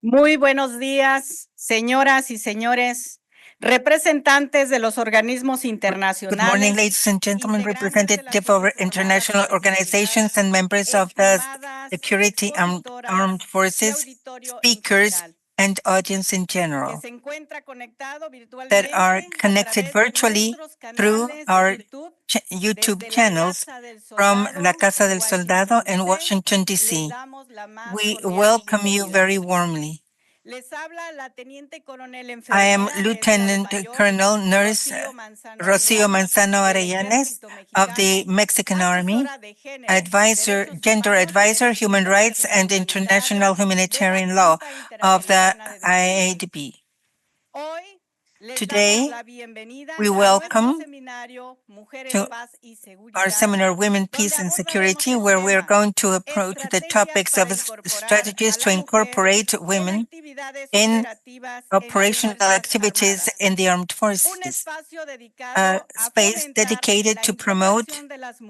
Muy buenos días, señoras y señores, representantes de los organismos internacionales. Good morning, ladies and gentlemen, representative of international organizations and members of the security and armed forces, speakers, and audience in general that are connected virtually through our YouTube channels from La Casa del Soldado in Washington, D.C. We welcome you very warmly. I am Lieutenant Colonel Nurse Rocío Manzano Arellanes of the Mexican Army, Gender Advisor, Human Rights and International Humanitarian Law of the IADB. Today, we welcome to our seminar, Women, Peace and Security, where we are going to approach the topics of strategies to incorporate women in operational activities in the armed forces, a space dedicated to promote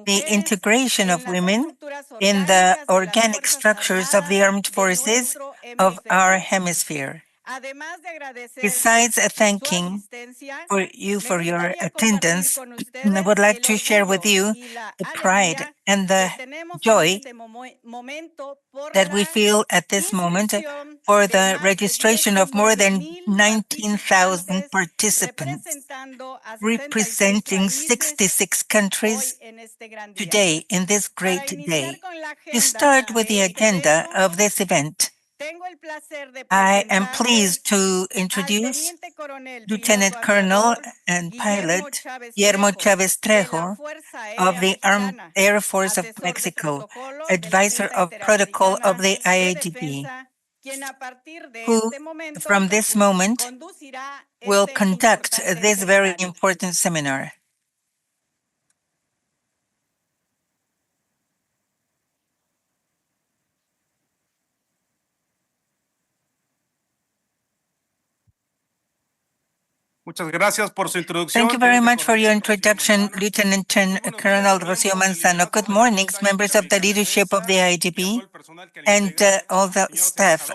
the integration of women in the organic structures of the armed forces of our hemisphere. Besides thanking you for your attendance, I would like to share with you the pride and the joy that we feel at this moment for the registration of more than 19,000 participants, representing 66 countries today in this great day. To start with the agenda of this event, I am pleased to introduce Lieutenant Colonel and Pilot Guillermo Chávez Trejo of the Armed Air Force of Mexico, Advisor of Protocol of the IADB, who from this moment will conduct this very important seminar. Thank you very much for your introduction, Lieutenant Colonel Rocío Manzano. Good morning, members of the leadership of the IADB and all the staff,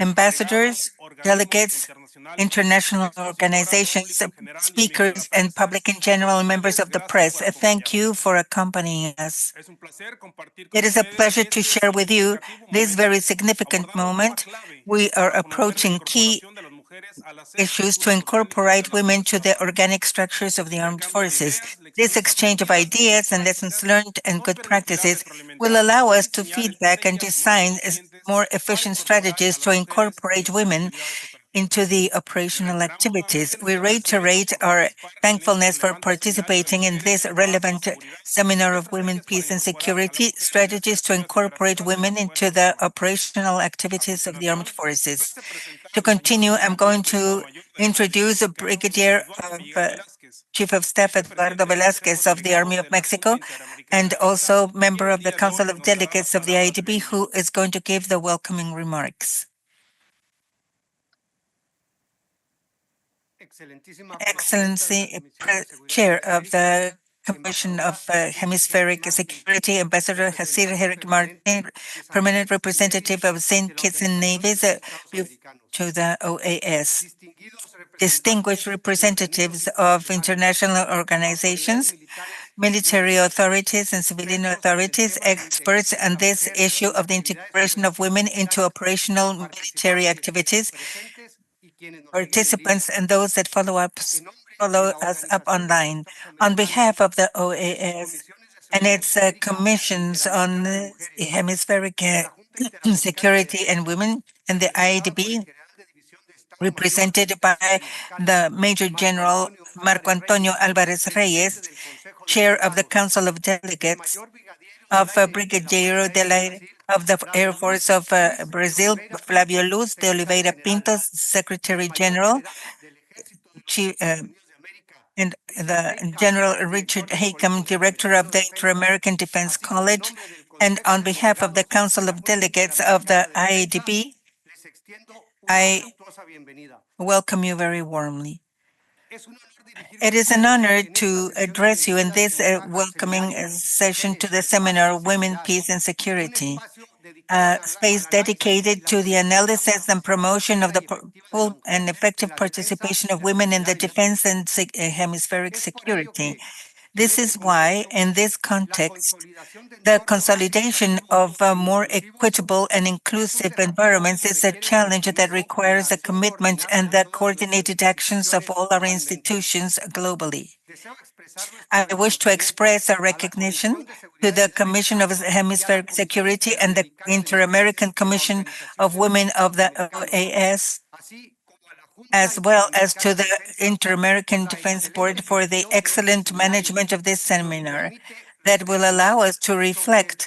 ambassadors, delegates, international organizations, speakers, and public in general, members of the press. Thank you for accompanying us. It is a pleasure to share with you this very significant moment. We are approaching key issues to incorporate women to the organic structures of the armed forces. This exchange of ideas and lessons learned and good practices will allow us to feedback and design more efficient strategies to incorporate women into the operational activities. We reiterate our thankfulness for participating in this relevant seminar of Women, Peace and Security, strategies to incorporate women into the operational activities of the armed forces. To continue, I'm going to introduce a Brigadier Chief of Staff Eduardo Velázquez of the Army of Mexico, and also member of the Council of Delegates of the IADB, who is going to give the welcoming remarks. Excellency, Chair of the Commission of Hemispheric Security, Ambassador Hasir Herrick Martin, Permanent Representative of St. Kitts and Nevis to the OAS, distinguished representatives of international organizations, military authorities and civilian authorities, experts on this issue of the integration of women into operational military activities, participants and those that follow us up online. On behalf of the OAS and its commissions on hemispheric security and women and the IADB, represented by the Major General Marco Antonio Alvarez Reyes, Chair of the Council of Delegates, of Brigadier of the Air Force of Brazil, Flavio Luz de Oliveira Pintos, Secretary General, and the General Richard Haycom, Director of the Inter-American Defense College, and on behalf of the Council of Delegates of the IADB, I welcome you very warmly. It is an honor to address you in this welcoming session to the seminar Women, Peace and Security, a space dedicated to the analysis and promotion of the full and effective participation of women in the defense and hemispheric security. This is why, in this context, the consolidation of more equitable and inclusive environments is a challenge that requires a commitment and the coordinated actions of all our institutions globally. I wish to express our recognition to the Commission of Hemispheric Security and the Inter-American Commission of Women of the OAS, as well as to the Inter-American Defense Board for the excellent management of this seminar that will allow us to reflect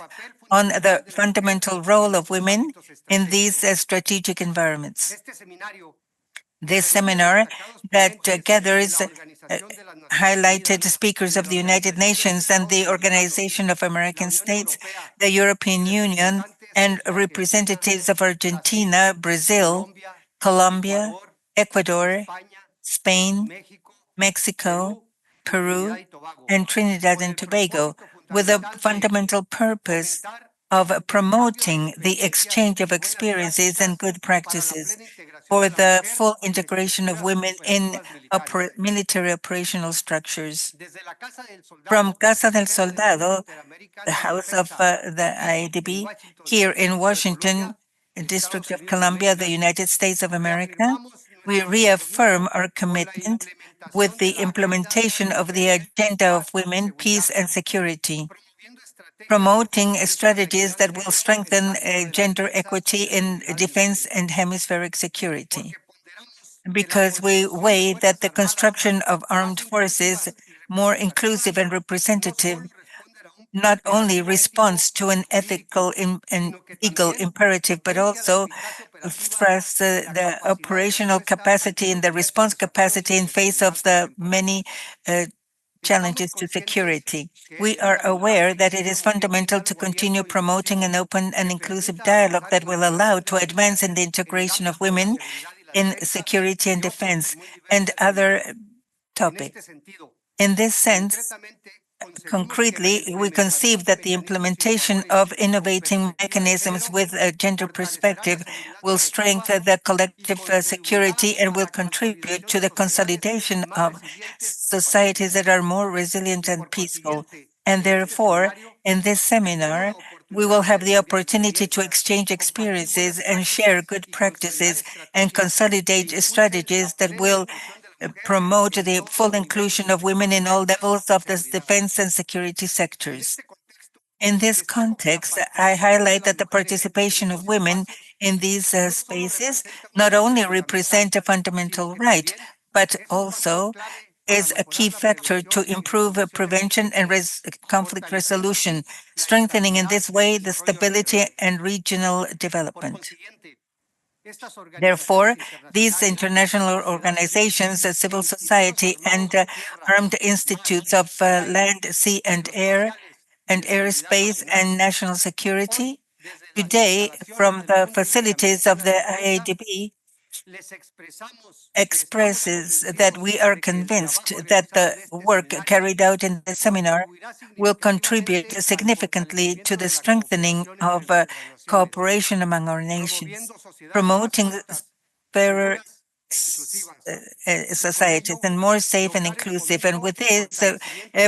on the fundamental role of women in these strategic environments. This seminar that gathers highlighted speakers of the United Nations and the Organization of American States, the European Union, and representatives of Argentina, Brazil, Colombia, Ecuador, Spain, Mexico, Peru, and Trinidad and Tobago, with a fundamental purpose of promoting the exchange of experiences and good practices for the full integration of women in military operational structures. From Casa del Soldado, the house of the IADB, here in Washington, District of Columbia, the United States of America, we reaffirm our commitment with the implementation of the agenda of women, peace, and security, promoting strategies that will strengthen gender equity in defense and hemispheric security. Because we weigh that the construction of armed forces more inclusive and representative not only responds to an ethical and legal imperative, but also thrusts the operational capacity and the response capacity in face of the many challenges to security. We are aware that it is fundamental to continue promoting an open and inclusive dialogue that will allow to advance in the integration of women in security and defense and other topics. In this sense, concretely, we conceive that the implementation of innovating mechanisms with a gender perspective will strengthen the collective security and will contribute to the consolidation of societies that are more resilient and peaceful. And therefore, in this seminar, we will have the opportunity to exchange experiences and share good practices and consolidate strategies that will promote the full inclusion of women in all levels of the defense and security sectors. In this context, I highlight that the participation of women in these spaces not only represent a fundamental right, but also is a key factor to improve prevention and conflict resolution, strengthening in this way the stability and regional development. Therefore, these international organizations, civil society, and armed institutes of land, sea, and airspace, and national security, today, from the facilities of the IADB, expresses that we are convinced that the work carried out in the seminar will contribute significantly to the strengthening of cooperation among our nations, promoting fairer societies and more safe and inclusive, and with this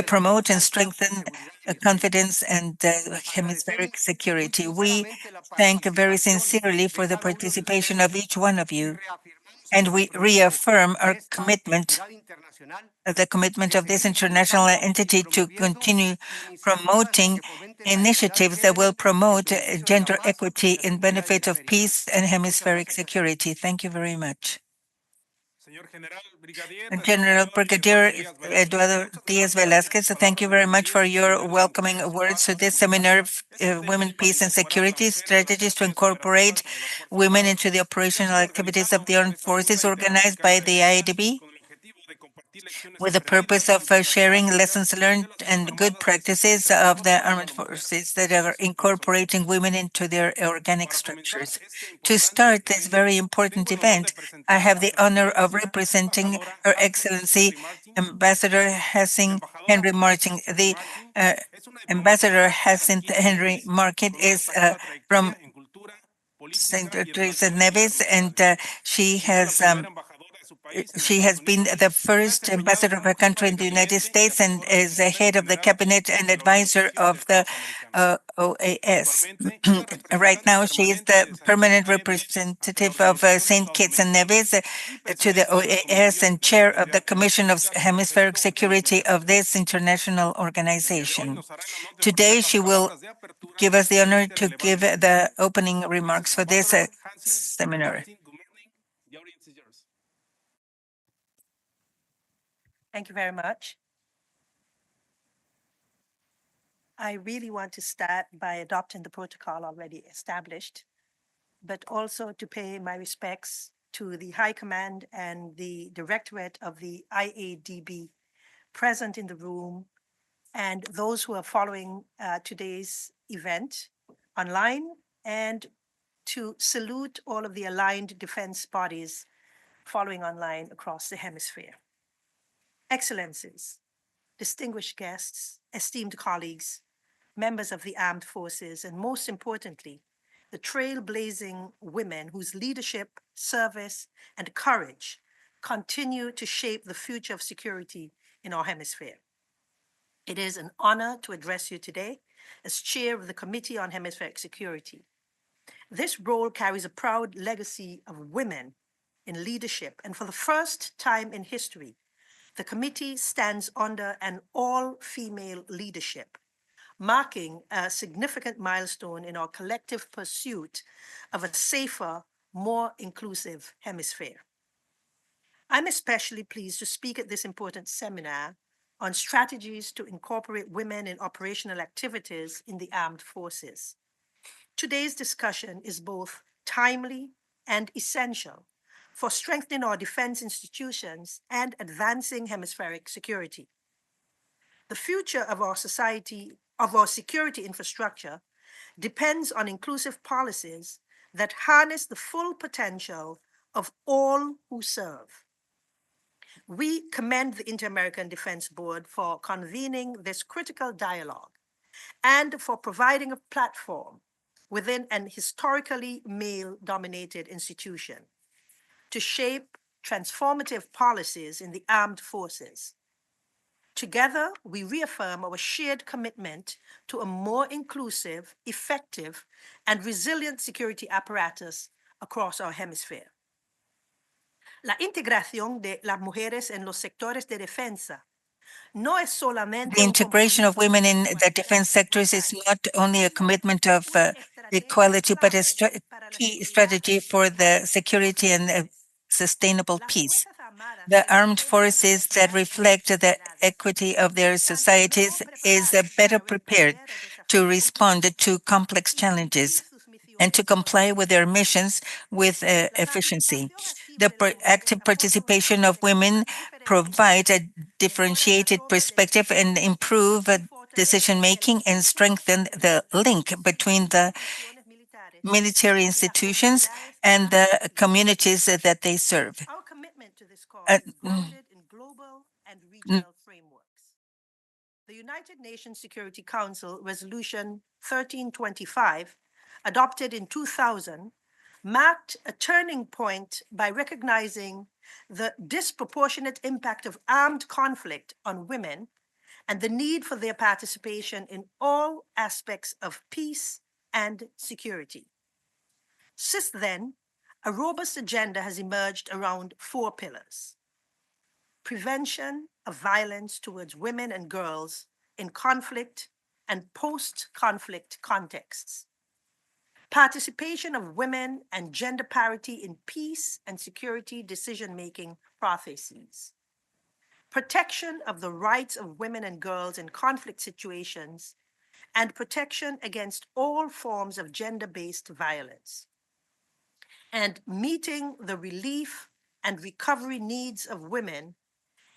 promote and strengthen confidence and hemispheric security. We thank very sincerely for the participation of each one of you, and we reaffirm our commitment, the commitment of this international entity to continue promoting initiatives that will promote gender equity in benefit of peace and hemispheric security. Thank you very much. General Brigadier Eduardo Diaz Velázquez, thank you very much for your welcoming words to this seminar, Women, Peace and Security, Strategies to Incorporate Women into the Operational Activities of the Armed Forces, organized by the IADB, with the purpose of sharing lessons learned and good practices of the armed forces that are incorporating women into their organic structures. To start this very important event, I have the honor of representing Her Excellency Ambassador Jacinth Henry Martin. The Ambassador Jacinth Henry Martin is from St. Teresa Neves, and she has been the first ambassador of her country in the United States and is the head of the cabinet and advisor of the OAS. Right now, she is the permanent representative of St. Kitts and Nevis to the OAS and chair of the Commission of Hemispheric Security of this international organization. Today, she will give us the honor to give the opening remarks for this seminar. Thank you very much. I really want to start by adopting the protocol already established, but also to pay my respects to the High Command and the Directorate of the IADB present in the room and those who are following today's event online, and to salute all of the aligned defense bodies following online across the hemisphere. Excellencies, distinguished guests, esteemed colleagues, members of the armed forces, and most importantly, the trailblazing women whose leadership, service, and courage continue to shape the future of security in our hemisphere. It is an honor to address you today as chair of the Committee on Hemispheric Security. This role carries a proud legacy of women in leadership, and for the first time in history, the committee stands under an all-female leadership, marking a significant milestone in our collective pursuit of a safer, more inclusive hemisphere. I'm especially pleased to speak at this important seminar on strategies to incorporate women in operational activities in the armed forces. Today's discussion is both timely and essential for strengthening our defense institutions and advancing hemispheric security. The future of our society, of our security infrastructure, depends on inclusive policies that harness the full potential of all who serve. We commend the Inter-American Defense Board for convening this critical dialogue and for providing a platform within an historically male-dominated institution to shape transformative policies in the armed forces. Together, we reaffirm our shared commitment to a more inclusive, effective, and resilient security apparatus across our hemisphere. La integración de las mujeres en los sectores de defensa no es solamente The integration of women in the defense sectors is not only a commitment of equality, but a key strategy for the security and sustainable peace. The armed forces that reflect the equity of their societies is better prepared to respond to complex challenges and to comply with their missions with efficiency. The active participation of women provides a differentiated perspective and improve decision-making and strengthen the link between the military institutions and the communities that they serve. Our commitment to this cause is grounded in global and regional frameworks. The United Nations Security Council Resolution 1325, adopted in 2000, marked a turning point by recognizing the disproportionate impact of armed conflict on women and the need for their participation in all aspects of peace and security. Since then, a robust agenda has emerged around 4 pillars: prevention of violence towards women and girls in conflict and post-conflict contexts, participation of women and gender parity in peace and security decision-making processes, protection of the rights of women and girls in conflict situations, and protection against all forms of gender-based violence, and meeting the relief and recovery needs of women,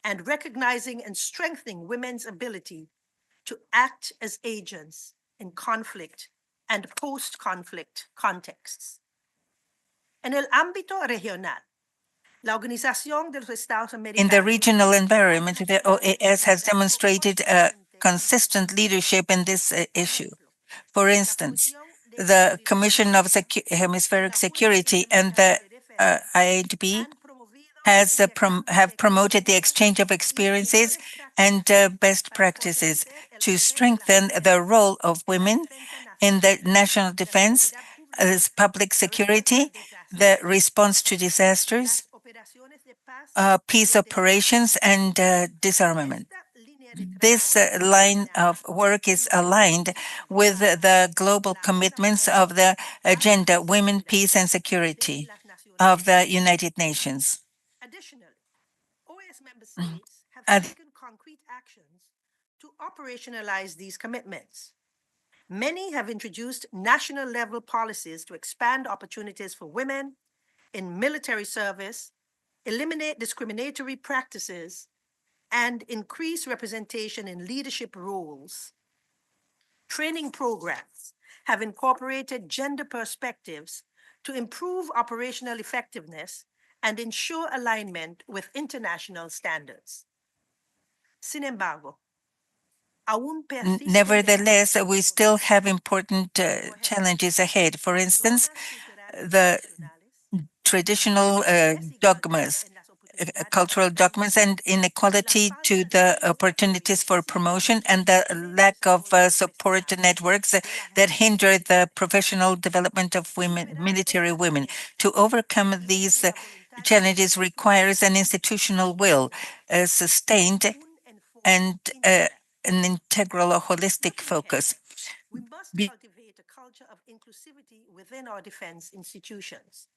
and recognizing and strengthening women's ability to act as agents in conflict and post-conflict contexts. En el ámbito regional, la Organización de los Estados Americanos. In the regional environment, the OAS has demonstrated a consistent leadership in this issue. For instance, the Commission of Hemispheric Security and the IADB have promoted the exchange of experiences and best practices to strengthen the role of women in the national defense, as public security, the response to disasters, peace operations, and disarmament. This line of work is aligned with the global commitments of the Agenda Women, Peace and Security of the United Nations. Additionally, OAS member states have taken concrete actions to operationalize these commitments. Many have introduced national-level policies to expand opportunities for women in military service, eliminate discriminatory practices, and increase representation in leadership roles. Training programs have incorporated gender perspectives to improve operational effectiveness and ensure alignment with international standards. Sin embargo, nevertheless, we still have important challenges ahead. For instance, the traditional dogmas, cultural dogmas, and inequality to the opportunities for promotion, and the lack of support networks that hinder the professional development of women, military women. To overcome these challenges requires an institutional will, sustained and an integral or holistic focus. We must cultivate a culture of inclusivity within our defense institutions,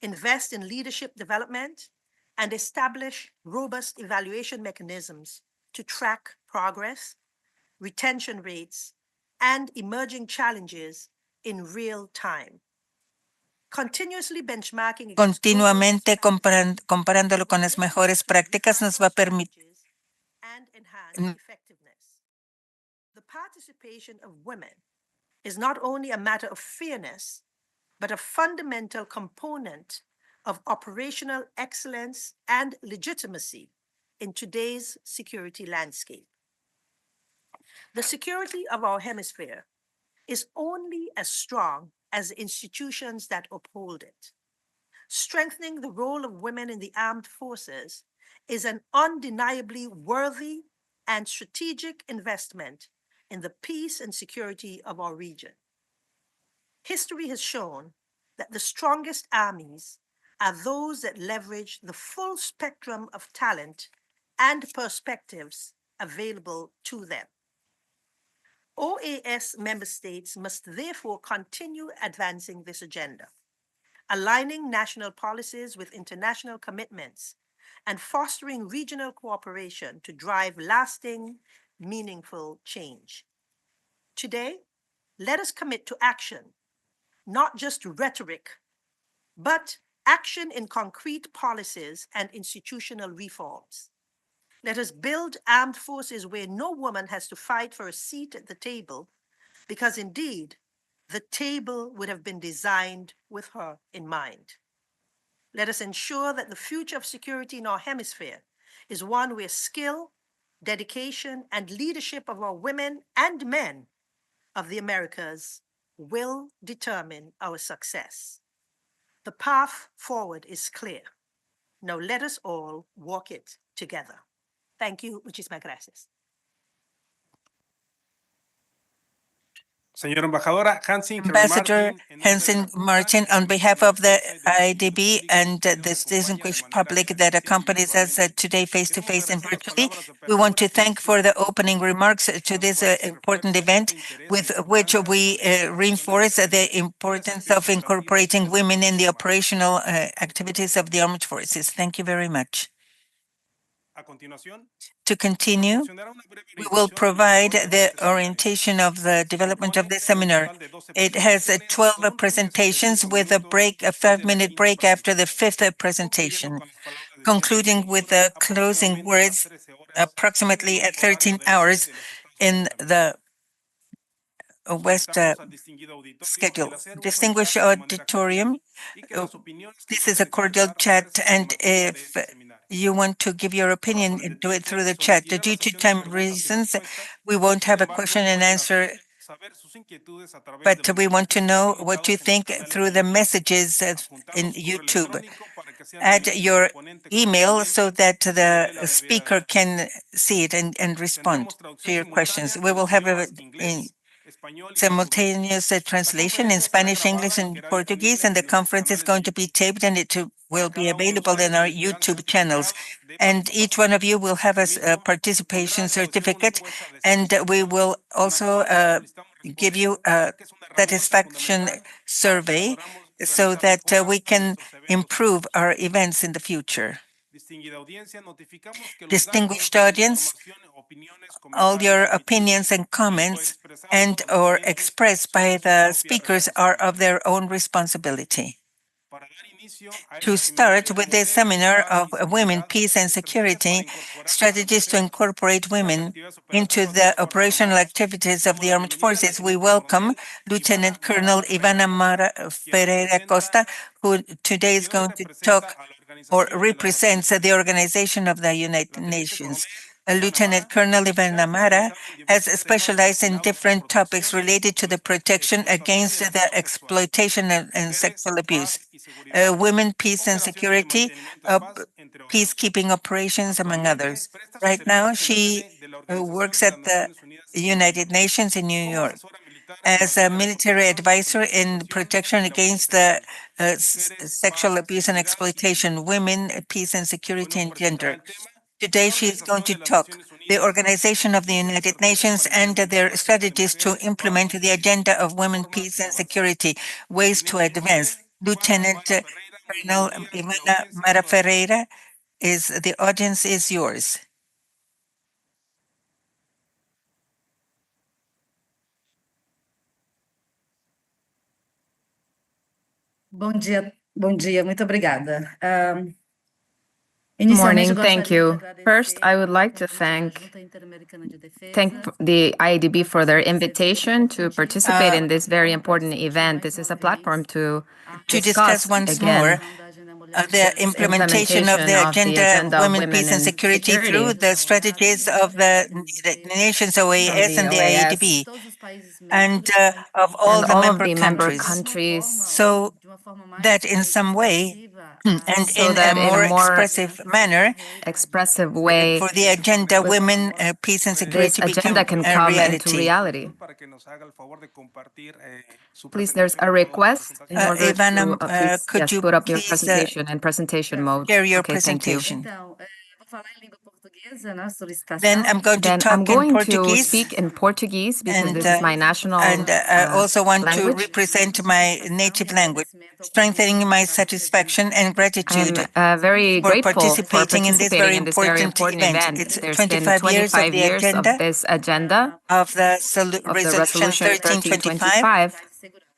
invest in leadership development, and establish robust evaluation mechanisms to track progress, retention rates, and emerging challenges in real time. Continuously benchmarking Continuamente comparándolo con las mejores prácticas nos va a permitir and enhance effectiveness. The participation of women is not only a matter of fairness, but a fundamental component of operational excellence and legitimacy in today's security landscape. The security of our hemisphere is only as strong as the institutions that uphold it. Strengthening the role of women in the armed forces is an undeniably worthy and strategic investment in the peace and security of our region. History has shown that the strongest armies are those that leverage the full spectrum of talent and perspectives available to them. OAS member states must therefore continue advancing this agenda, aligning national policies with international commitments and fostering regional cooperation to drive lasting, meaningful change. Today, let us commit to action, not just rhetoric, but action in concrete policies and institutional reforms. Let us build armed forces where no woman has to fight for a seat at the table, because indeed, the table would have been designed with her in mind. Let us ensure that the future of security in our hemisphere is one where skill, dedication, and leadership of our women and men of the Americas will determine our success. The path forward is clear. Now let us all walk it together. Thank you. Muchísimas gracias. Ambassador Hansen Martin, on behalf of the IADB and the distinguished public that accompanies us today face-to-face and virtually, we want to thank for the opening remarks to this important event, with which we reinforce the importance of incorporating women in the operational activities of the armed forces. Thank you very much. To continue, we will provide the orientation of the development of this seminar. It has 12 presentations with a 5-minute break after the 5th presentation, concluding with the closing words approximately at 13 hours in the West schedule. Distinguished auditorium, this is a cordial chat, and if you want to give your opinion, do it through the chat. Due to time reasons, we won't have a question and answer, but we want to know what you think through the messages in YouTube. Add your email so that the speaker can see it and respond to your questions. We will have a simultaneous translation in Spanish, English, and Portuguese, and the conference is going to be taped and it will be available in our YouTube channels. And each one of you will have a participation certificate, and we will also give you a satisfaction survey so that we can improve our events in the future. Distinguished audience, all your opinions and comments and/or expressed by the speakers are of their own responsibility. To start with this seminar of Women, Peace and Security, strategies to incorporate women into the operational activities of the armed forces, we welcome Lieutenant Colonel Ivana Mara Ferreira Costa, who today is going to talk or represents the Organization of the United Nations. Lieutenant Colonel Ivana Mara has specialized in different topics related to the protection against the exploitation and sexual abuse, women, peace and security, peacekeeping operations, among others. Right now, she works at the United Nations in New York as a military advisor in protection against the sexual abuse and exploitation, women, peace and security, and gender. Today, she is going to talk the Organization of the United Nations and their strategies to implement the agenda of women, peace and security, ways to advance. Lieutenant Colonel Ivana Mara Ferreira, the audience is yours. Bom dia, muito obrigada. Morning, thank you. First, I would like to thank the IADB for their invitation to participate in this very important event. This is a platform to discuss once more the implementation of the agenda of women, peace and security through the strategies of the nations OAS and the IADB and of all the member countries, so that in some way and in a more expressive manner, for the agenda women, peace and security become a reality. Please, there's a request in order Ivana, could you put up your presentation in presentation mode? Share your presentation. Then I'm going to talk in Portuguese. Speak in Portuguese because this is my national and I also want language. to represent my native language, strengthening my satisfaction and gratitude I'm very for grateful participating in this very important event. It's 25 years of the agenda of the resolution 1325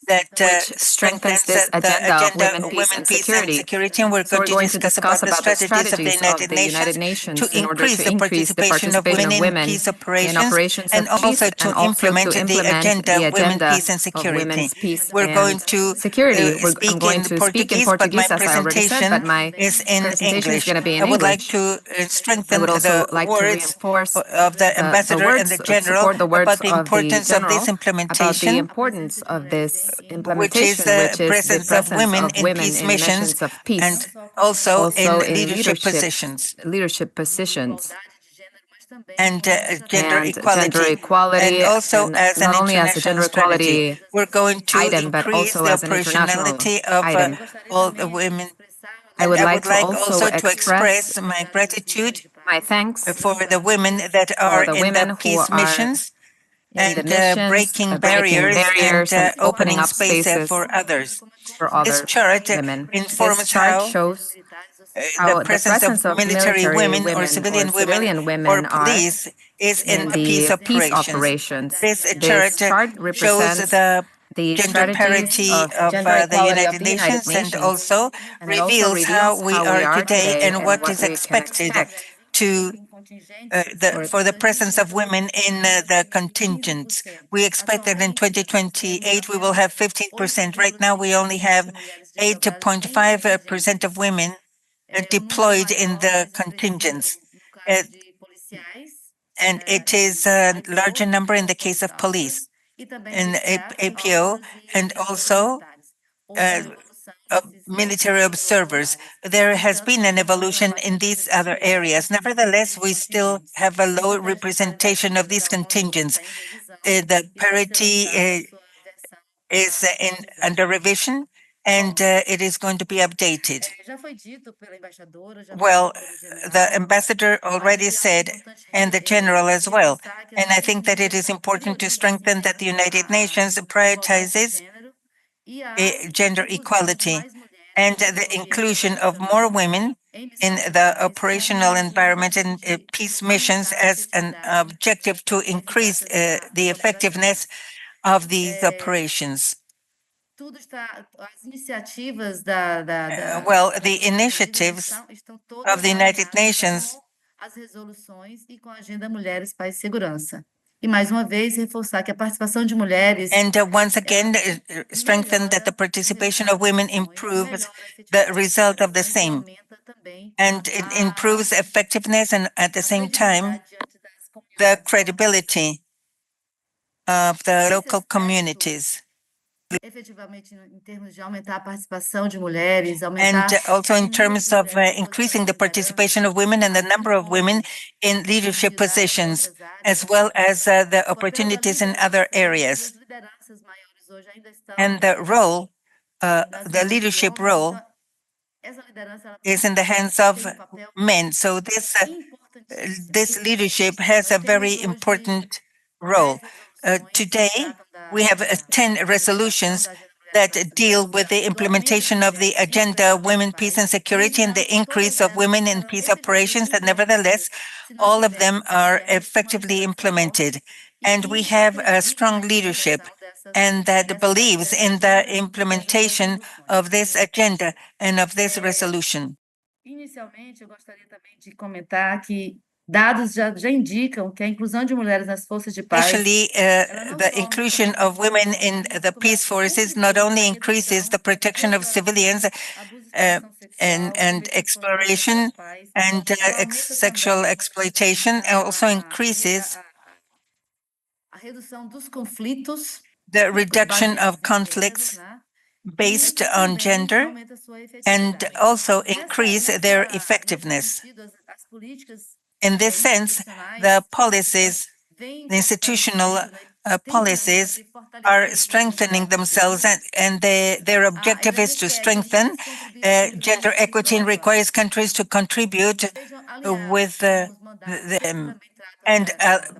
that strengthens the agenda of women, peace and security, and we're going to discuss about the strategies of the United Nations to increase the participation of women in peace operations and also to implement the agenda of women, peace and security. We're going to speak in Portuguese, but my presentation is in English. I would like to strengthen the words of the ambassador and the general about the importance of this implementation, which is the presence of women in peace missions and also in leadership positions. and gender and gender equality. equality, And also and as an not only as a international gender strategy. equality We're going to item, but increase also the as an international operationality of item. all the women. I And would I like would to like also also to express express my gratitude my thanks for the women that for are the in the women who peace are missions in the and missions, breaking breaking barriers and barriers and opening opening up space spaces for others. for This other chart women. This informs chart how shows the how the presence of presence of military military women or women or civilian or women are police is in in the peace the peace operations. operations. This This chart shows represents the the gender strategies parity of of gender the equality of United the United Nations and Nations, also and it also reveals how reveals we how we are are today today and and what what is we can expected expect. to for the presence of women in the contingents. We expect that in 2028 we will have 15%. Right now we only have 8.5% of women deployed in the contingents. Uh, and it is a larger number in the case of police and APO, and also military observers. There has been an evolution in these other areas. Nevertheless, we still have a low representation of these contingents. The parity is under revision, and it is going to be updated. Well, the ambassador already said, and the general as well, and I think that it is important to strengthen that the United Nations prioritizes gender equality and the inclusion of more women in the operational environment and peace missions as an objective to increase the effectiveness of these operations. Well, the initiatives of the United Nations and once again strengthen that the participation of women improves the result of the same, and it improves effectiveness and at the same time the credibility of the local communities. And also in terms of increasing the participation of women and the number of women in leadership positions, as well as the opportunities in other areas. And the role, the leadership role, is in the hands of men. So this leadership has a very important role. Today, we have 10 resolutions that deal with the implementation of the agenda, women, peace and security, and the increase of women in peace operations. And nevertheless, all of them are effectively implemented. And we have a strong leadership and that believes in the implementation of this agenda and of this resolution. Inicialmente, eu gostaria também de comentar que dados já indicam que a inclusão de mulheres nas forças de paz. Actually, the inclusion of women in the peace forces not only increases the protection of civilians and exploration and sexual exploitation, also increases the reduction of conflicts based on gender and also increase their effectiveness. In this sense, the policies, the institutional policies are strengthening themselves, and their objective is to strengthen gender equity and requires countries to contribute with them and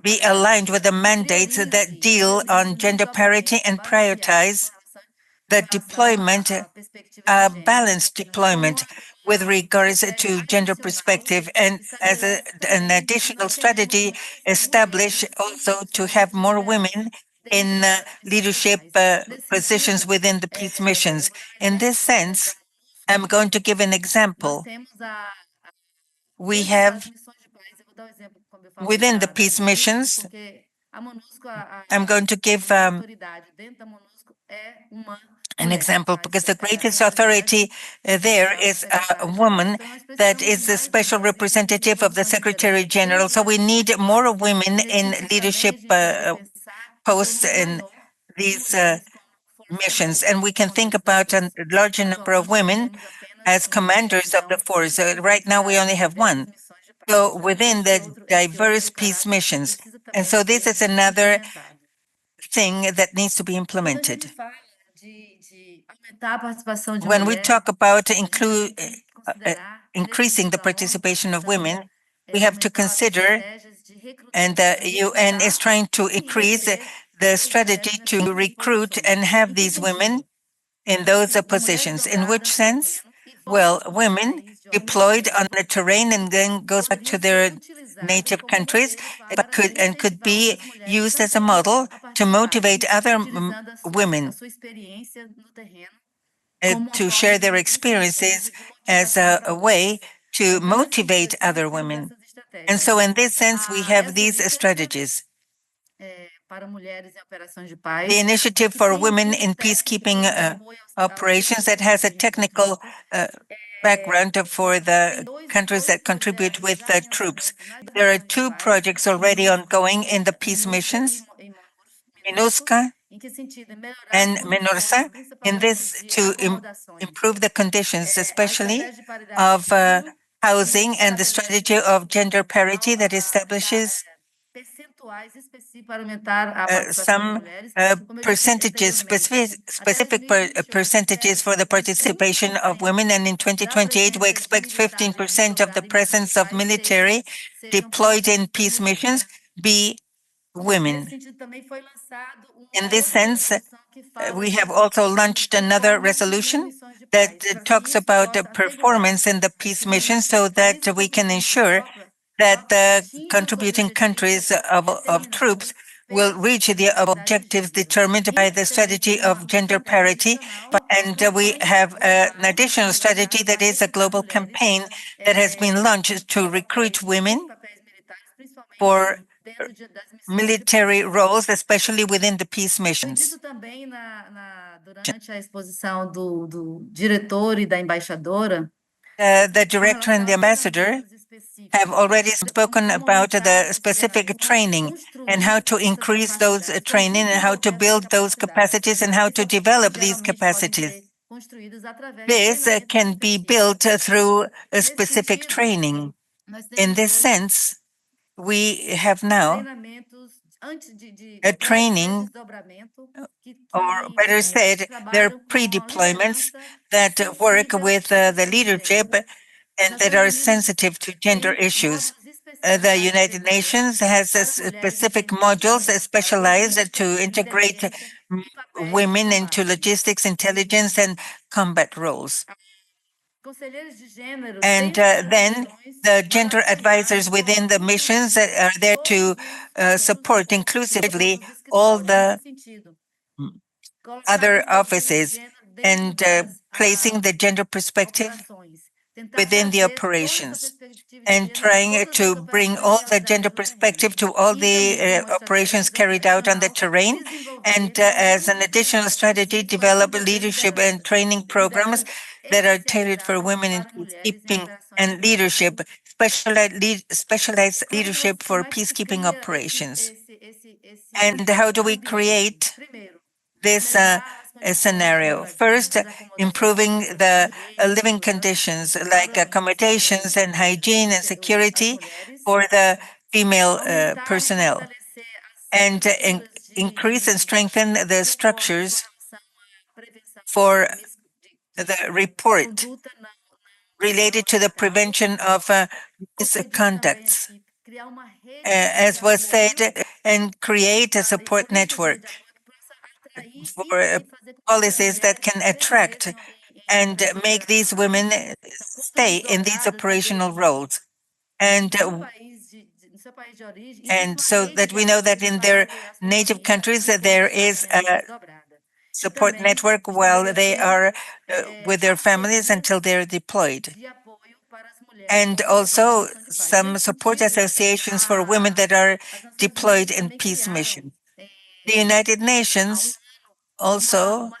be aligned with the mandates that deal on gender parity and prioritize the deployment, balanced deployment with regards to gender perspective, and as an additional strategy, establish also to have more women in leadership positions within the peace missions. In this sense, I'm going to give an example. We have within the peace missions, I'm going to give an example because the greatest authority there is a woman that is the special representative of the Secretary General. So we need more women in leadership posts in these missions. And we can think about a larger number of women as commanders of the force. Right now we only have one. go within the diverse peace missions. And so this is another thing that needs to be implemented. When we talk about increasing the participation of women, we have to consider, and the UN is trying to increase the strategy to recruit and have these women in those positions. In which sense? Well, women deployed on the terrain and then goes back to their native countries, but could be used as a model to motivate other women to share their experiences as a way to motivate other women. And so in this sense, we have these strategies. The initiative for women in peacekeeping operations that has a technical background for the countries that contribute with the troops. There are 2 projects already ongoing in the peace missions, MINUSCA and MINURSA, in this to improve the conditions, especially of housing, and the strategy of gender parity that establishes some percentages, specific percentages for the participation of women. And in 2028, we expect 15% of the presence of military deployed in peace missions be women. In this sense, we have also launched another resolution that talks about the performance in the peace mission so that we can ensure that the contributing countries of troops will reach the objectives determined by the strategy of gender parity. And we have an additional strategy that is a global campaign that has been launched to recruit women for military roles, especially within the peace missions. The director and the ambassador have already spoken about the specific training and how to increase those training and how to build those capacities and how to develop these capacities. This can be built through a specific training. In this sense, we have now a training, or better said, there are pre-deployments that work with the leadership and that are sensitive to gender issues. The United Nations has specific modules specialized to integrate women into logistics, intelligence, and combat roles. And then the gender advisors within the missions are there to support inclusively all the other offices and placing the gender perspective within the operations and trying to bring all the gender perspective to all the operations carried out on the terrain. And as an additional strategy, develop leadership and training programs that are tailored for women in peacekeeping and leadership, specialized leadership for peacekeeping operations. And how do we create this scenario? First, improving the living conditions like accommodations and hygiene and security for the female personnel, and increase and strengthen the structures for the report related to the prevention of misconducts, as was said, and create a support network for policies that can attract and make these women stay in these operational roles. And so that we know that in their native countries that there is a support network while they are with their families until they're deployed. And also some support associations for women that are deployed in peace missions. The United Nations also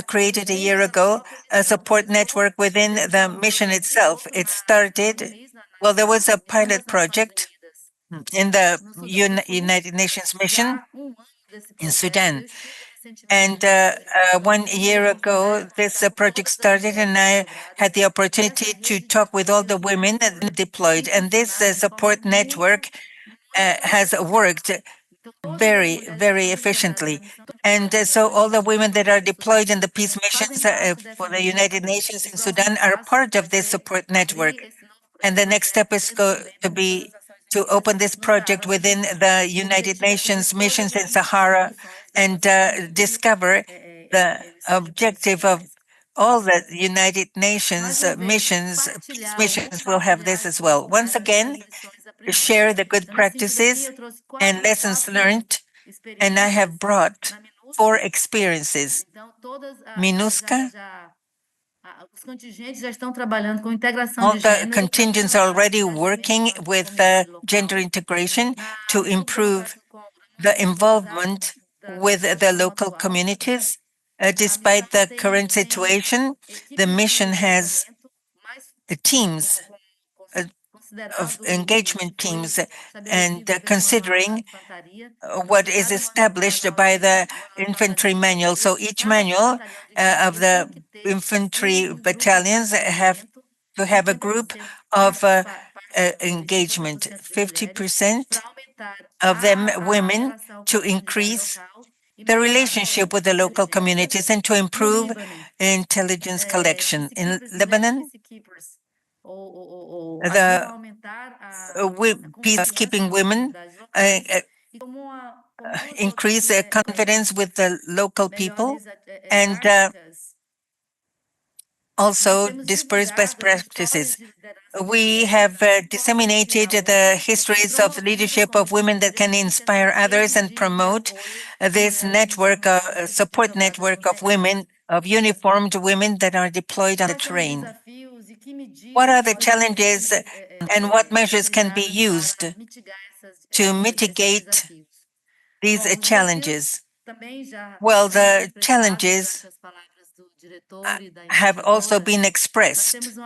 created a year ago a support network within the mission itself. It started, well, there was a pilot project in the United Nations mission in Sudan. And 1 year ago, this project started, and I had the opportunity to talk with all the women deployed. And this support network has worked very, very efficiently. And so all the women that are deployed in the peace missions for the United Nations in Sudan are part of this support network. And the next step is to be to open this project within the United Nations missions in Sahara and discover the objective of all the United Nations missions, peace missions will have this as well. Once again, share the good practices and lessons learned, and I have brought 4 experiences. MINUSCA, all the contingents are already working with gender integration to improve the involvement with the local communities. Despite the current situation, the mission has teams of engagement teams, and considering what is established by the infantry manual. So each manual of the infantry battalions have to have a group of engagement, 50% of them women, to increase the relationship with the local communities and to improve intelligence collection. In Lebanon, the peacekeeping women increase confidence with the local people and also disperse best practices. We have disseminated the histories of leadership of women that can inspire others and promote this network, support network of women, of uniformed women that are deployed on the terrain. What are the challenges and what measures can be used to mitigate these challenges? Well, the challenges have also been expressed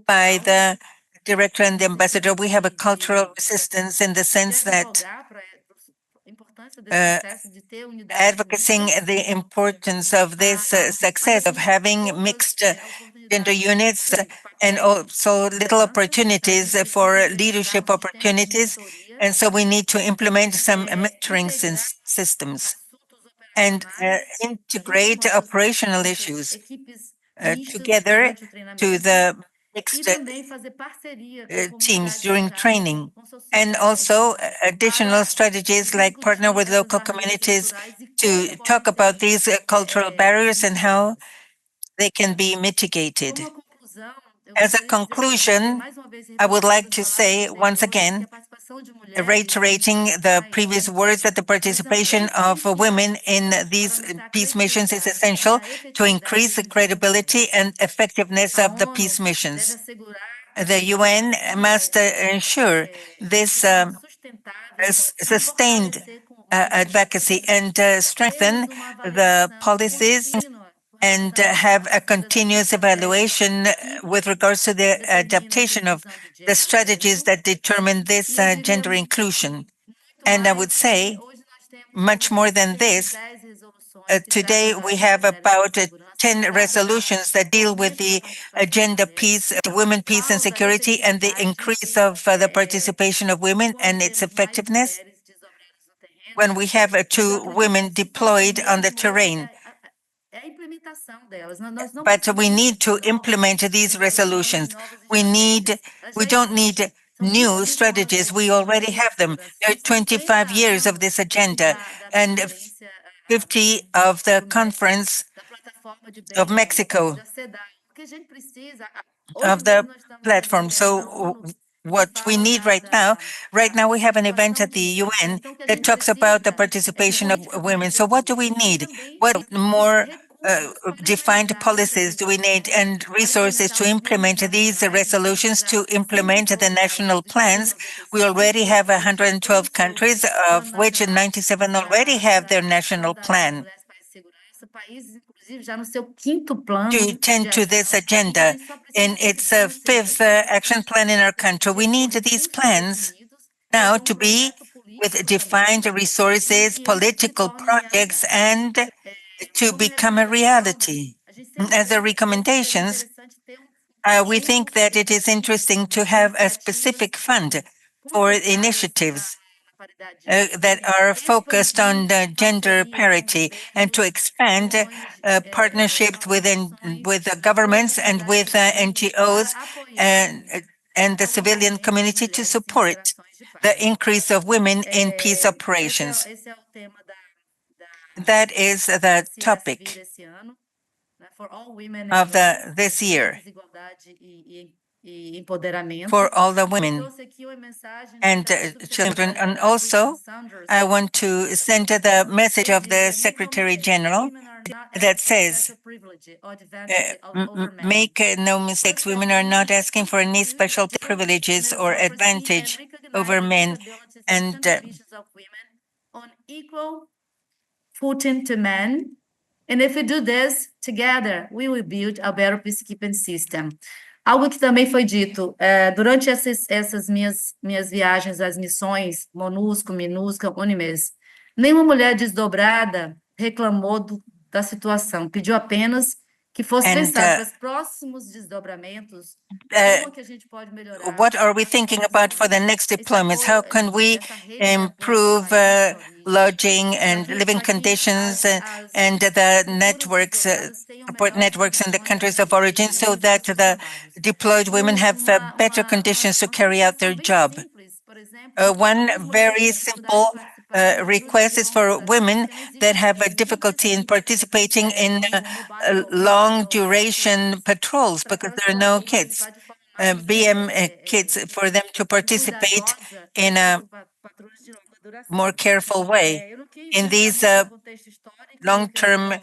by the director and the ambassador. We have a cultural resistance in the sense that advocating the importance of this success of having mixed gender units and also little opportunities for leadership opportunities. And so we need to implement some mentoring systems and integrate operational issues together to the mixed teams during training, and also additional strategies like partner with local communities to talk about these cultural barriers and how they can be mitigated. As a conclusion, I would like to say once again, reiterating the previous words, that the participation of women in these peace missions is essential to increase the credibility and effectiveness of the peace missions. The UN must ensure this sustained advocacy and strengthen the policies and have a continuous evaluation with regards to the adaptation of the strategies that determine this gender inclusion. And I would say, much more than this, today we have about 10 resolutions that deal with the agenda peace, women, peace and security, and the increase of the participation of women and its effectiveness when we have 2 women deployed on the terrain. But we need to implement these resolutions. We don't need new strategies. We already have them. There are 25 years of this agenda and 50 of the Conference of Mexico of the platform. So what we need right now we have an event at the UN that talks about the participation of women. So what do we need? What more defined policies do we need and resources to implement these resolutions, to implement the national plans? We already have 112 countries, of which 97 already have their national plan to tend to this agenda in its 5th action plan in our country. We need these plans now to be with defined resources, political projects, and to become a reality. As the recommendations, we think that it is interesting to have a specific fund for initiatives that are focused on gender parity and to expand partnerships with the governments and with NGOs and the civilian community to support the increase of women in peace operations. That is the topic of this year for all the women and children. And also, I want to send the message of the Secretary General that says, make no mistakes, women are not asking for any special privileges or advantage over men. And on equal footing to men. And if we do this together, we will build a better peacekeeping system. Algo que também foi dito durante essas minhas viagens às missões MONUSCO, MINUSCA, UNIMES, nenhuma mulher desdobrada reclamou da situação, pediu apenas que fosse pensado para os próximos desdobramentos. Como que a gente pode melhorar? What are we thinking about for the next deployments? How can we improve lodging and living conditions and the networks, support networks in the countries of origin so that the deployed women have better conditions to carry out their job? One very simple request is for women that have a difficulty in participating in long duration patrols because there are no kids, BM kids, for them to participate in a more careful way in these long-term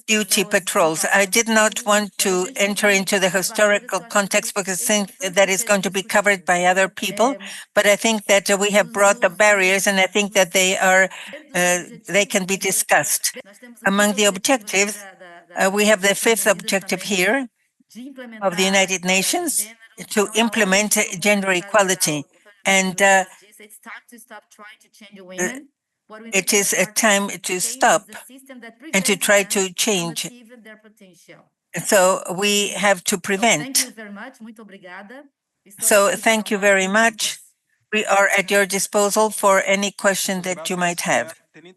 duty patrols. I did not want to enter into the historical context because I think that is going to be covered by other people, but I think that we have brought the barriers and I think that they can be discussed. Among the objectives, we have the fifth objective here of the United Nations to implement gender equality. And it is a time to stop and to try to change. So we have to prevent. So thank you very much. We are at your disposal for any question that you might have. Thank you,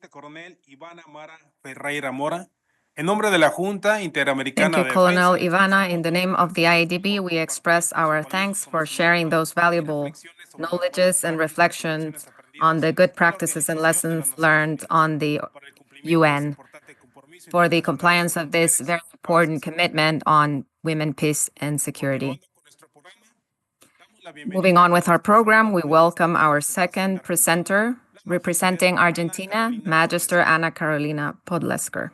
Colonel Ivana. In the name of the IADB, we express our thanks for sharing those valuable knowledges and reflections on the good practices and lessons learned on the UN for the compliance of this very important commitment on women, peace, and security. Moving on with our program, we welcome our second presenter, representing Argentina, Magister Ana Carolina Podlesker.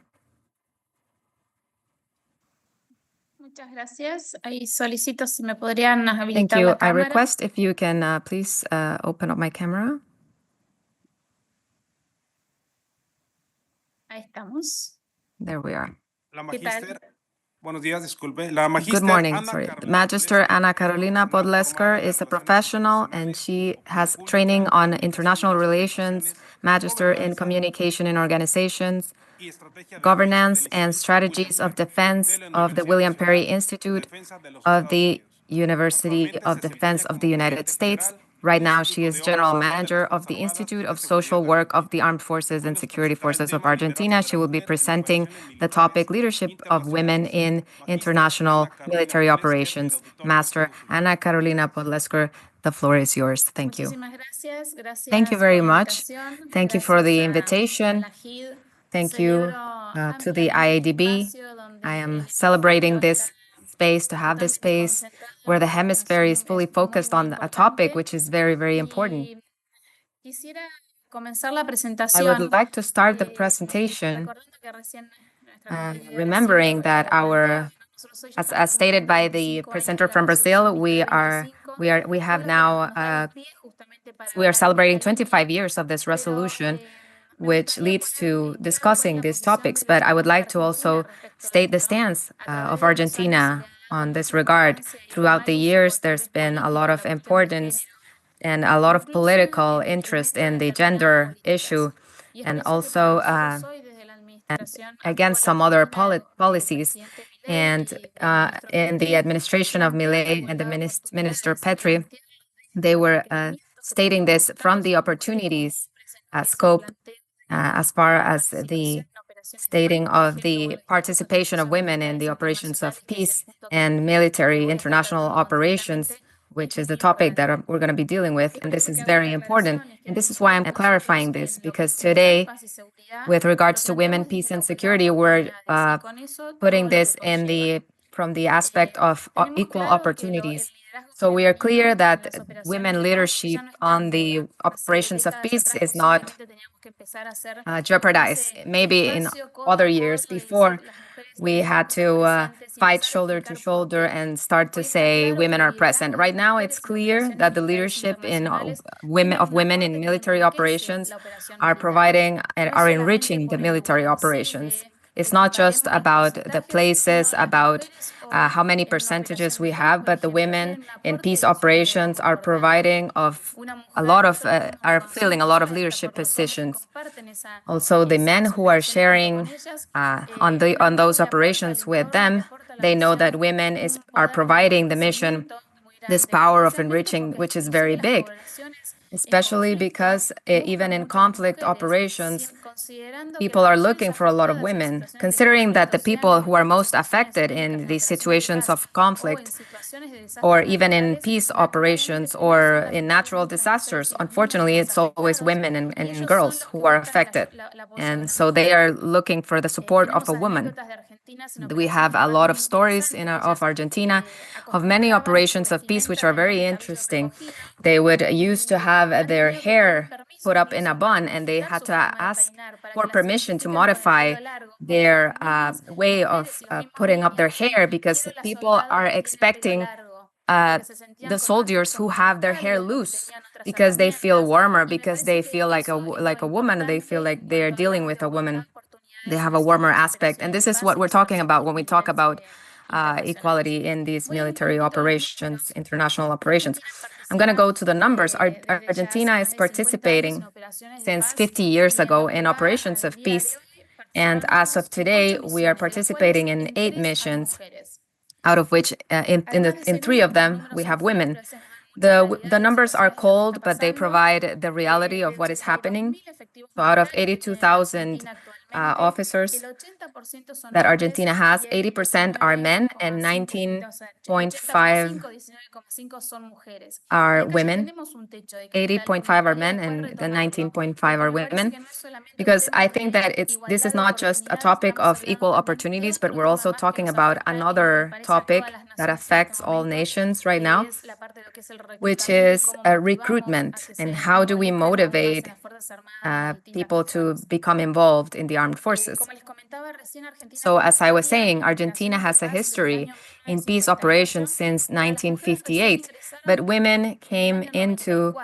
Thank you. I request if you can please open up my camera. There we are. Good morning. Sorry. Magister Ana Carolina Podlesker is a professional and she has training on international relations, Magister in communication in organizations, governance and strategies of defense of the William Perry Institute of the University of Defense of the United States. Right now, she is General Manager of the Institute of Social Work of the Armed Forces and Security Forces of Argentina. She will be presenting the topic Leadership of Women in International Military Operations. Master Ana Carolina Podlesker, the floor is yours. Thank you. Thank you very much. Thank you for the invitation. Thank you to the IADB. I am celebrating this space, to have this space where the hemisphere is fully focused on a topic which is very, very important. I would like to start the presentation remembering that as stated by the presenter from Brazil, we are celebrating 25 years of this resolution, which leads to discussing these topics. But I would like to also state the stance of Argentina on this regard. Throughout the years, there's been a lot of importance and a lot of political interest in the gender issue, and also against some other policies. And in the administration of Milei and the Minister Petri, they were stating this from the opportunities scope as far as the stating of the participation of women in the operations of peace and military international operations, which is the topic that we're going to be dealing with. And this is very important. And this is why I'm clarifying this, because today, with regards to women, peace, and security, we're putting this in from the aspect of equal opportunities. So we are clear that women leadership on the operations of peace is not jeopardized. Maybe in other years before, we had to fight shoulder to shoulder and start to say women are present. Right now, it's clear that the leadership in women in military operations are providing and are enriching the military operations. It's not just about the places, about how many percentages we have, but the women in peace operations are providing are filling a lot of leadership positions. Also, the men who are sharing on those operations with them, they know that women are providing the mission this power of enriching, which is very big, especially because even in conflict operations, people are looking for a lot of women, considering that the people who are most affected in these situations of conflict, or even in peace operations or in natural disasters, unfortunately, it's always women and girls who are affected. And so they are looking for the support of a woman. We have a lot of stories of Argentina, of many operations of peace, which are very interesting. They would used to have their hair put up in a bun, and they had to ask for permission to modify their way of putting up their hair, because people are expecting the soldiers who have their hair loose because they feel warmer, because they feel like a woman, they feel like they're dealing with a woman. They have a warmer aspect. And this is what we're talking about when we talk about equality in these military operations, international operations. I'm going to go to the numbers. Argentina is participating since 50 years ago in operations of peace. And as of today, we are participating in 8 missions, out of which in 3 of them, we have women. The numbers are cold, but they provide the reality of what is happening. So out of 82,000 officers that Argentina has, 80% are men and 19.5 are women. 80.5 are men and the 19.5 are women. Because I think that this is not just a topic of equal opportunities, but we're also talking about another topic that affects all nations right now, which is recruitment, and how do we motivate people to become involved in the armed forces. So as I was saying, Argentina has a history in peace operations since 1958, but women came into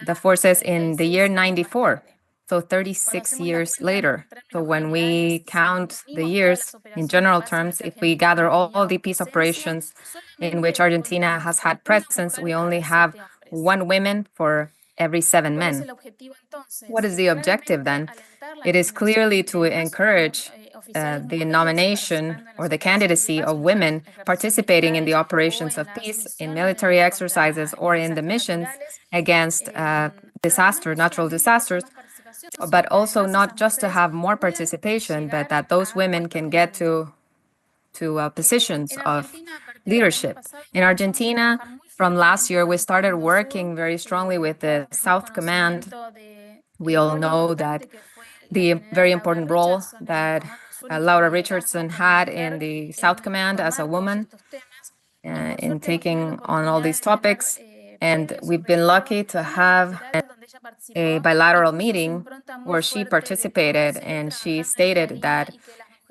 the forces in the year 94. So 36 years later. So when we count the years in general terms, if we gather all the peace operations in which Argentina has had presence, we only have 1 woman for every 7 men. What is the objective then? It is clearly to encourage the nomination or the candidacy of women participating in the operations of peace, in military exercises, or in the missions against natural disasters, but also not just to have more participation, but that those women can get to positions of leadership. In Argentina, from last year, we started working very strongly with the South Command. We all know that the very important role that Laura Richardson had in the South Command as a woman in taking on all these topics. And we've been lucky to have a bilateral meeting where she participated, and she stated that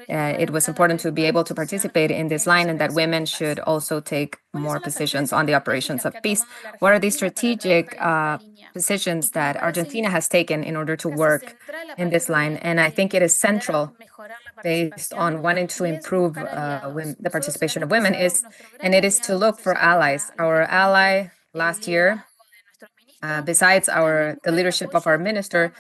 it was important to be able to participate in this line and that women should also take more positions on the operations of peace. What are the strategic positions that Argentina has taken in order to work in this line? And I think it is central, based on wanting to improve the participation of women, and it is to look for allies. Our ally last year besides the leadership of our minister,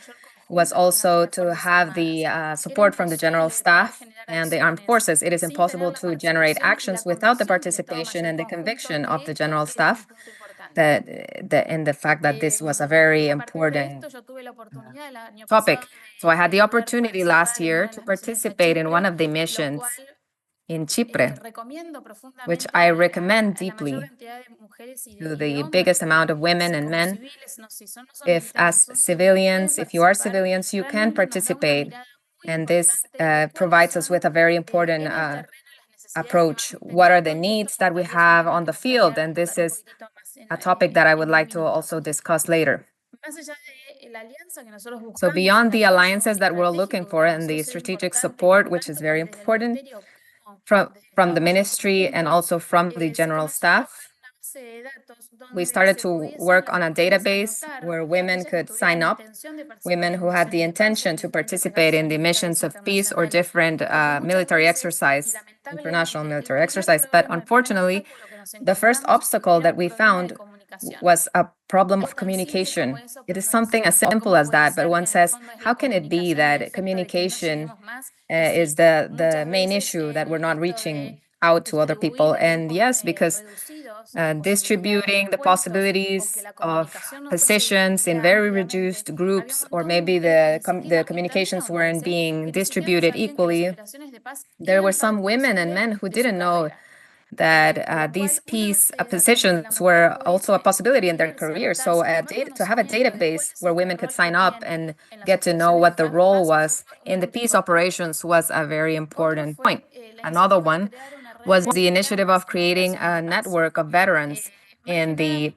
was also to have the support from the general staff and the armed forces. It is impossible to generate actions without the participation and the conviction of the general staff. And the fact that this was a very important topic. So I had the opportunity last year to participate in one of the missions in Chipre, which I recommend deeply to the biggest amount of women and men. If you are civilians, you can participate. And this provides us with a very important approach. What are the needs that we have on the field? And this is a topic that I would like to also discuss later. So beyond the alliances that we're looking for and the strategic support, which is very important from the ministry and also from the general staff, we started to work on a database where women could sign up, women who had the intention to participate in the missions of peace or different military exercise, international military exercise. But unfortunately, the first obstacle that we found was a problem of communication. It is something as simple as that, but one says, how can it be that communication is the main issue, that we're not reaching out to other people? And yes, because distributing the possibilities of positions in very reduced groups, or maybe the communications weren't being distributed equally, there were some women and men who didn't know that these peace positions were also a possibility in their career. So to have a database where women could sign up and get to know what the role was in the peace operations was a very important point. Another one was the initiative of creating a network of veterans in the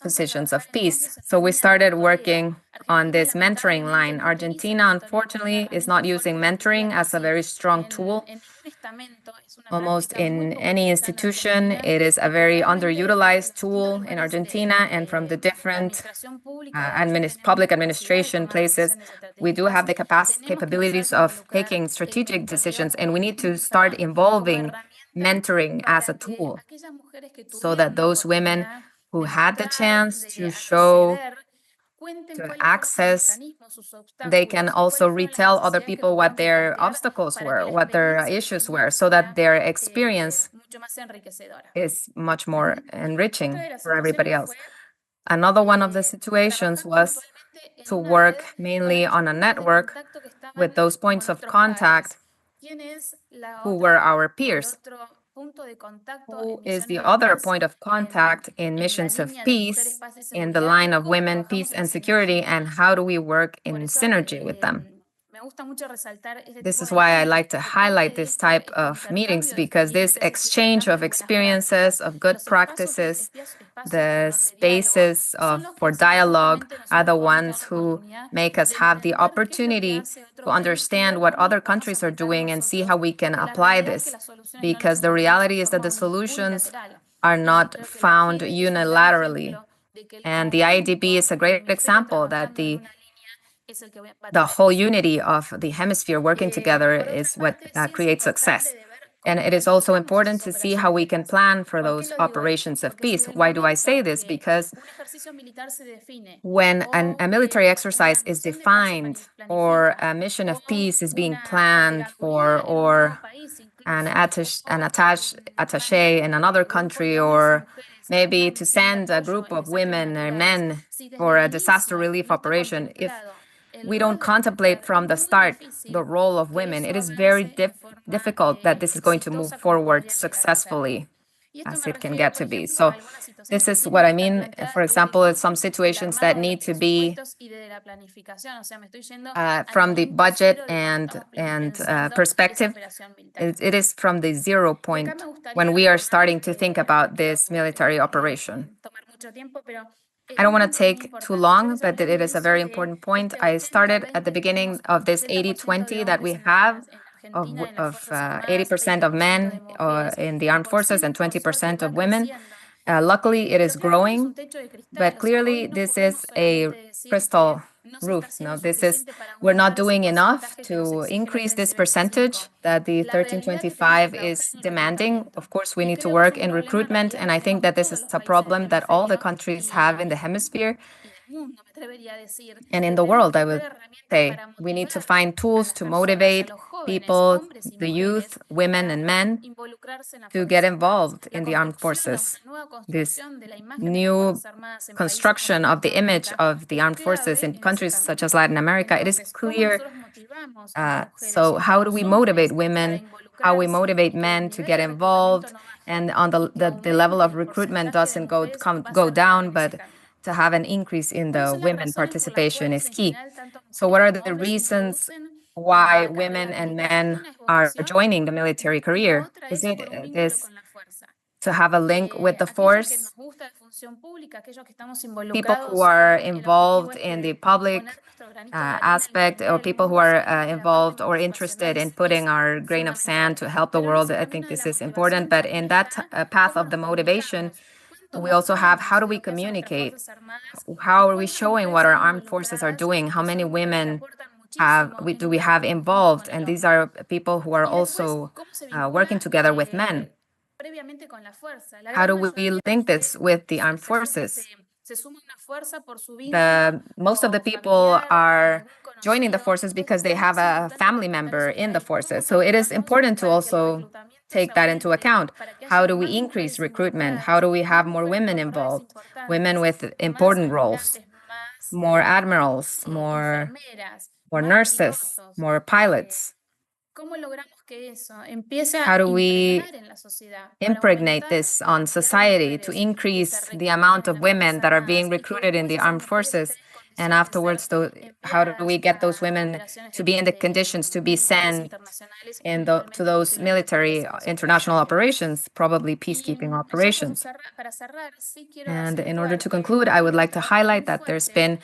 positions of peace. So we started working on this mentoring line. Argentina, unfortunately, is not using mentoring as a very strong tool. Almost in any institution, it is a very underutilized tool in Argentina, and from the different public administration places, we do have the capabilities of taking strategic decisions, and we need to start involving mentoring as a tool so that those women who had the chance to access, they can also retell other people what their obstacles were, what their issues were, so that their experience is much more enriching for everybody else. Another one of the situations was to work mainly on a network with those points of contact who were our peers. Who is the other point of contact in missions of peace, in the line of women, peace, and security, and how do we work in synergy with them? This is why I like to highlight this type of meetings, because this exchange of experiences, of good practices, the spaces for dialogue are the ones who make us have the opportunity to understand what other countries are doing and see how we can apply this. Because the reality is that the solutions are not found unilaterally. And the IADB is a great example that the whole unity of the hemisphere working together is what creates success. And it is also important to see how we can plan for those operations of peace. Why do I say this? Because when a military exercise is defined, or a mission of peace is being planned for, or an attaché in another country, or maybe to send a group of women or men for a disaster relief operation, if we don't contemplate from the start the role of women, it is very difficult that this is going to move forward successfully as it can get to be. So this is what I mean. For example, in some situations that need to be from the budget and perspective, it is from the 0 point when we are starting to think about this military operation. I don't want to take too long, but it is a very important point. I started at the beginning of this 80-20 that we have of 80% of men in the armed forces and 20% of women. Luckily, it is growing, but clearly this is a crystal roof. No, we're not doing enough to increase this percentage that the 1325 is demanding. Of course, we need to work in recruitment, and I think that this is a problem that all the countries have in the hemisphere and in the world, I would say. We need to find tools to motivate people, the youth, women and men, to get involved in the armed forces. This new construction of the image of the armed forces in countries such as Latin America, it is clear. So how do we motivate women? How we motivate men to get involved? And on the level of recruitment doesn't go down, but to have an increase in the women participation is key. So what are the reasons why women and men are joining the military career? Is it this to have a link with the force? People who are involved in the public aspect, or people who are involved or interested in putting our grain of sand to help the world, I think this is important. But in that path of the motivation, we also have how do we communicate? How are we showing what our armed forces are doing? How many women do we have involved? And these are people who are also working together with men. How do we link this with the armed forces? Most of the people are joining the forces because they have a family member in the forces. So it is important to also take that into account. How do we increase recruitment? How do we have more women involved? Women with important roles, more admirals, more nurses, more pilots. How do we impregnate this on society to increase the amount of women that are being recruited in the armed forces? And afterwards, how do we get those women to be in the conditions to be sent to those military international operations, probably peacekeeping operations? And in order to conclude, I would like to highlight that there's been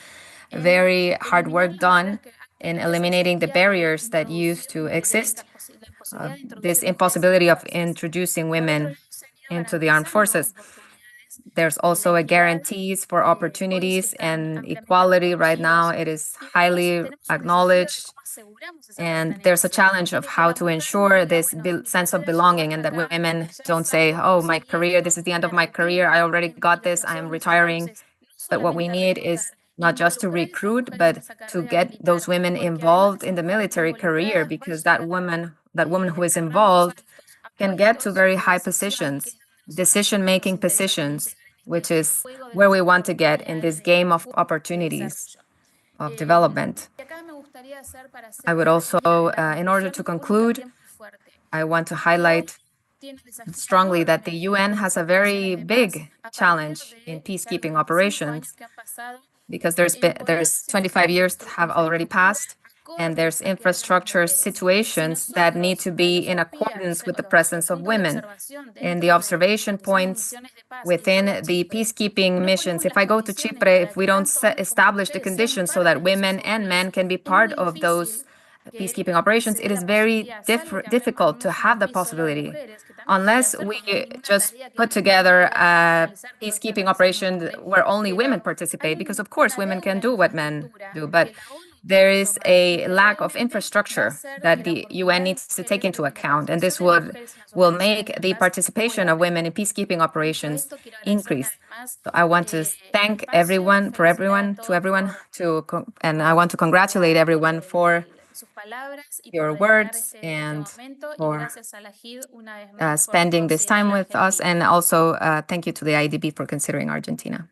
very hard work done in eliminating the barriers that used to exist, this impossibility of introducing women into the armed forces. There's also a guarantees for opportunities and equality right now. It is highly acknowledged. And there's a challenge of how to ensure this sense of belonging, and that women don't say, oh, my career, this is the end of my career. I already got this. I am retiring. But what we need is not just to recruit, but to get those women involved in the military career, because that woman who is involved can get to very high positions, decision-making positions, which is where we want to get in this game of opportunities of development. I would also, in order to conclude, I want to highlight strongly that the UN has a very big challenge in peacekeeping operations, because there's 25 years have already passed, and there's infrastructure situations that need to be in accordance with the presence of women in the observation points within the peacekeeping missions. If I go to Chipre, if we don't establish the conditions so that women and men can be part of those peacekeeping operations, it is very difficult to have the possibility. Unless we just put together a peacekeeping operation where only women participate, because of course women can do what men do, but there is a lack of infrastructure that the UN needs to take into account, and this will make the participation of women in peacekeeping operations increase. So I want to thank everyone, and I want to congratulate everyone for your words and for spending this time with us, and also thank you to the IADB for considering Argentina.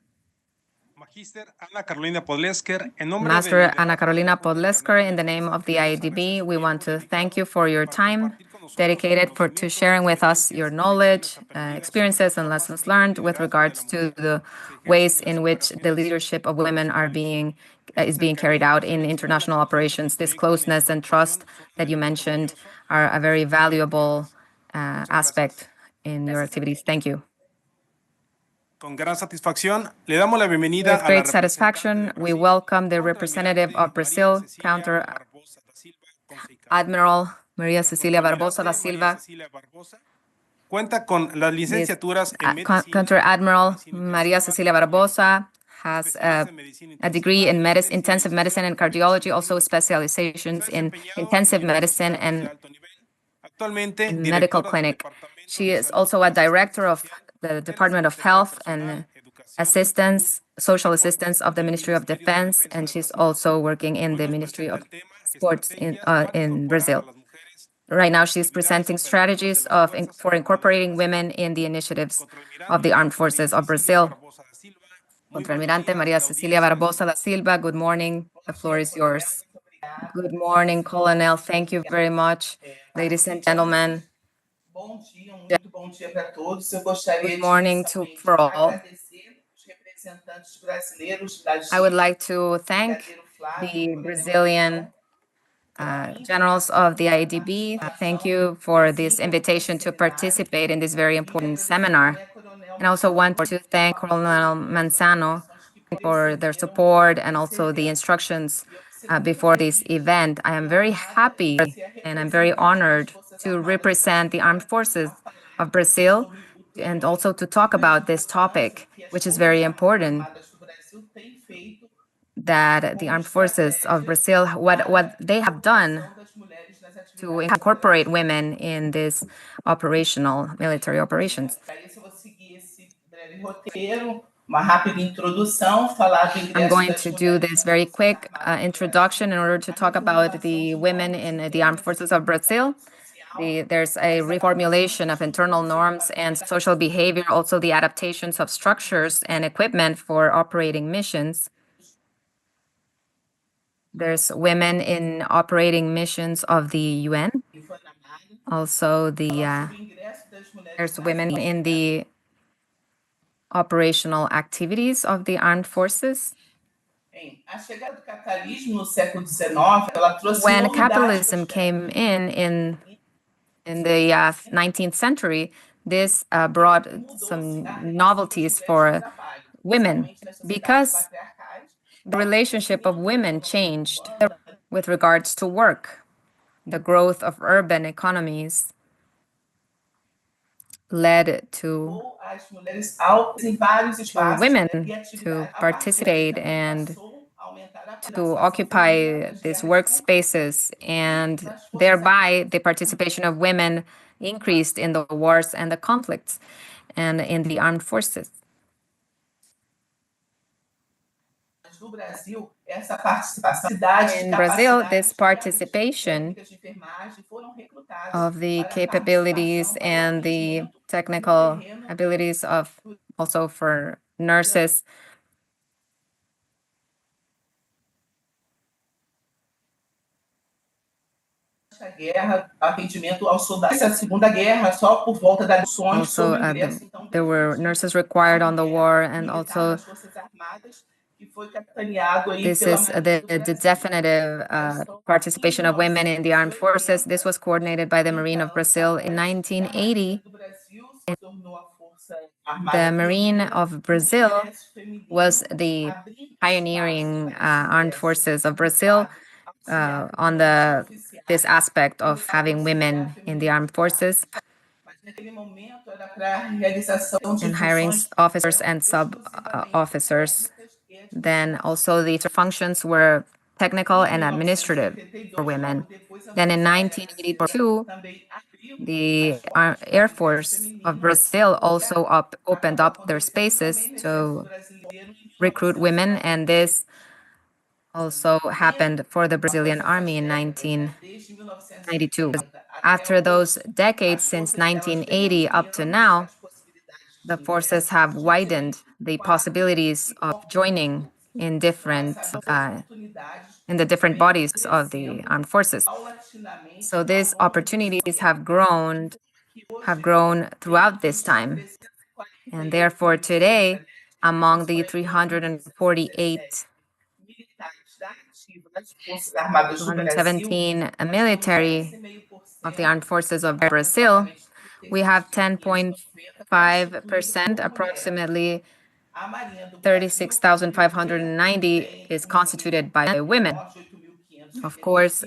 Master Ana Carolina Podlesker, in the name of the IADB, we want to thank you for your time dedicated to sharing with us your knowledge, experiences, and lessons learned with regards to the ways in which the leadership of women is being carried out in international operations. This closeness and trust that you mentioned are a very valuable aspect in your activities. Thank you. With great satisfaction, we welcome the representative of Brazil, Counter Admiral Maria Cecilia Barbosa da Silva. Counter Admiral Maria Cecilia Barbosa has a degree in intensive medicine and cardiology, also specializations in intensive medicine and medical clinic. She is also a director of the Department of Health and Social Assistance of the Ministry of Defense, and she's also working in the Ministry of Sports in Brazil. Right now, she's presenting strategies for incorporating women in the initiatives of the Armed Forces of Brazil. Contralmirante Maria Cecilia Barbosa da Silva, good morning. The floor is yours. Good morning, Colonel. Thank you very much, ladies and gentlemen. Good morning for all. I would like to thank the Brazilian generals of the IADB. Thank you for this invitation to participate in this very important seminar. And I also want to thank Colonel Manzano for their support and also the instructions before this event. I am very happy and I'm very honored to represent the Armed Forces of Brazil and also to talk about this topic, which is very important, that the Armed Forces of Brazil, what they have done to incorporate women in this military operations. I'm going to do this very quick introduction in order to talk about the women in the Armed Forces of Brazil. There's a reformulation of internal norms and social behavior, also the adaptations of structures and equipment for operating missions. There's women in operating missions of the UN. Also, there's women in the operational activities of the armed forces. When capitalism came in the 19th century, this brought some novelties for women because the relationship of women changed with regards to work. The growth of urban economies led to women to participate and to occupy these workspaces, and thereby the participation of women increased in the wars and the conflicts and in the armed forces. In Brazil, this participation of the capabilities and the technical abilities of also for nurses there were nurses required on the war, and also this is the definitive participation of women in the armed forces. This was coordinated by the Marine of Brazil in 1980. The Marine of Brazil was the pioneering armed forces of Brazil on this aspect of having women in the armed forces and hiring officers and sub-officers. Then also the functions were technical and administrative for women. Then in 1982, the Air Force of Brazil also opened up their spaces to recruit women, and this also happened for the Brazilian Army in 1992. After those decades, since 1980 up to now, the forces have widened the possibilities of joining in the different bodies of the armed forces. So these opportunities have grown throughout this time. And therefore today, among the 217 military of the armed forces of Brazil, we have 10.5%, approximately 36,590 is constituted by women. Of course,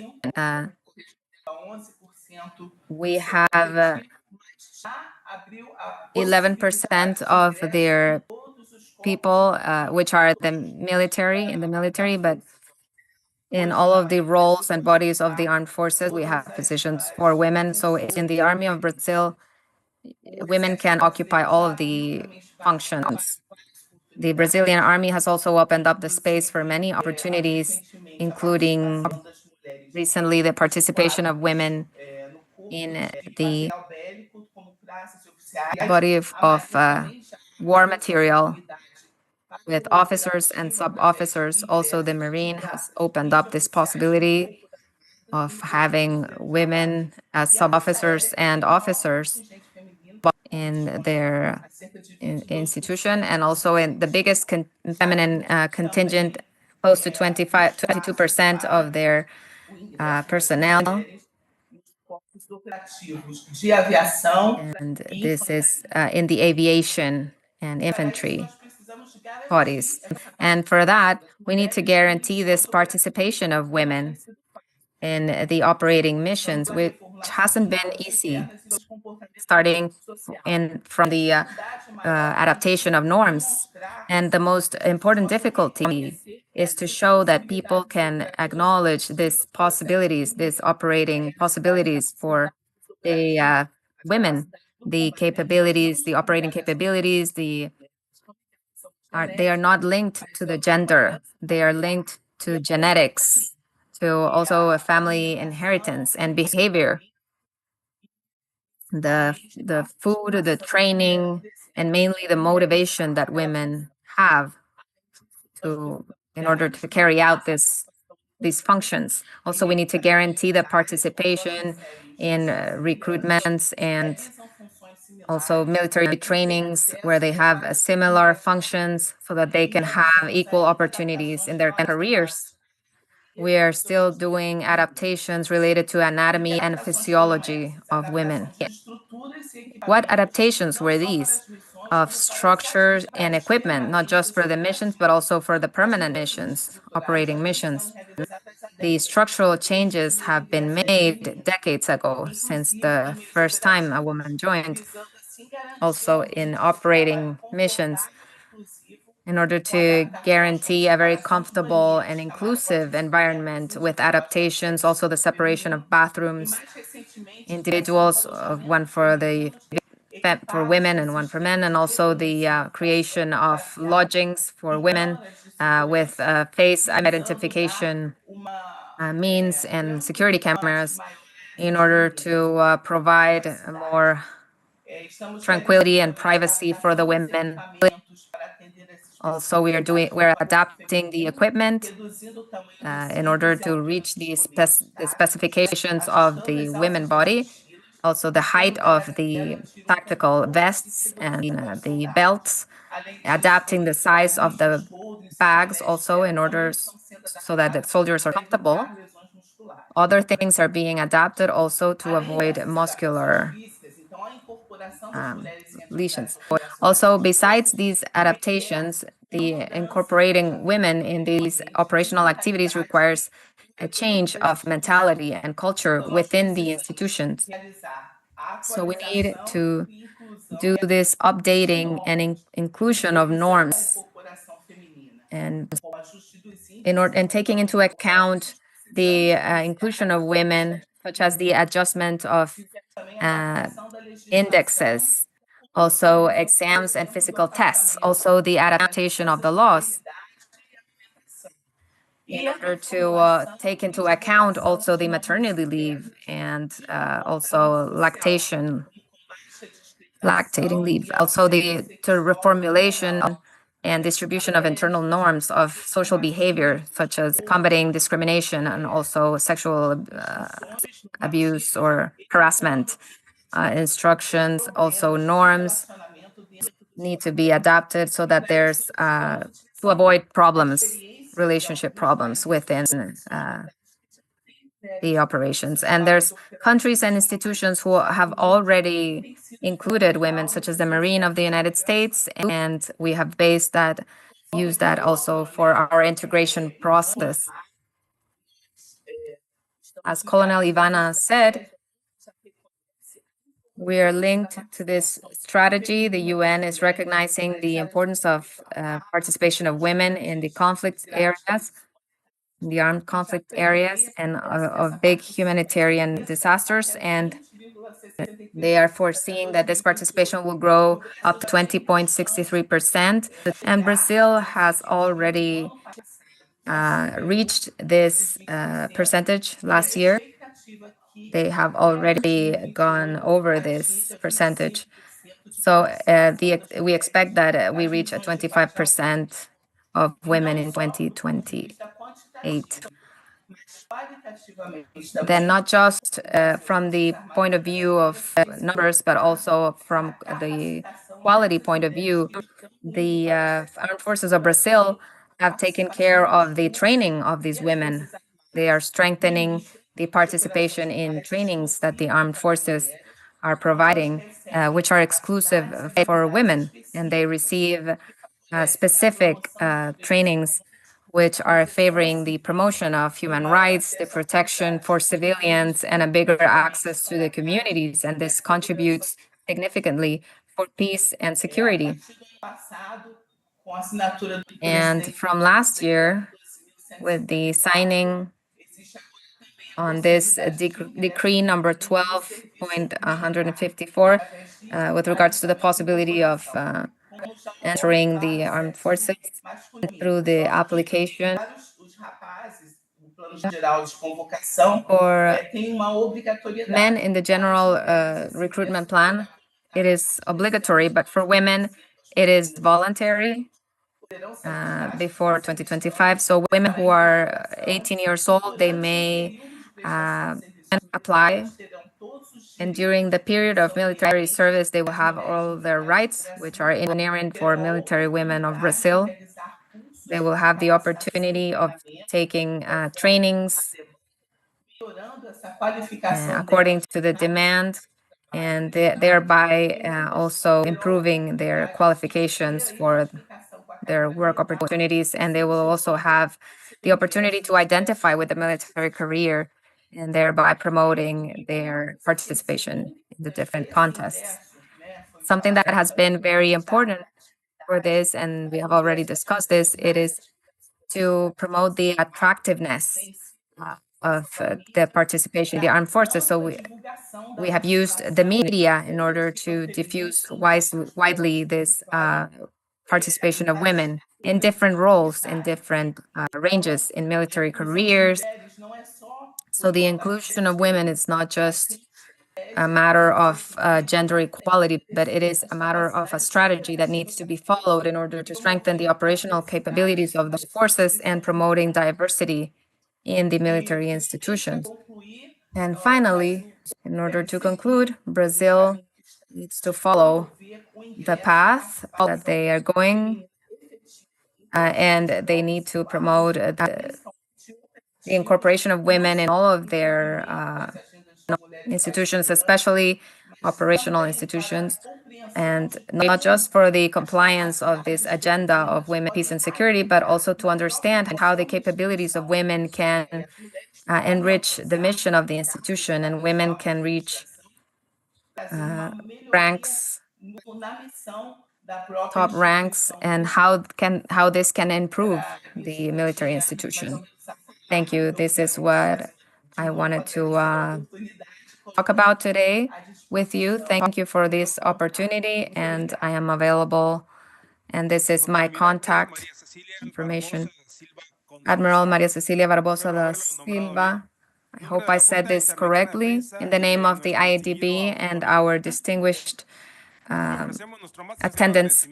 we have 11% of their people, which are the military, in the military, but in all of the roles and bodies of the armed forces, we have positions for women. So in the Army of Brazil, women can occupy all of the functions. The Brazilian Army has also opened up the space for many opportunities, including recently the participation of women in the body of war material with officers and sub-officers. Also, the Marine has opened up this possibility of having women as sub-officers and officers in their institution, and also in the biggest feminine contingent, close to 22% of their personnel. And this is in the aviation and infantry bodies. And for that, we need to guarantee this participation of women in the operating missions, which hasn't been easy, starting from the adaptation of norms. And the most important difficulty is to show that people can acknowledge these possibilities, these operating possibilities for the women, the capabilities, the operating capabilities, they are not linked to the gender. They are linked to genetics, to also a family inheritance and behavior. The food, the training, and mainly the motivation that women have in order to carry out these functions. Also, we need to guarantee the participation in recruitments and also military trainings where they have similar functions so that they can have equal opportunities in their careers. We are still doing adaptations related to anatomy and physiology of women. What adaptations were these? Of structures and equipment, not just for the missions, but also for the permanent missions, operating missions. The structural changes have been made decades ago, since the first time a woman joined, also in operating missions, in order to guarantee a very comfortable and inclusive environment with adaptations, also the separation of bathrooms, individuals, one for women and one for men, and also the creation of lodgings for women with face identification means and security cameras in order to provide more tranquility and privacy for the women. Also, we're adapting the equipment in order to reach the specifications of the women body. Also, the height of the tactical vests and the belts, adapting the size of the bags also in order so that the soldiers are comfortable. Other things are being adapted also to avoid muscular lesions. Also, besides these adaptations, the incorporating women in these operational activities requires a change of mentality and culture within the institutions. So we need to do this updating and inclusion of norms, and taking into account the inclusion of women, such as the adjustment of indexes, also exams and physical tests, also the adaptation of the laws in order to take into account also the maternity leave and also lactating leave, also the reformulation and distribution of internal norms of social behavior, such as combating discrimination and also sexual abuse or harassment. Instructions, also norms need to be adapted so that there's to avoid relationship problems within the operations. And there's countries and institutions who have already included women, such as the Marine of the United States, and we have used that also for our integration process. As Colonel Ivana said, We are linked to this strategy. The UN is recognizing the importance of participation of women in the conflict areas, the armed conflict areas, and of big humanitarian disasters. And they are foreseeing that this participation will grow up to 20.63%. And Brazil has already reached this percentage last year. They have already gone over this percentage. So we expect that we reach a 25% of women in 2028. Then not just from the point of view of numbers, but also from the quality point of view, the armed forces of Brazil have taken care of the training of these women. They are strengthening the participation in trainings that the armed forces are providing, which are exclusive for women, and they receive specific trainings which are favoring the promotion of human rights, the protection for civilians, and a bigger access to the communities. And this contributes significantly for peace and security. And from last year, with the signing on this decree number 12.154, with regards to the possibility of entering the armed forces through the application for men in the general recruitment plan, it is obligatory, but for women, it is voluntary before 2025. So women who are 18 years old, they may apply. And during the period of military service, they will have all their rights, which are inherent for military women of Brazil. They will have the opportunity of taking trainings according to the demand, and thereby also improving their qualifications for their work opportunities. And they will also have the opportunity to identify with the military career and thereby promoting their participation in the different contests. Something that has been very important for this, and we have already discussed this, it is to promote the attractiveness of the participation in the armed forces. So we have used the media in order to diffuse widely this participation of women in different roles, in different ranges, in military careers. So the inclusion of women is not just a matter of gender equality, but it is a matter of a strategy that needs to be followed in order to strengthen the operational capabilities of the forces and promoting diversity in the military institutions. And finally, in order to conclude, Brazil needs to follow the path that they are going, and they need to promote the incorporation of women in all of their institutions, especially operational institutions, and not just for the compliance of this agenda of women, peace, and security, but also to understand how the capabilities of women can enrich the mission of the institution, and women can reach top ranks, and how this can improve the military institution. Thank you. This is what I wanted to talk about today with you. Thank you for this opportunity, and I am available. And this is my contact information. Admiral Maria Cecilia Barbosa da Silva. I hope I said this correctly. In the name of the IADB and our distinguished attendants,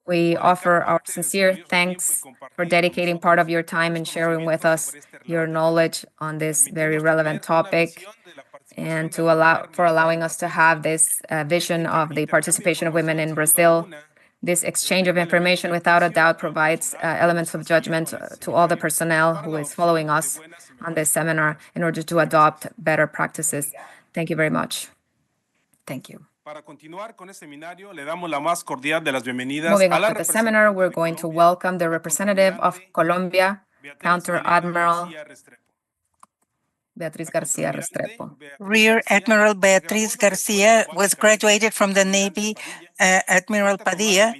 we offer our sincere thanks for dedicating part of your time and sharing with us your knowledge on this very relevant topic, and for allowing us to have this vision of the participation of women in Brazil. This exchange of information, without a doubt, provides elements of judgment to all the personnel who is following us on this seminar in order to adopt better practices. Thank you very much. Thank you. Moving on with the seminar, we're going to welcome the representative of Colombia, Counter Admiral Beatriz Garcia Restrepo. Rear Admiral Beatriz Garcia was graduated from the Navy Admiral Padilla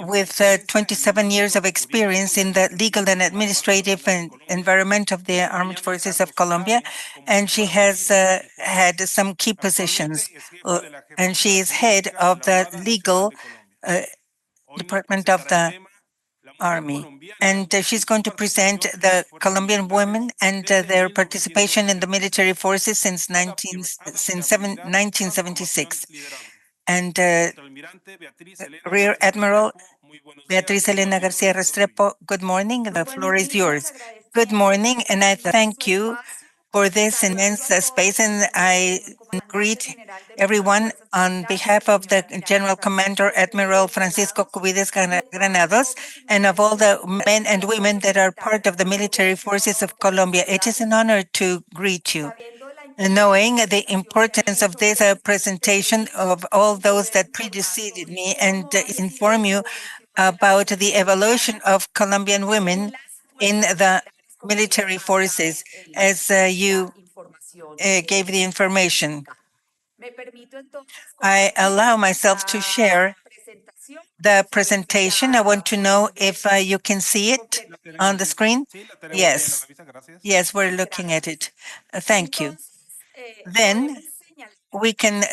with 27 years of experience in the legal and administrative and environment of the Armed Forces of Colombia, and she has had some key positions, and she is head of the legal department of the Army. And she's going to present the Colombian women and their participation in the military forces since 1976. And Rear Admiral Beatriz Elena Garcia Restrepo, good morning. The floor is yours. Good morning, and I thank you for this immense space, and I greet everyone on behalf of the General Commander Admiral Francisco Cubides Granados and of all the men and women that are part of the military forces of Colombia. It is an honor to greet you. Knowing the importance of this presentation of all those that preceded me and inform you about the evolution of Colombian women in the military forces as you gave the information. I allow myself to share the presentation. I want to know if you can see it on the screen. Yes. Yes, we're looking at it. Thank you. Then we can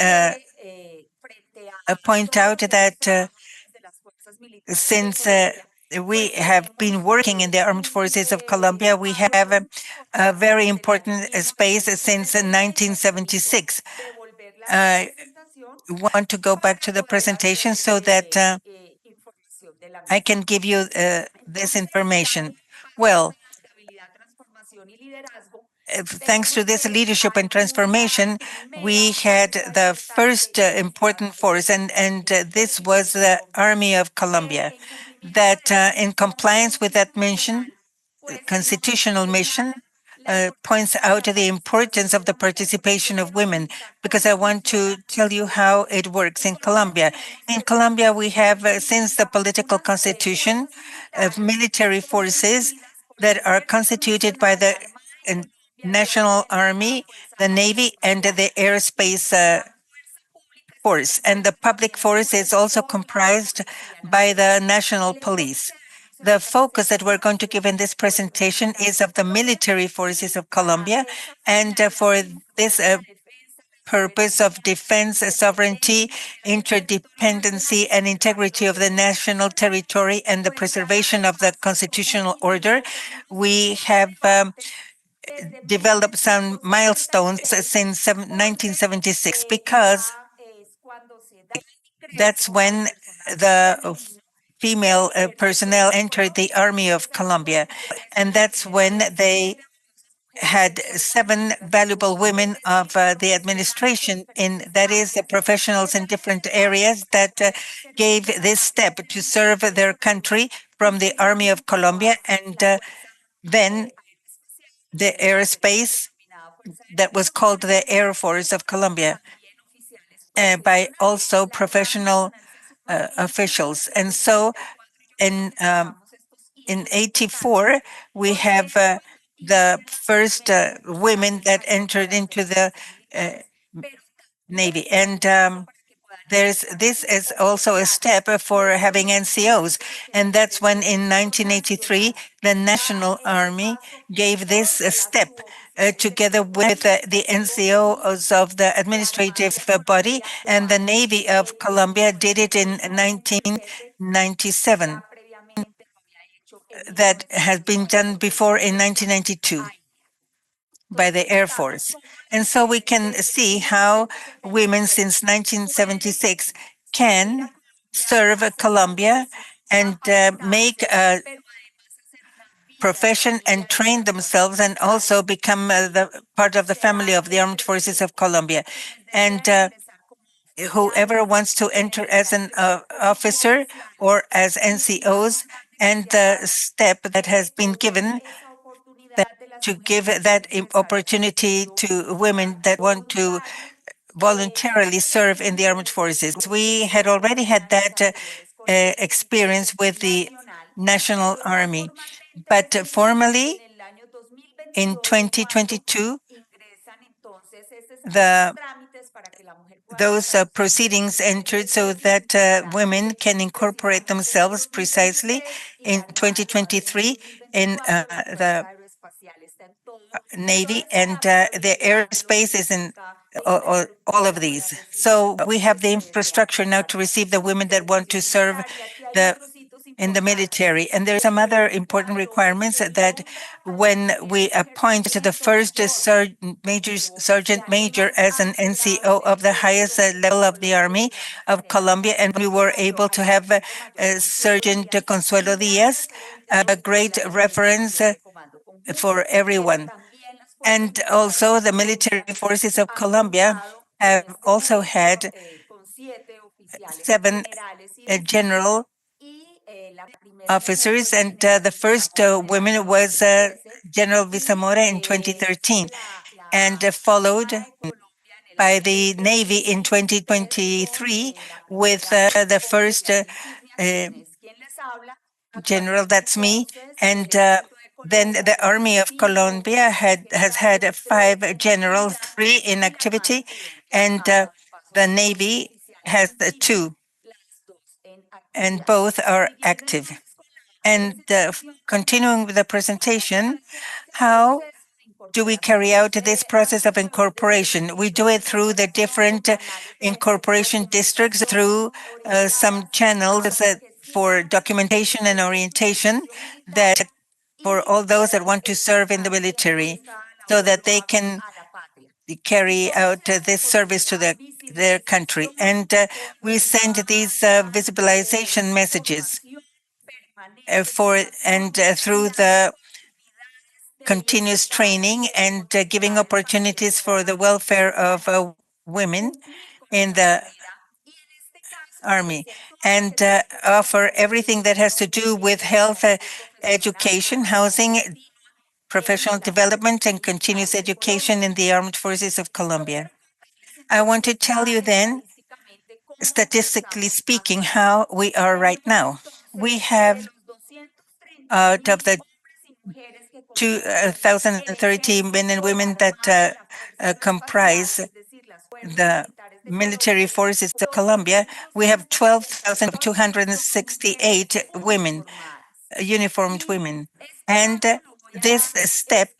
point out that since we have been working in the armed forces of Colombia, we have a very important space since 1976. I want to go back to the presentation so that I can give you this information. Well, thanks to this leadership and transformation, we had the first important force, and this was the Army of Colombia, that in compliance with that mission, constitutional mission, points out the importance of the participation of women, because I want to tell you how it works in Colombia. In Colombia, we have, since the political constitution, military forces that are constituted by the National Army, the Navy, and the Airspace Force. And the public force is also comprised by the National Police. The focus that we're going to give in this presentation is of the military forces of Colombia, and for this purpose of defense, sovereignty, interdependency, and integrity of the national territory, and the preservation of the constitutional order, we have developed some milestones since 1976, because that's when the female personnel entered the Army of Colombia. And that's when they had 7 valuable women of the administration, that is, the professionals in different areas that gave this step to serve their country from the Army of Colombia, and then the airspace that was called the Air Force of Colombia, by also professional officials. And so in 84, we have the first women that entered into the Navy. And this is also a step for having NCOs. And that's when in 1983, the National Army gave this a step together with the NCOs of the administrative body, and the Navy of Colombia did it in 1997. That has been done before in 1992 by the Air Force. And so we can see how women since 1976 can serve Colombia and make a profession and train themselves, and also become the part of the family of the Armed Forces of Colombia. And whoever wants to enter as an officer or as NCOs, and the step that has been given to give that opportunity to women that want to voluntarily serve in the armed forces. We had already had that experience with the National Army, but formally in 2022, those proceedings entered so that women can incorporate themselves precisely in 2023 in the Navy, and the airspace is in all of these. So we have the infrastructure now to receive the women that want to serve in the military. And there are some other important requirements that when we appoint to the first sergeant major as an NCO of the highest level of the Army of Colombia, and we were able to have Sergeant Consuelo Diaz, a great reference for everyone. And also the military forces of Colombia have also had 7 general officers, and the first woman was General Visamora in 2013, and followed by the Navy in 2023 with the first general, that's me, and then the Army of Colombia has had 5 generals, 3 in activity, and the Navy has 2, and both are active. And continuing with the presentation, how do we carry out this process of incorporation? We do it through the different incorporation districts, through some channels for documentation and orientation, that for all those that want to serve in the military, so that they can carry out this service to their country. And we send these visibilization messages through the continuous training and giving opportunities for the welfare of women in the Army, and offer everything that has to do with health, education, housing, professional development, and continuous education in the Armed Forces of Colombia. I want to tell you then, statistically speaking, how we are right now. We have, out of the 2,030 men and women that comprise the military forces of Colombia, we have 12,268 women, uniformed women. And this step,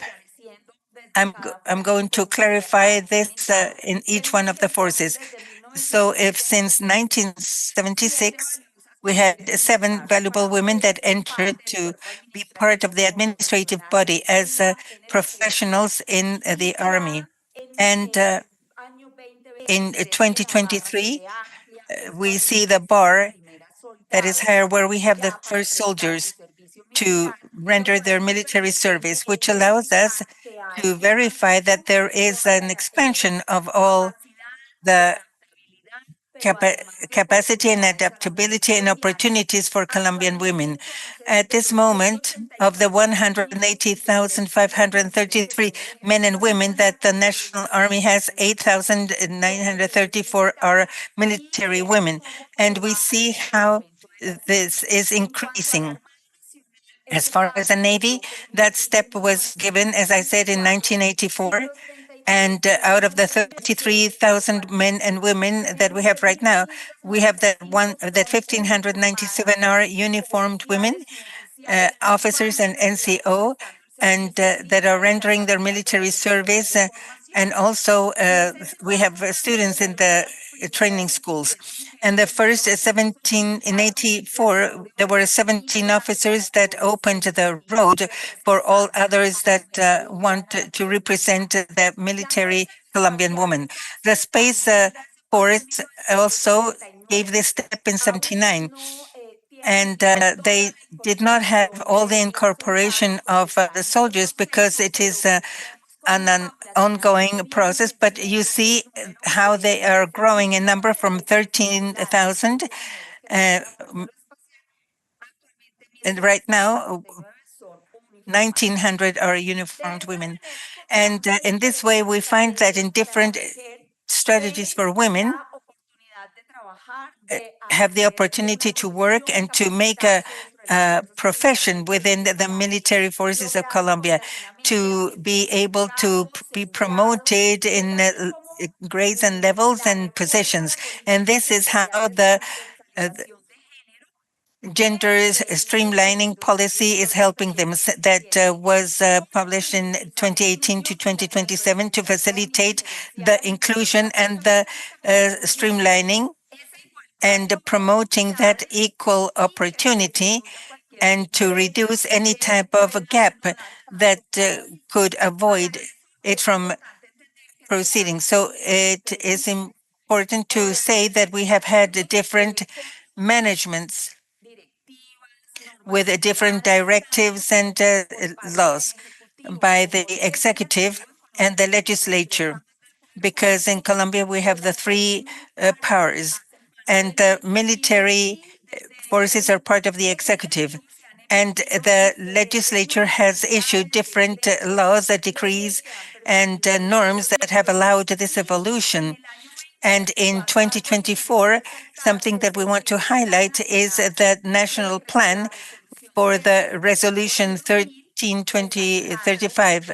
I'm going to clarify this in each one of the forces. So if since 1976, we had 7 valuable women that entered to be part of the administrative body as professionals in the Army. And in 2023, we see the bar that is higher, where we have the first soldiers to render their military service, which allows us to verify that there is an expansion of all the capacity and adaptability and opportunities for Colombian women. At this moment, of the 180,533 men and women that the National Army has, 8,934 are military women. And we see how this is increasing. As far as the Navy, that step was given, as I said, in 1984. And out of the 33,000 men and women that we have right now, we have that 1,597 are uniformed women, officers and NCO, and that are rendering their military service. And also, we have students in the training schools. And the first 17 in 1984, there were 17 officers that opened the road for all others that want to represent the military Colombian woman. The Space Force also gave this step in 79. And they did not have all the incorporation of the soldiers because it is an ongoing process, but you see how they are growing in number from 13,000. And right now, 1,900 are uniformed women. And in this way, we find that in different strategies for women, have the opportunity to work and to make profession within the military forces of Colombia to be able to be promoted in grades and levels and positions. And this is how the gender streamlining policy is helping them. That was published in 2018 to 2027 to facilitate the inclusion and the streamlining and promoting that equal opportunity and to reduce any type of a gap that could avoid it from proceeding. So it is important to say that we have had different managements with different directives and laws by the executive and the legislature, because in Colombia we have the three powers, and the military forces are part of the executive. And the legislature has issued different laws, decrees, and norms that have allowed this evolution. And in 2024, something that we want to highlight is that national plan for the resolution 13/2035,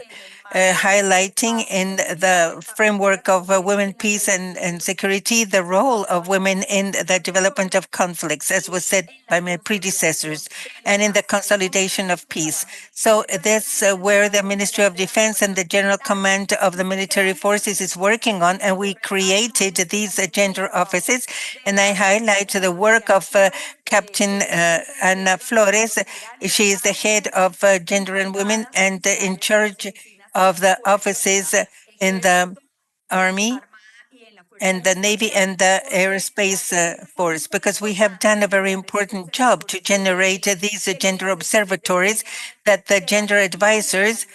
highlighting in the framework of women, peace, and security, the role of women in the development of conflicts, as was said by my predecessors, and in the consolidation of peace. So that's where the Ministry of Defense and the General Command of the Military Forces is working on, and we created these gender offices. And I highlight the work of Captain Ana Flores. She is the head of Gender and Women and in charge of the offices in the Army and the Navy and the Aerospace Force, because we have done a very important job to generate these gender observatories, that the gender advisors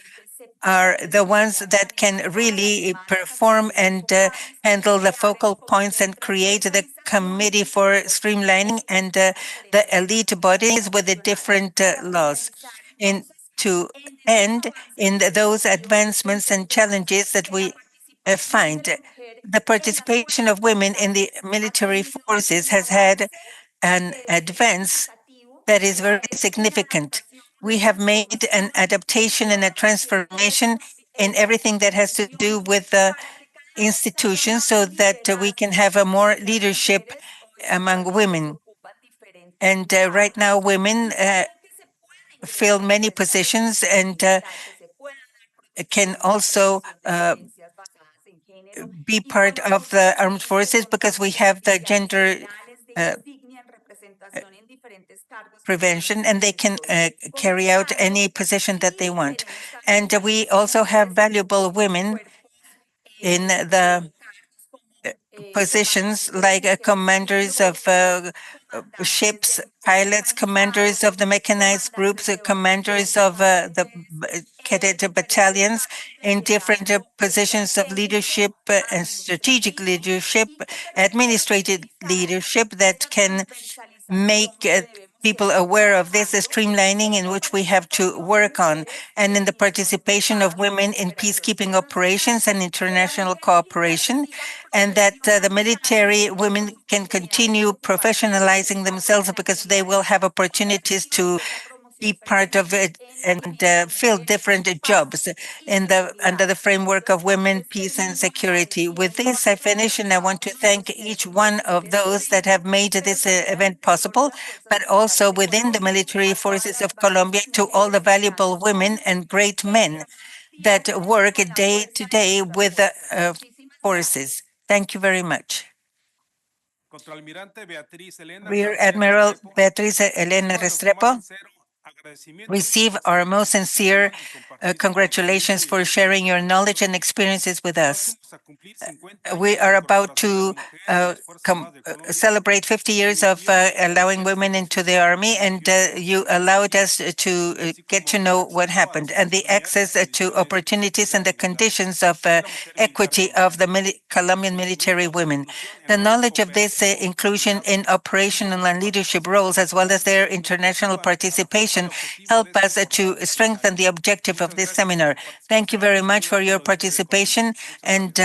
are the ones that can really perform and handle the focal points and create the committee for streamlining and the elite bodies with the different laws. And to end in those advancements and challenges that we find, the participation of women in the military forces has had an advance that is very significant. We have made an adaptation and a transformation in everything that has to do with the institutions so that we can have a more leadership among women. And right now, women fill many positions and can also be part of the armed forces because we have the gender prevention, and they can carry out any position that they want. And we also have valuable women in the positions like commanders of ships, pilots, commanders of the mechanized groups, commanders of the cadet battalions in different positions of leadership and strategic leadership, administrative leadership that can make people aware of this streamlining in which we have to work on, and in the participation of women in peacekeeping operations and international cooperation, and that the military women can continue professionalizing themselves because they will have opportunities to be part of it and fill different jobs under the framework of women, peace, and security. With this, I finish, and I want to thank each one of those that have made this event possible, but also within the military forces of Colombia, to all the valuable women and great men that work day to day with the forces. Thank you very much. Rear Admiral Beatriz Elena Restrepo, receive our most sincere congratulations for sharing your knowledge and experiences with us. We are about to celebrate 50 years of allowing women into the Army, and you allowed us to get to know what happened and the access to opportunities and the conditions of equity of the Colombian military women. The knowledge of this inclusion in operational and leadership roles, as well as their international participation, help us to strengthen the objective of this seminar. Thank you very much for your participation, and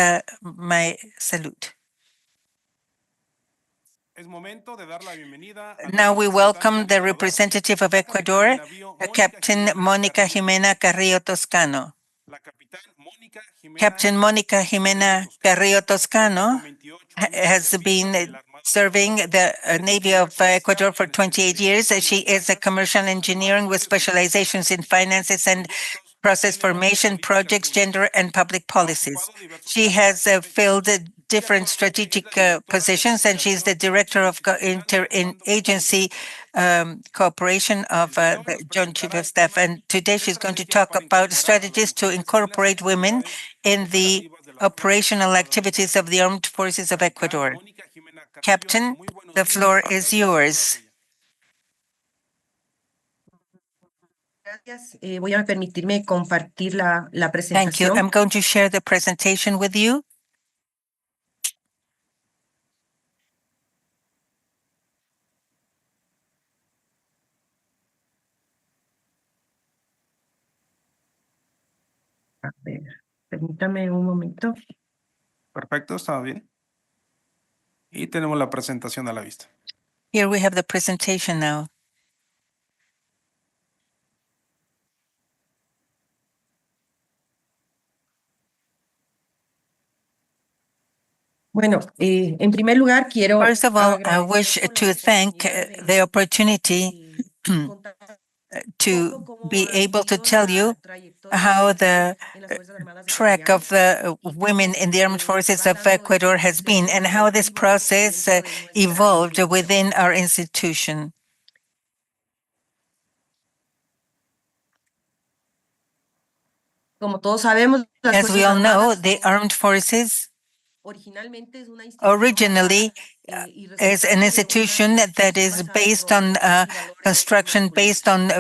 my salute. Now we welcome the representative of Ecuador, Captain Mónica Jimena Carrillo Toscano. Captain Mónica Jimena Carrillo Toscano has been serving the Navy of Ecuador for 28 years. She is a commercial engineering with specializations in finances and process formation, projects, gender, and public policies. She has filled different strategic positions, and she's the director of interagency cooperation of the Joint Chief of Staff. And today she's going to talk about strategies to incorporate women in the operational activities of the Armed Forces of Ecuador. Captain, the floor is yours. Voy a permitirme compartir la Thank you. presentación. I'm going to share the presentation with you. A ver, permítame un momento. Perfecto, está bien. Y tenemos la presentación a la vista. Here we have the presentation now. Bueno, en primer lugar quiero First of all, I wish to thank the opportunity to be able to tell you how the track of the women in the armed forces of Ecuador has been and how this process evolved within our institution. Como todos sabemos, as we all know, the armed forces originally is an institution that is based on construction based on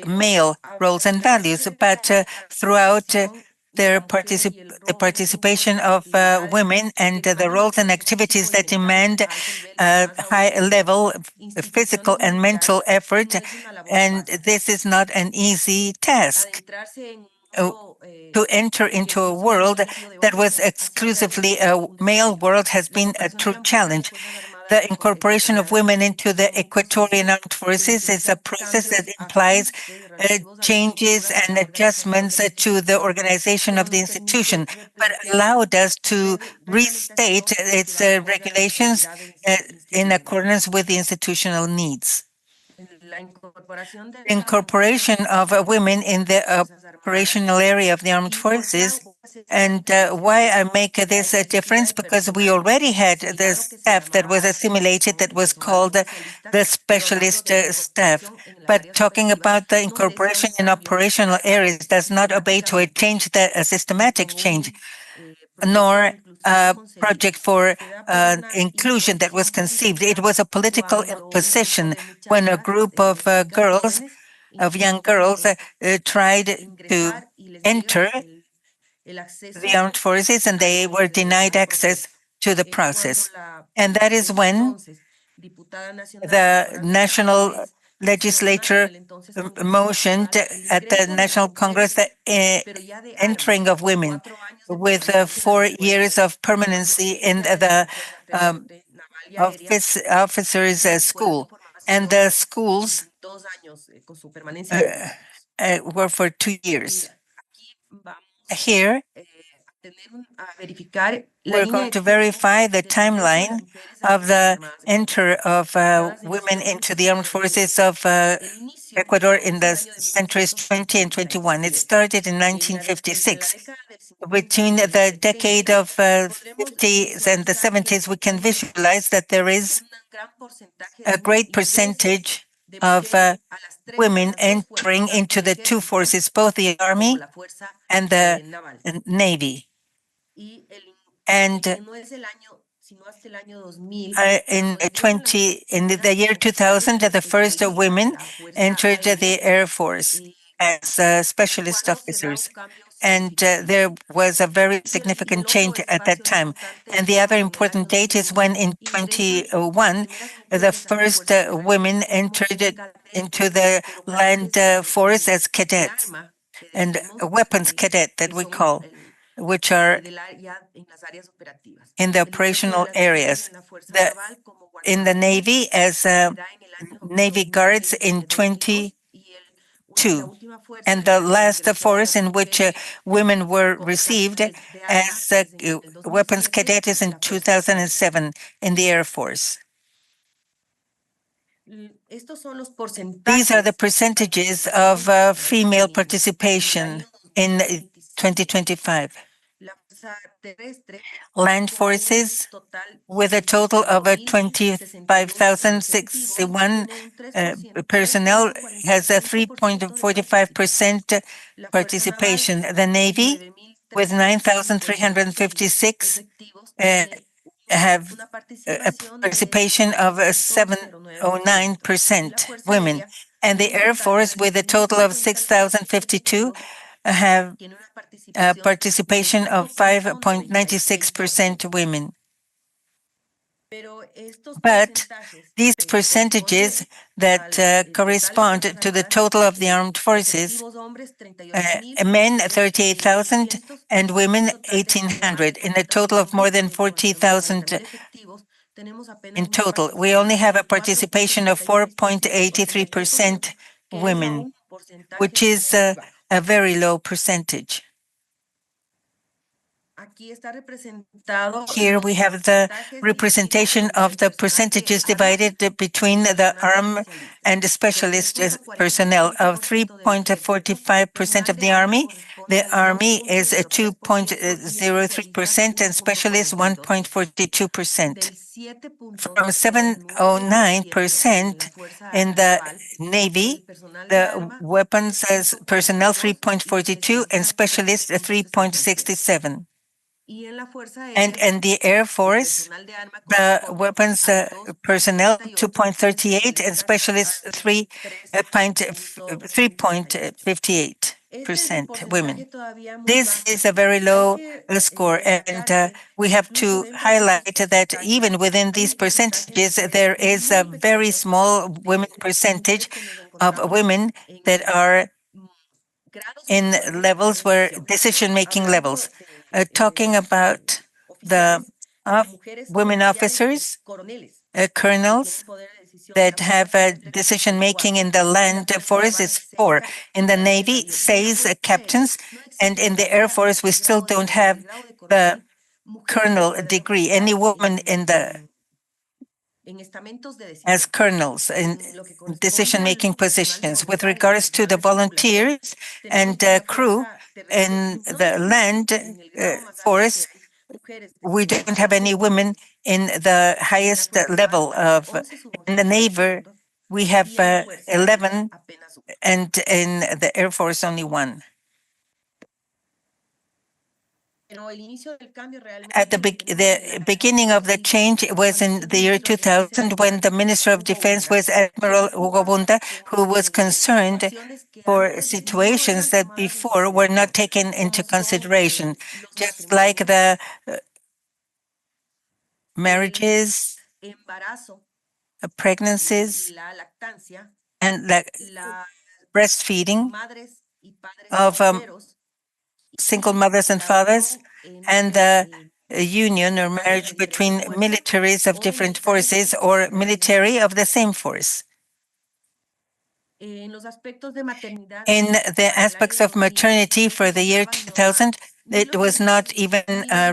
male roles and values, but throughout the participation of women and the roles and activities that demand high level physical and mental effort, and this is not an easy task. To enter into a world that was exclusively a male world has been a true challenge. The incorporation of women into the Ecuadorian Armed Forces is a process that implies changes and adjustments to the organization of the institution, but allowed us to restate its regulations in accordance with the institutional needs. Incorporation of women in the operational area of the armed forces, and why I make this a difference, because we already had the staff that was assimilated that was called the specialist staff. But talking about the incorporation in operational areas does not obey to a change, a systematic change, nor a project for inclusion that was conceived. It was a political imposition when a group of girls, of young girls, tried to enter the armed forces, and they were denied access to the process. And that is when the national legislature motioned at the National Congress the entering of women with 4 years of permanency in the officers' school. And the schools were for 2 years. Here, we're going to verify the timeline of the entry of women into the armed forces of Ecuador in the centuries 20 and 21. It started in 1956. Between the decade of 50s and the 70s, we can visualize that there is a great percentage of women entering into the two forces, both the Army and the Navy. And in the year 2000, the first women entered the Air Force as specialist officers. And there was a very significant change at that time. And the other important date is when in 2001, the first women entered into the land force as cadets, and a weapons cadet that we call, which are in the operational areas. in the Navy as Navy guards in 22, and the last force in which women were received as weapons cadets in 2007 in the Air Force. These are the percentages of female participation in 2025. Land forces, with a total of 25,061 personnel, has a 3.45% participation. The Navy, with 9,356, have a participation of 709% women. And the Air Force, with a total of 6,052, have a participation of 5.96% women. But these percentages that correspond to the total of the armed forces, men 38,000 and women 1,800, in a total of more than 40,000 in total. We only have a participation of 4.83% women, which is a very low percentage. Here we have the representation of the percentages divided between the armed and the specialist personnel. Of 3.45% of the Army is 2.03% and specialists 1.42%. From 709% in the Navy, the weapons as personnel 3.42 and specialists 3.67. And in the Air Force, the weapons personnel 2.38 and specialists 3.58% women. This is a very low score, and we have to highlight that even within these percentages, there is a very small women percentage of women that are in levels where decision-making levels. Talking about the women officers, colonels that have decision-making in the land force is 4. In the Navy, 6 captains, and in the Air Force, we still don't have the colonel degree. Any woman in the as colonels in decision-making positions. With regards to the volunteers and crew in the land force, we don't have any women in the highest level of. In the Navy, we have 11, and in the Air Force, only 1. At the beginning of the change was in the year 2000, when the Minister of Defense was Admiral Hugo Bunda, who was concerned for situations that before were not taken into consideration, just like the marriages, pregnancies, and breastfeeding of single mothers and fathers, and the union or marriage between militaries of different forces or military of the same force. In the aspects of maternity for the year 2000, it was not even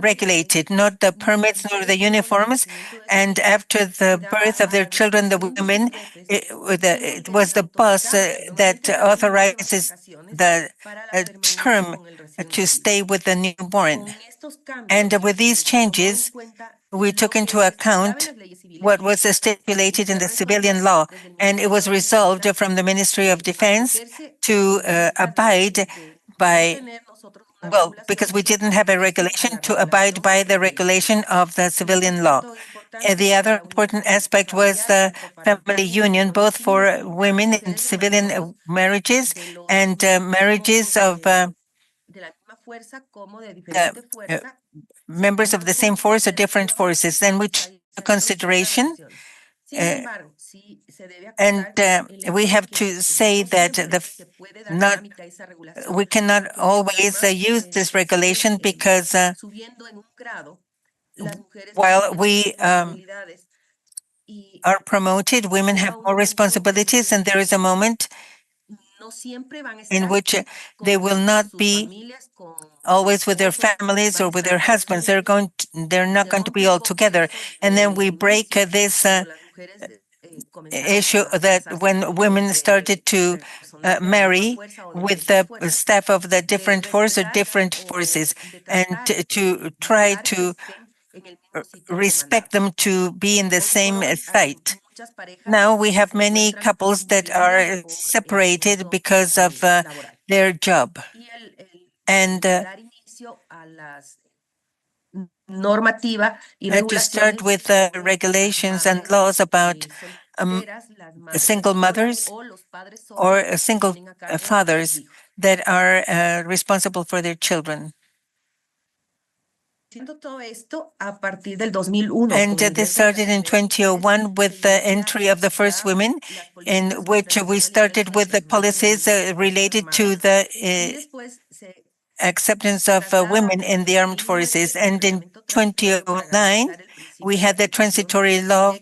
regulated, not the permits nor the uniforms. And after the birth of their children, the women, it was the boss that authorizes the term to stay with the newborn. And with these changes, we took into account what was stipulated in the civilian law, and it was resolved from the Ministry of Defense to abide by, well, because we didn't have a regulation, to abide by the regulation of the civilian law. The other important aspect was the family union, both for women in civilian marriages and marriages of members of the same force or different forces. Then we took into consideration, and we have to say that we cannot always use this regulation, because while we are promoted, women have more responsibilities, and there is a moment in which they will not be always with their families or with their husbands. They're not going to be all together. And then we break this issue that when women started to marry with the staff of the different force or different forces, and to try to respect them to be in the same site. Now we have many couples that are separated because of their job. And to start with regulations and laws about single mothers or single fathers that are responsible for their children. And this started in 2001 with the entry of the first women, in which we started with the policies related to the acceptance of women in the armed forces. And in 2009, we had the transitory law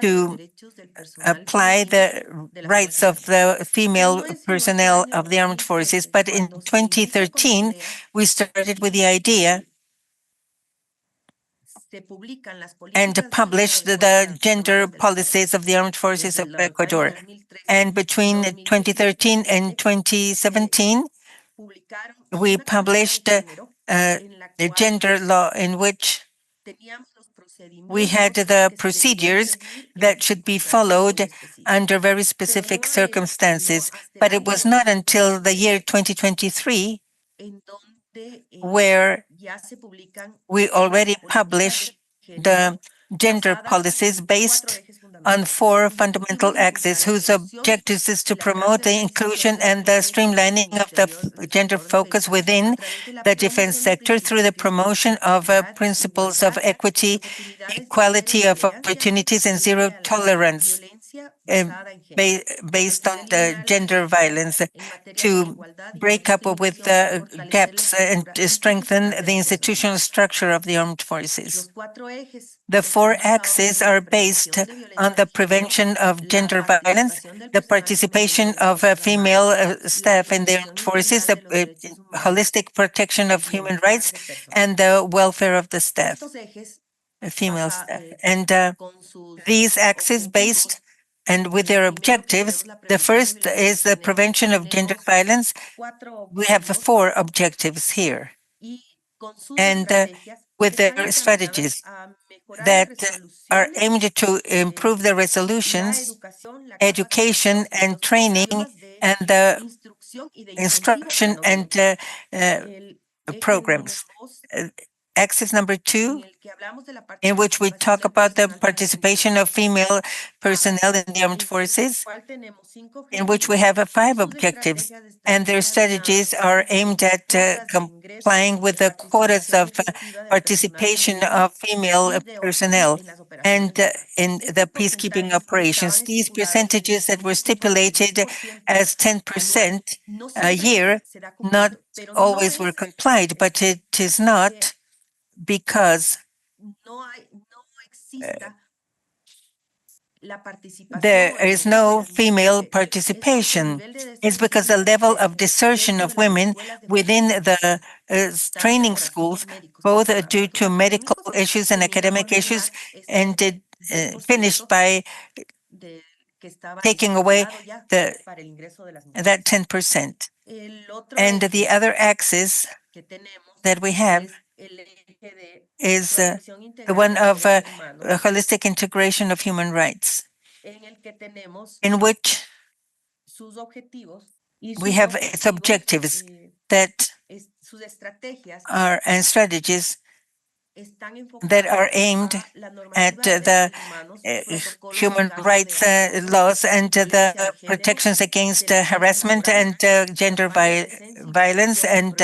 to apply the rights of the female personnel of the armed forces. But in 2013, we started with the idea and published the gender policies of the armed forces of Ecuador. And between 2013 and 2017, we published a gender law in which we had the procedures that should be followed under very specific circumstances. But it was not until the year 2023 where we already published the gender policies based on 4 fundamental axes, whose objectives is to promote the inclusion and the streamlining of the gender focus within the defense sector through the promotion of principles of equity, equality of opportunities, and zero tolerance based on the gender violence, to break up with the gaps and to strengthen the institutional structure of the armed forces. The 4 axes are based on the prevention of gender violence, the participation of female staff in the armed forces, the holistic protection of human rights, and the welfare of the staff, female staff. And these axes based and with their objectives, the first is the prevention of gender violence. We have 4 objectives here. And with their strategies that are aimed to improve the resolutions, education and training, and the instruction and programs. Axis number 2, in which we talk about the participation of female personnel in the armed forces, in which we have 5 objectives, and their strategies are aimed at complying with the quotas of participation of female personnel and in the peacekeeping operations. These percentages that were stipulated as 10% a year not always were complied, but it is not because there is no female participation. It's because the level of desertion of women within the training schools, both due to medical issues and academic issues, ended finished by taking away that 10%. And the other axis that we have is the one of the holistic integration of human rights, in which we have its objectives that are and strategies that are aimed at the human rights laws and the protections against harassment and gender violence and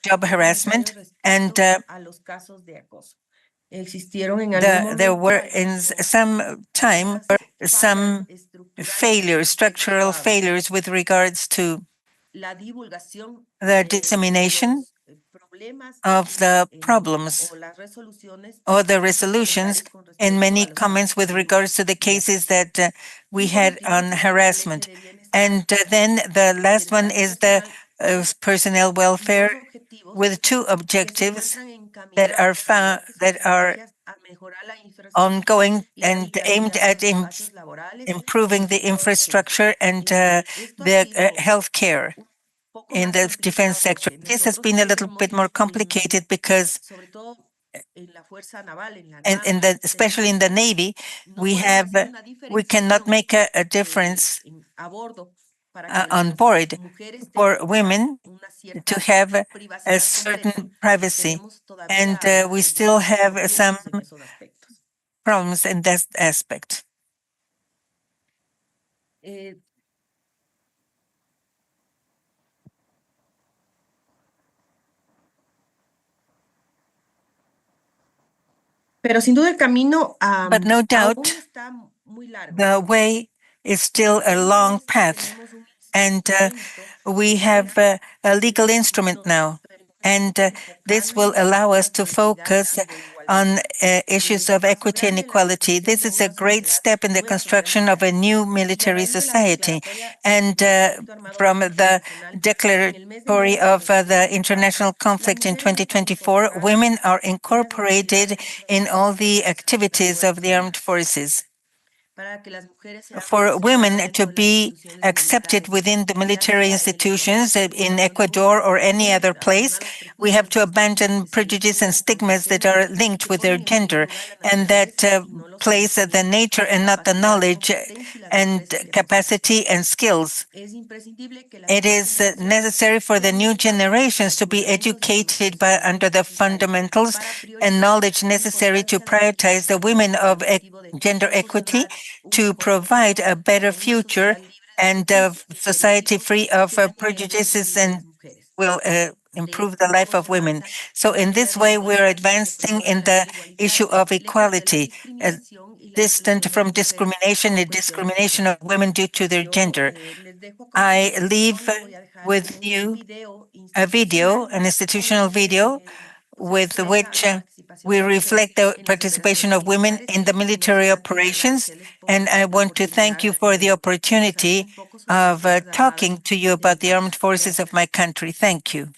job harassment. And there were in some time some failures, structural failures with regards to the dissemination of the problems or the resolutions and many comments with regards to the cases that we had on harassment. And then the last one is the personnel welfare, with two objectives that are ongoing and aimed at improving the infrastructure and the health care in the defense sector. This has been a little bit more complicated because, especially in the Navy, we cannot make a difference on board for women to have a certain privacy, and we still have some problems in that aspect. Pero sin duda el camino But no aún doubt, está muy largo. the way is still a long path, and we have a legal instrument now, and this will allow us to focus on issues of equity and equality. This is a great step in the construction of a new military society. And from the declaratory of the international conflict in 2024, women are incorporated in all the activities of the armed forces. For women to be accepted within the military institutions in Ecuador or any other place, we have to abandon prejudice and stigmas that are linked with their gender and that place the nature and not the knowledge and capacity and skills. It is necessary for the new generations to be educated under the fundamentals and knowledge necessary to prioritize the women of gender equity, to provide a better future and a society free of prejudices, and will improve the life of women. So in this way, we're advancing in the issue of equality, distant from discrimination and discrimination of women due to their gender. I leave with you a video, an institutional video, with which we reflect the participation of women in the military operations. And I want to thank you for the opportunity of talking to you about the armed forces of my country. Thank you.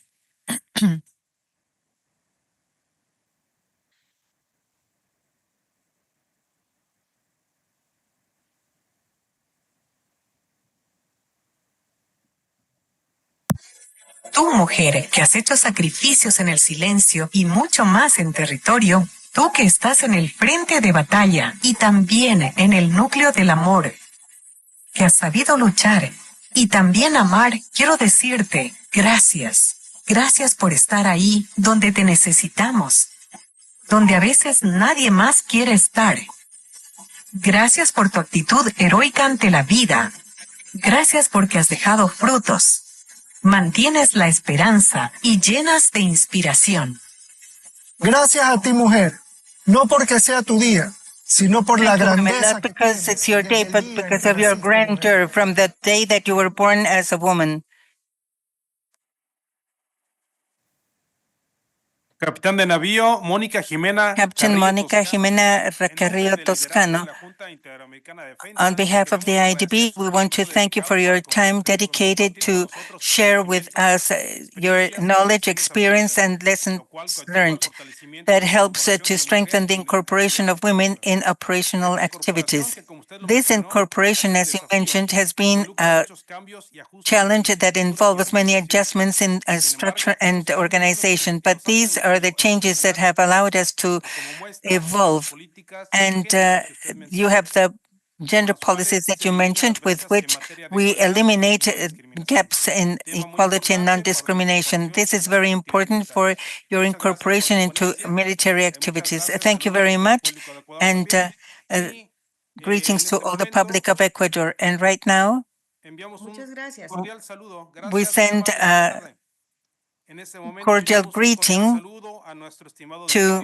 Tú, mujer, que has hecho sacrificios en el silencio y mucho más en territorio, tú que estás en el frente de batalla y también en el núcleo del amor, que has sabido luchar y también amar, quiero decirte gracias. Gracias por estar ahí donde te necesitamos, donde a veces nadie más quiere estar. Gracias por tu actitud heroica ante la vida. Gracias porque has dejado frutos. Mantienes la esperanza y llenas de inspiración. Gracias a ti, mujer, no porque sea tu día, sino por la grandeza. Not because it's your day, but because of your grandeur from the day that you were born as a woman. Capitán de navío, Mónica Jimena. Captain Mónica Jimena Carrillo Toscano. On behalf of the IADB, we want to thank you for your time dedicated to share with us your knowledge, experience, and lessons learned that helps to strengthen the incorporation of women in operational activities. This incorporation, as you mentioned, has been a challenge that involves many adjustments in structure and organization, but these are the changes that have allowed us to evolve. And you have the gender policies that you mentioned, with which we eliminate gaps in equality and non-discrimination. This is very important for your incorporation into military activities. Thank you very much, and greetings to all the public of Ecuador. And right now, we send a cordial greeting to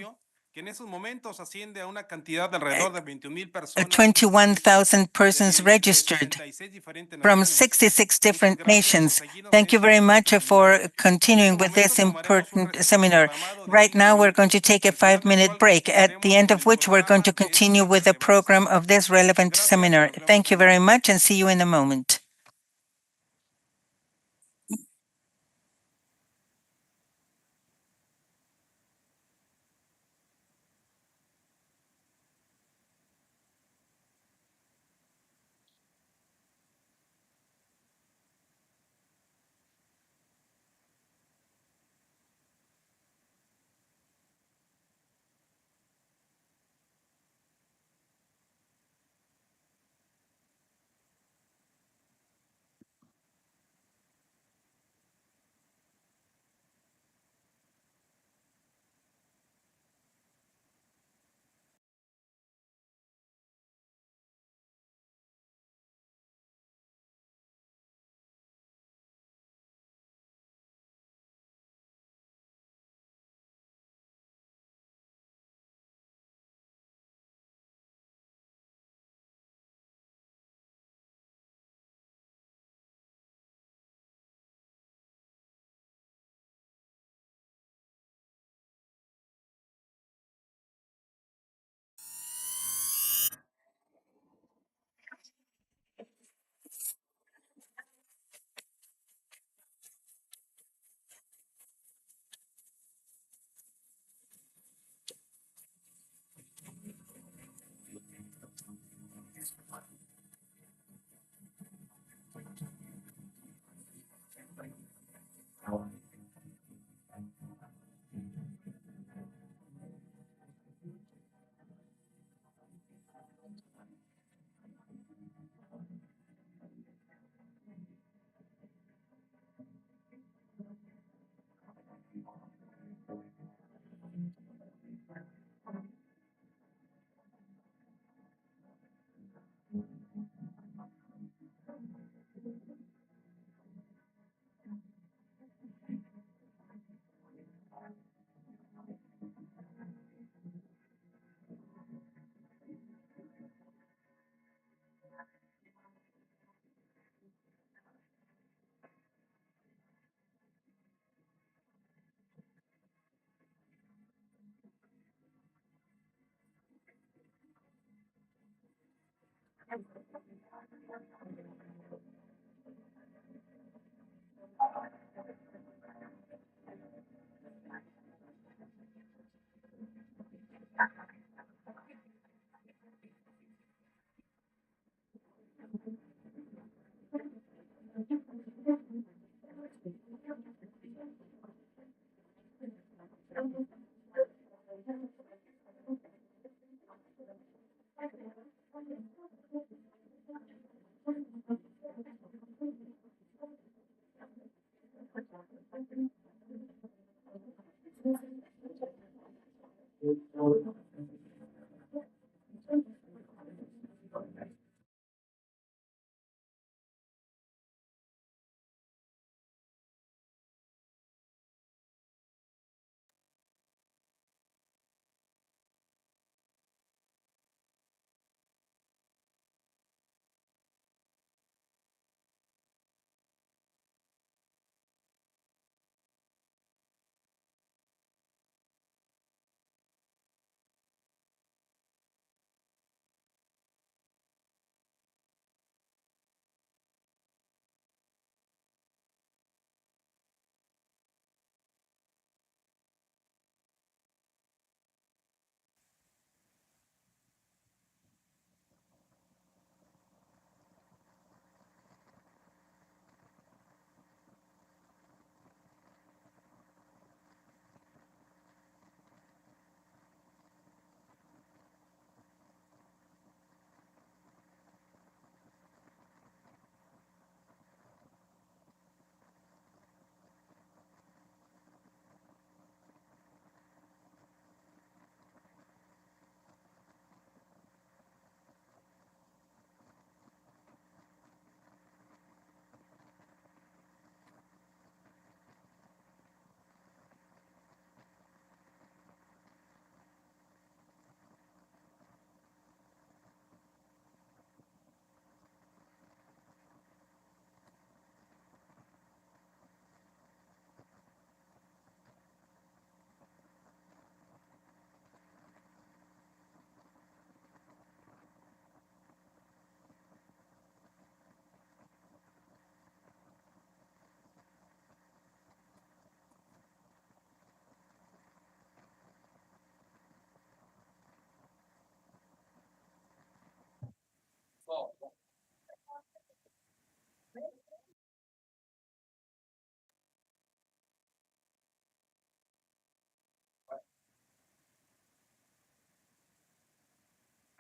que en esos momentos asciende a una cantidad de alrededor de 21,000 personas 21,000 persons registered 66 diferentes from naciones. 66 different Muchas gracias por nations. seguirnos Thank en you very este much seminar. for En continuing este with momento this tomaremos un important receso seminar. programado de Right 5 now, we're minutos, going to take a al final del 5-minute cual break, at the continuaremos end con of el which we're going to programa de este continue with the relevante program of seminar. this relevant Gracias, seminar. nos vemos Thank you en un very momento. much and see you in a moment.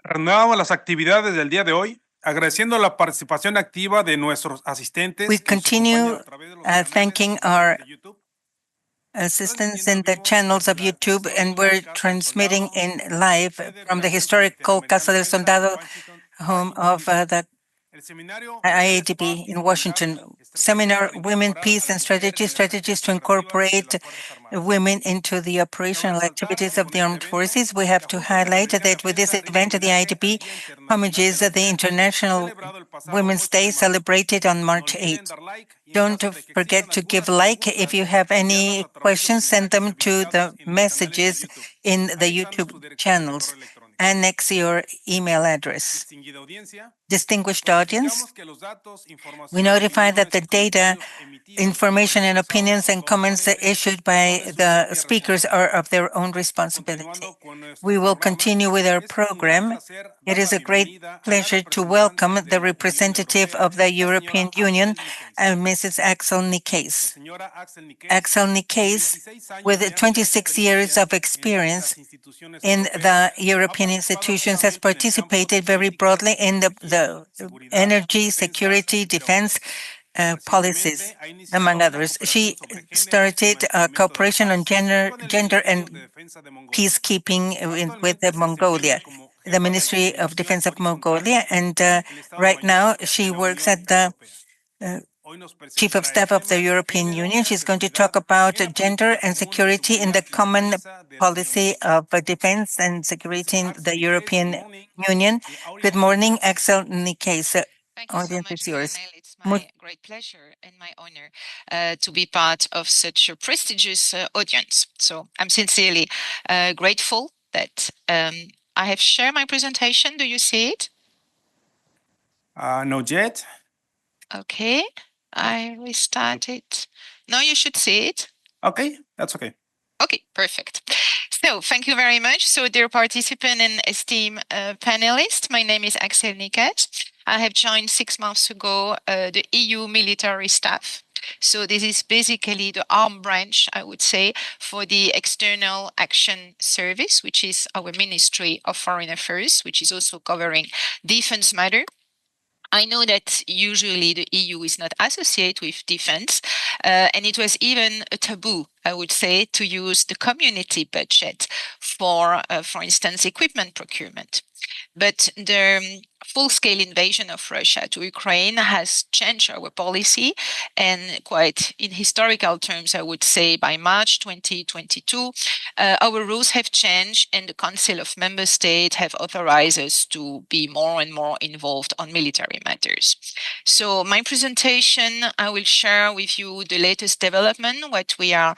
Reanudamos las actividades del día de hoy, agradeciendo la participación activa de nuestros asistentes. We continue thanking our assistants in the channels of YouTube, and we're transmitting in live from the historical Casa del Soldado, home of the IADB in Washington. Seminar, Women, Peace and Strategies to incorporate women into the operational activities of the armed forces. We have to highlight that with this event, the IADB homages the International Women's Day celebrated on March 8th. Don't forget to give like. If you have any questions, send them to the messages in the YouTube channels. Annex your email address. Distinguished audience, we notify that the data, information, and opinions and comments issued by the speakers are of their own responsibility. We will continue with our program. It is a great pleasure to welcome the representative of the European Union, Mrs. Axel Nicaise. Axel Nicaise, with 26 years of experience in the European institutions, has participated very broadly in the energy, security, defense policies, among others. She started cooperation on gender and peacekeeping with Mongolia, the Ministry of Defense of Mongolia, and right now she works at the Chief of Staff of the European Union. She's going to talk about gender and security in the common policy of defense and security in the European Union. Good morning, Axel Nicaise. Audience is yours. It's my great pleasure and my honor to be part of such a prestigious audience. So I'm sincerely grateful that I have shared my presentation. Do you see it? Not yet. Okay, I restart it. Now you should see it. Okay, that's okay. Okay, perfect. So thank you very much. So dear participant and esteemed panelists, my name is Axel Nicaise. I have joined 6 months ago the EU military staff. So this is basically the arm branch, I would say, for the External Action Service, which is our Ministry of Foreign Affairs, which is also covering defense matter. I know that usually the EU is not associated with defense, and it was even a taboo, I would say, to use the community budget for instance, equipment procurement. But the full-scale invasion of Russia to Ukraine has changed our policy, and quite in historical terms, I would say by March 2022, our rules have changed and the Council of Member States have authorized us to be more and more involved on military matters. So my presentation, I will share with you the latest development, what we are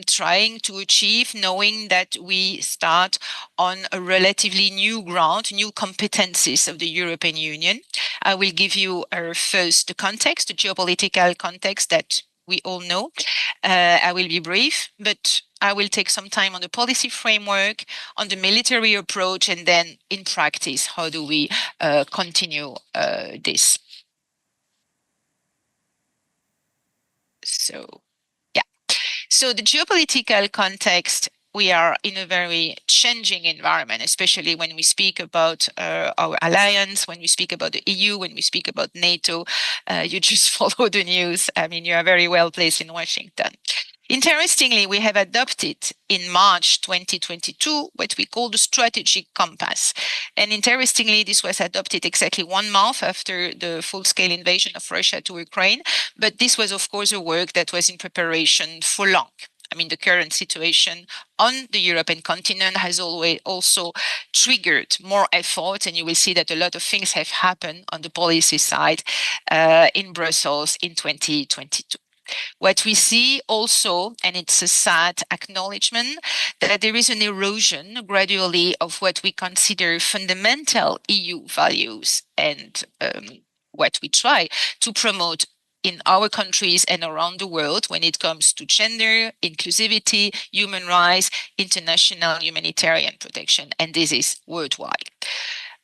trying to achieve, knowing that we start on a relatively new ground, new competencies of the European Union. I will give you first the context, the geopolitical context that we all know. I will be brief, but I will take some time on the policy framework, on the military approach, and then in practice, how do we continue this? So, yeah. So the geopolitical context, we are in a very changing environment, especially when we speak about our alliance, when we speak about the EU, when we speak about NATO. You just follow the news. I mean, you are very well placed in Washington. Interestingly, we have adopted in March 2022 what we call the strategic compass. And interestingly, this was adopted exactly 1 month after the full-scale invasion of Russia to Ukraine. But this was, of course, a work that was in preparation for long. I mean, the current situation on the European continent has always also triggered more effort, and you will see that a lot of things have happened on the policy side in Brussels in 2022. What we see also, and it's a sad acknowledgement, that there is an erosion gradually of what we consider fundamental EU values and what we try to promote in our countries and around the world when it comes to gender, inclusivity, human rights, international humanitarian protection, and this is worldwide.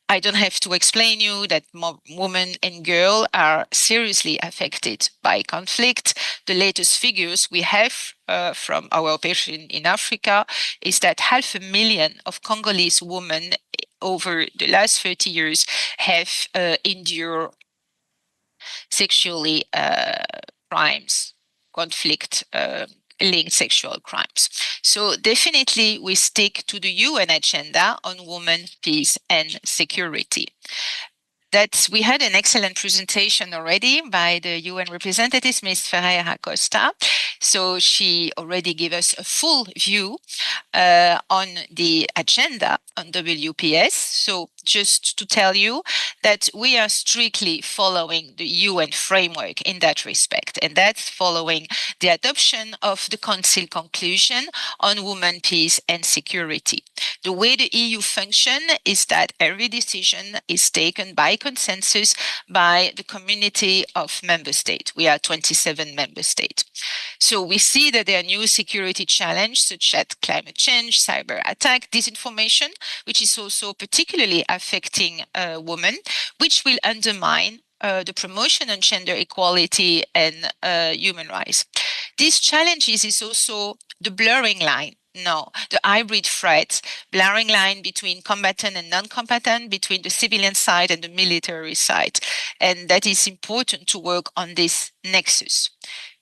I don't have to explain you that women and girls are seriously affected by conflict. The latest figures we have from our operation in Africa is that 500,000 of Congolese women over the last 30 years have endured sexually crimes, conflict linked sexual crimes. So definitely we stick to the UN agenda on women, peace and security. That we had an excellent presentation already by the UN representative, Ms. Ferreira Costa. So she already gave us a full view on the agenda on WPS. So just to tell you that we are strictly following the UN framework in that respect, and that's following the adoption of the Council conclusion on women, peace and security. The way the EU function is that every decision is taken by consensus by the community of member states. We are 27 member states. So we see that there are new security challenges such as climate change, cyber attack, disinformation, which is also particularly affecting women, which will undermine the promotion on gender equality and human rights. These challenges is also the blurring line. No, the hybrid threat, blurring line between combatant and non-combatant, between the civilian side and the military side. And that is important to work on this nexus,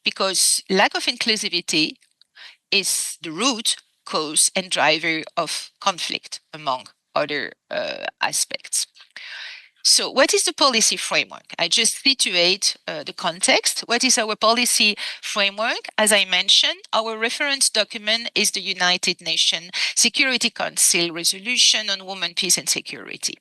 because lack of inclusivity is the root cause and driver of conflict, among other aspects. So what is the policy framework? I just situate the context. What is our policy framework? As I mentioned, our reference document is the United Nations Security Council Resolution on Women, Peace and Security.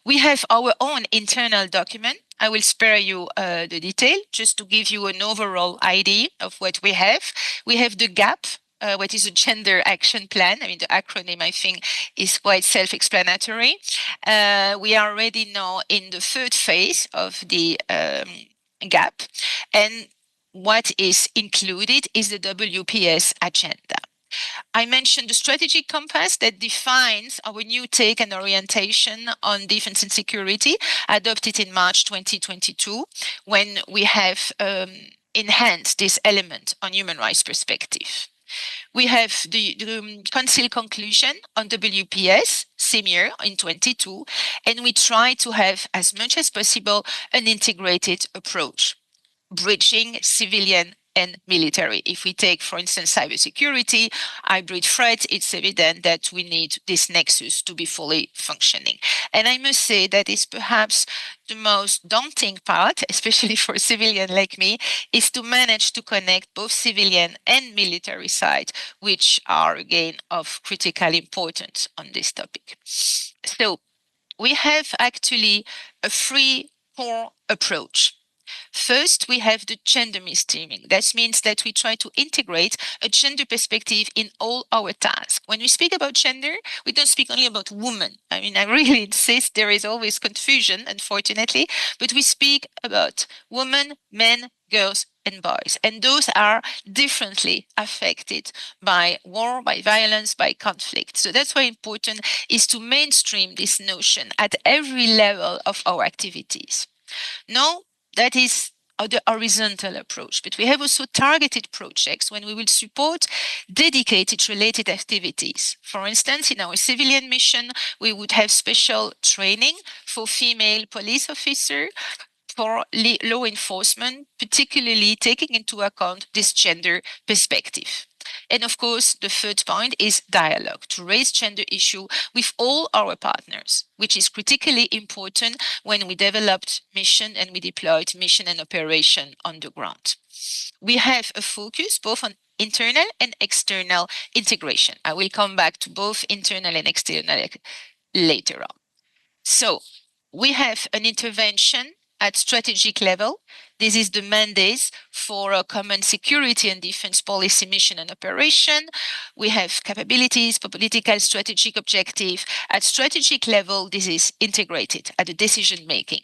We have our own internal document. I will spare you the detail just to give you an overall idea of what we have. We have the GAP, what is a Gender Action Plan. I mean, the acronym, I think, is quite self-explanatory. We are already now in the third phase of the GAP. And what is included is the WPS agenda. I mentioned the strategic compass that defines our new take and orientation on defense and security, adopted in March 2022, when we have enhanced this element on human rights perspective. We have the Council conclusion on WPS, Seminar in 22, and we try to have as much as possible an integrated approach, bridging civilian and military. If we take, for instance, cybersecurity, hybrid threat, it's evident that we need this nexus to be fully functioning. And I must say that is perhaps the most daunting part, especially for a civilian like me, is to manage to connect both civilian and military side, which are again of critical importance on this topic. So we have actually a three-core approach. First, we have the gender mainstreaming. That means that we try to integrate a gender perspective in all our tasks. When we speak about gender, we don't speak only about women. I mean, I really insist there is always confusion, unfortunately, but we speak about women, men, girls, and boys. And those are differently affected by war, by violence, by conflict. So that's why important is to mainstream this notion at every level of our activities. Now, that is the horizontal approach, but we have also targeted projects when we will support dedicated related activities. For instance, in our civilian mission, we would have special training for female police officers, for law enforcement, particularly taking into account this gender perspective. And of course, the third point is dialogue, to raise gender issue with all our partners, which is critically important when we developed mission and we deployed mission and operation on the ground. We have a focus both on internal and external integration. I will come back to both internal and external later on. So we have an intervention at strategic level. This is the mandate for a common security and defense policy mission and operation. We have capabilities, political strategic objective. At strategic level, this is integrated at the decision making.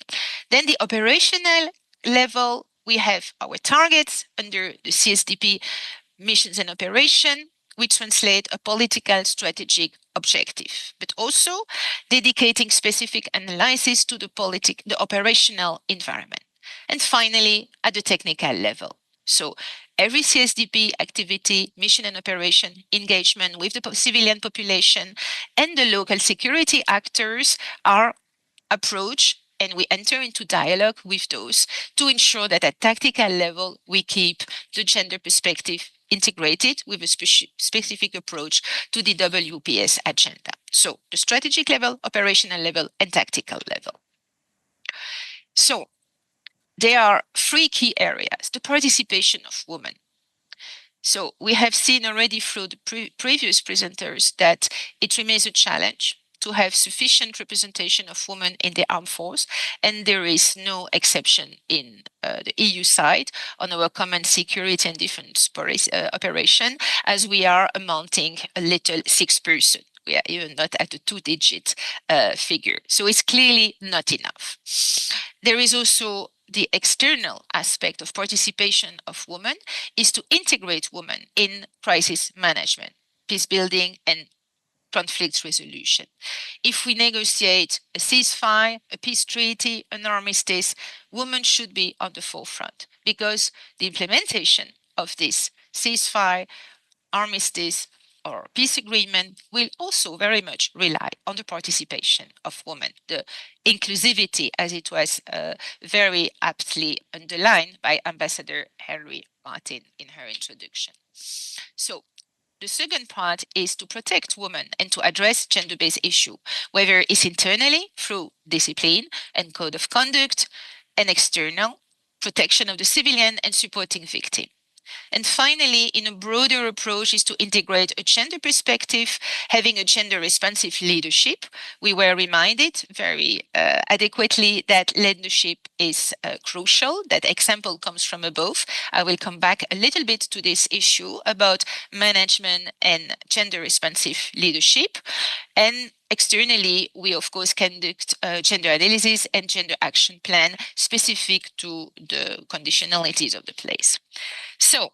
Then the operational level, we have our targets under the CSDP missions and operation. We translate a political strategic objective, but also dedicating specific analysis to the operational environment. And finally, at the technical level. So every CSDP activity, mission and operation, engagement with the civilian population and the local security actors are approached, and we enter into dialogue with those to ensure that at tactical level, we keep the gender perspective integrated with a specific approach to the WPS agenda. So the strategic level, operational level, and tactical level. So there are three key areas. The participation of women. So we have seen already through the previous presenters that it remains a challenge to have sufficient representation of women in the armed force, and there is no exception in the EU side on our common security and defense operation, as we are amounting a little 6%. We are even not at a two-digit figure. So it's clearly not enough. There is also the external aspect of participation of women is to integrate women in crisis management, peace building, and conflict resolution. If we negotiate a ceasefire, a peace treaty, an armistice, women should be on the forefront, because the implementation of this ceasefire, armistice, or peace agreement will also very much rely on the participation of women, the inclusivity, as it was very aptly underlined by Ambassador Henry Martin in her introduction. So the second part is to protect women and to address gender-based issues, whether it's internally through discipline and code of conduct, and external protection of the civilian and supporting victims. And finally, in a broader approach, is to integrate a gender perspective, having a gender responsive leadership. We were reminded very adequately that leadership is crucial. That example comes from above. I will come back a little bit to this issue about management and gender responsive leadership. And externally, we of course conduct gender analysis and gender action plan specific to the conditionalities of the place. So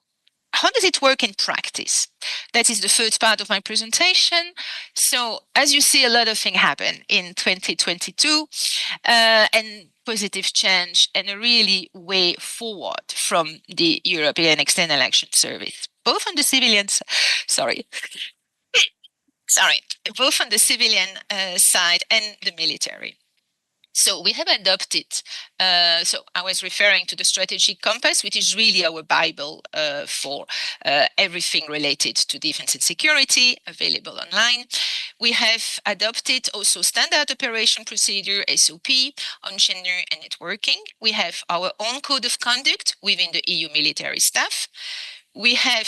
how does it work in practice? That is the third part of my presentation. So as you see, a lot of things happen in 2022 and positive change and a really way forward from the European External Action Service, both on the civilians, both on the civilian side and the military. So we have adopted, so I was referring to the strategic compass, which is really our Bible for everything related to defense and security, available online. We have adopted also standard operation procedure, SOP, on gender and networking. We have our own code of conduct within the EU military staff. We have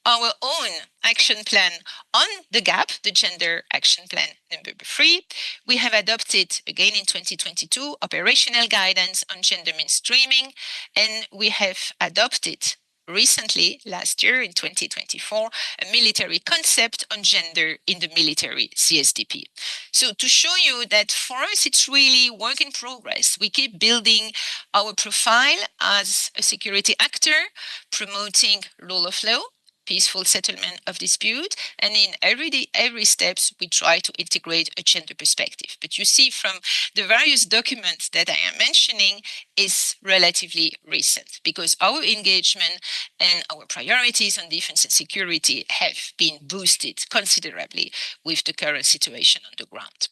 our own action plan on the GAP, the Gender Action Plan number 3. We have adopted, again in 2022, operational guidance on gender mainstreaming, and we have adopted recently, last year in 2024, a military concept on gender in the military CSDP. So to show you that for us, it's really work in progress. We keep building our profile as a security actor, promoting rule of law, peaceful settlement of dispute, and in every steps we try to integrate a gender perspective. But you see from the various documents that I am mentioning is relatively recent, because our engagement and our priorities on defense and security have been boosted considerably with the current situation on the ground.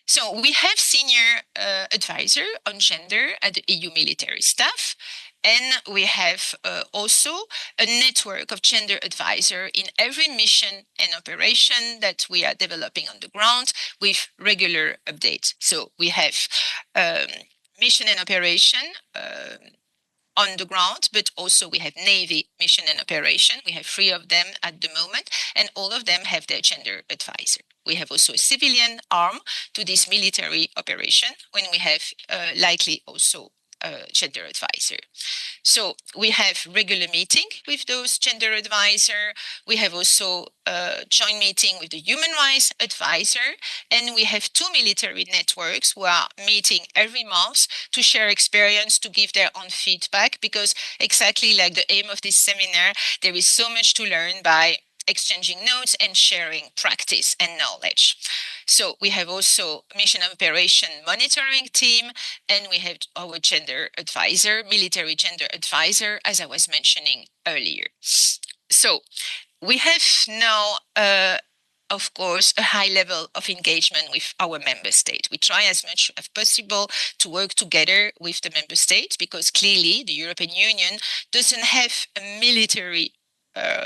So we have senior advisor on gender at the EU military staff, and we have also a network of gender advisor in every mission and operation that we are developing on the ground with regular updates. So we have mission and operation on the ground, but also we have Navy mission and operation. We have 3 of them at the moment, and all of them have their gender advisor. We have also a civilian arm to this military operation, when we have likely also a gender advisor. So we have regular meeting with those gender advisor. We have also a joint meeting with the human rights advisor, and we have 2 military networks who are meeting every month to share experience, to give their own feedback, because exactly like the aim of this seminar, there is so much to learn by exchanging notes and sharing practice and knowledge. So we have also mission operation monitoring team, and we have our gender advisor, military gender advisor, as I was mentioning earlier. So we have now, of course, a high level of engagement with our member state. We try as much as possible to work together with the member states, because clearly the European Union doesn't have a military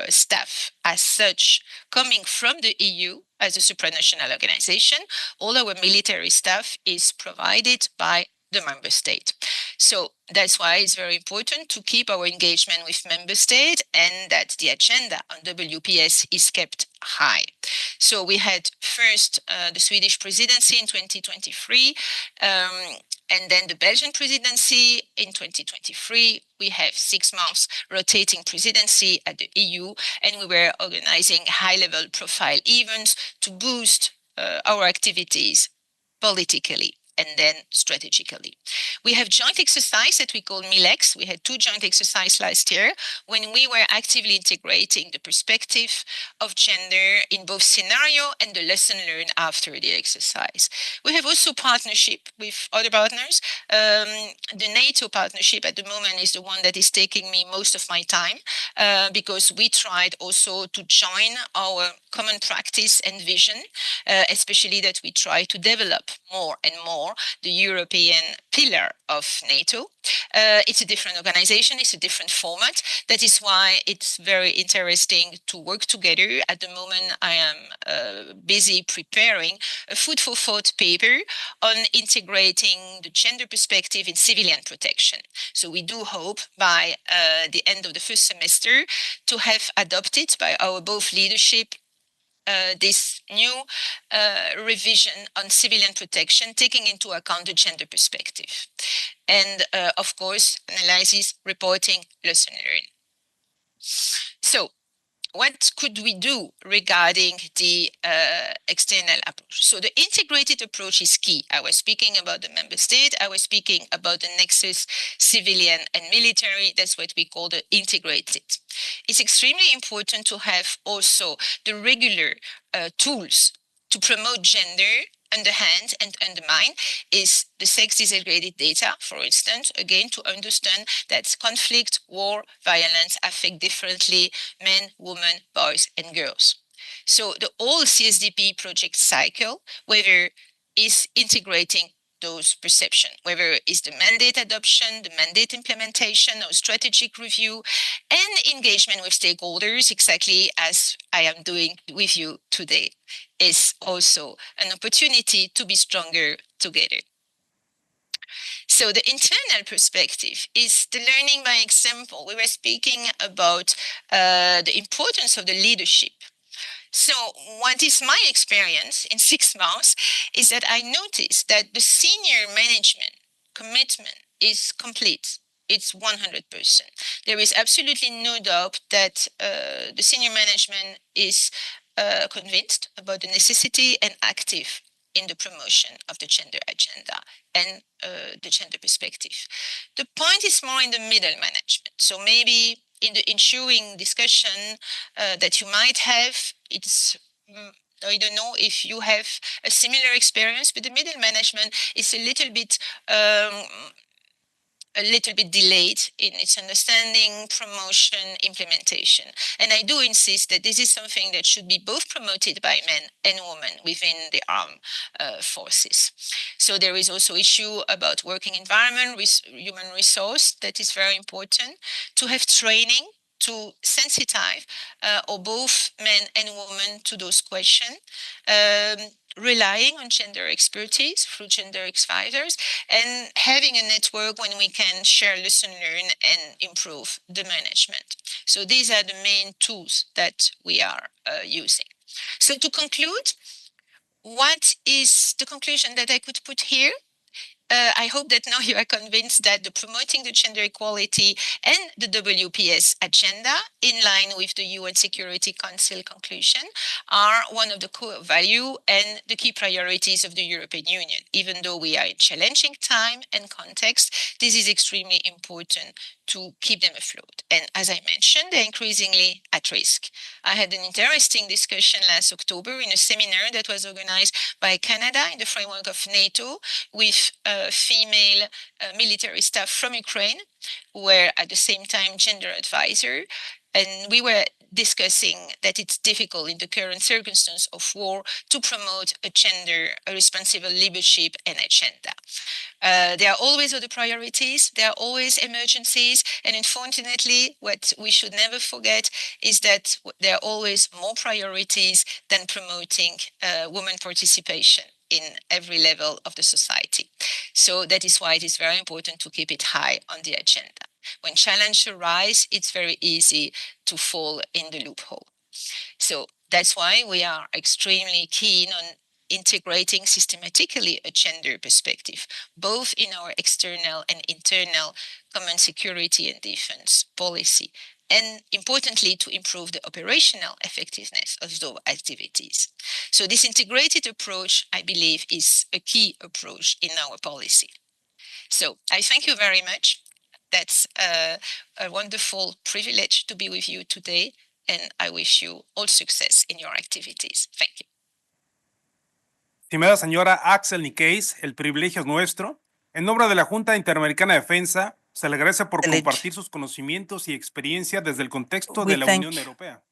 staff as such coming from the EU as a supranational organization. All our military staff is provided by the member state. So that's why it's very important to keep our engagement with member state, and that the agenda on WPS is kept high. So we had first the Swedish presidency in 2023, and then the Belgian presidency in 2023. We have 6 months rotating presidency at the EU, and we were organizing high-level profile events to boost our activities politically and then strategically. We have joint exercise that we call MILEX. We had 2 joint exercises last year when we were actively integrating the perspective of gender in both scenario and the lesson learned after the exercise. We have also partnership with other partners. The NATO partnership at the moment is the one that is taking me most of my time, because we tried also to join our common practice and vision, especially that we try to develop more and more the European pillar of NATO. It's a different organization, it's a different format. That is why it's very interesting to work together. At the moment, I am busy preparing a food for thought paper on integrating the gender perspective in civilian protection. So we do hope by the end of the first semester to have adopted by our both leadership this new revision on civilian protection, taking into account the gender perspective. And of course, analysis, reporting, lesson learned. So what could we do regarding the external approach? So the integrated approach is key. I was speaking about the member state. I was speaking about the nexus civilian and military. That's what we call the integrated. It's extremely important to have also the regular tools to promote gender. On the hand and undermine is the sex disaggregated data, for instance, again, to understand that conflict, war, violence affect differently men, women, boys, and girls. So the whole CSDP project cycle, whether is integrating those perceptions, whether it's the mandate adoption, the mandate implementation, or strategic review, and engagement with stakeholders, exactly as I am doing with you today, is also an opportunity to be stronger together. So the internal perspective is the learning by example. We were speaking about the importance of the leadership. So what is my experience in 6 months is that I noticed that the senior management commitment is complete. It's 100%. There is absolutely no doubt that the senior management is convinced about the necessity and active in the promotion of the gender agenda and the gender perspective. The point is more in the middle management. So maybe in the ensuing discussion that you might have, it's I don't know if you have a similar experience, but the middle management is a little bit delayed in its understanding, promotion, implementation. And I do insist that this is something that should be both promoted by men and women within the armed forces. So there is also issue about working environment, human resource, that is very important. To have training to sensitize or both men and women to those questions, relying on gender expertise through gender advisors, and having a network when we can share, lesson learn, and improve the management. So these are the main tools that we are using. So to conclude, what is the conclusion that I could put here? I hope that now you are convinced that the promoting the gender equality and the WPS agenda, in line with the UN Security Council conclusion, are one of the core value and the key priorities of the European Union. Even though we are in challenging time and context, this is extremely important to keep them afloat. And as I mentioned, they're increasingly at risk. I had an interesting discussion last October in a seminar that was organized by Canada in the framework of NATO with female military staff from Ukraine, who were at the same time gender advisor. And we were discussing that it's difficult in the current circumstance of war to promote a gender responsible leadership and agenda. There are always other priorities, there are always emergencies, and unfortunately, what we should never forget is that there are always more priorities than promoting women participation in every level of the society. So that is why it is very important to keep it high on the agenda. When challenges arise, it's very easy to fall in the loophole. So that's why we are extremely keen on integrating systematically a gender perspective, both in our external and internal common security and defense policy, and importantly, to improve the operational effectiveness of those activities. So this integrated approach, I believe, is a key approach in our policy. So I thank you very much. That's a wonderful privilege to be with you today, and I wish you all success in your activities. Thank you. Estimada señora Axel Niqueis, el privilegio es nuestro. En nombre de la Junta Interamericana de Defensa, se le agradece por compartir sus conocimientos y experiencia desde el contexto de la Unión Europea.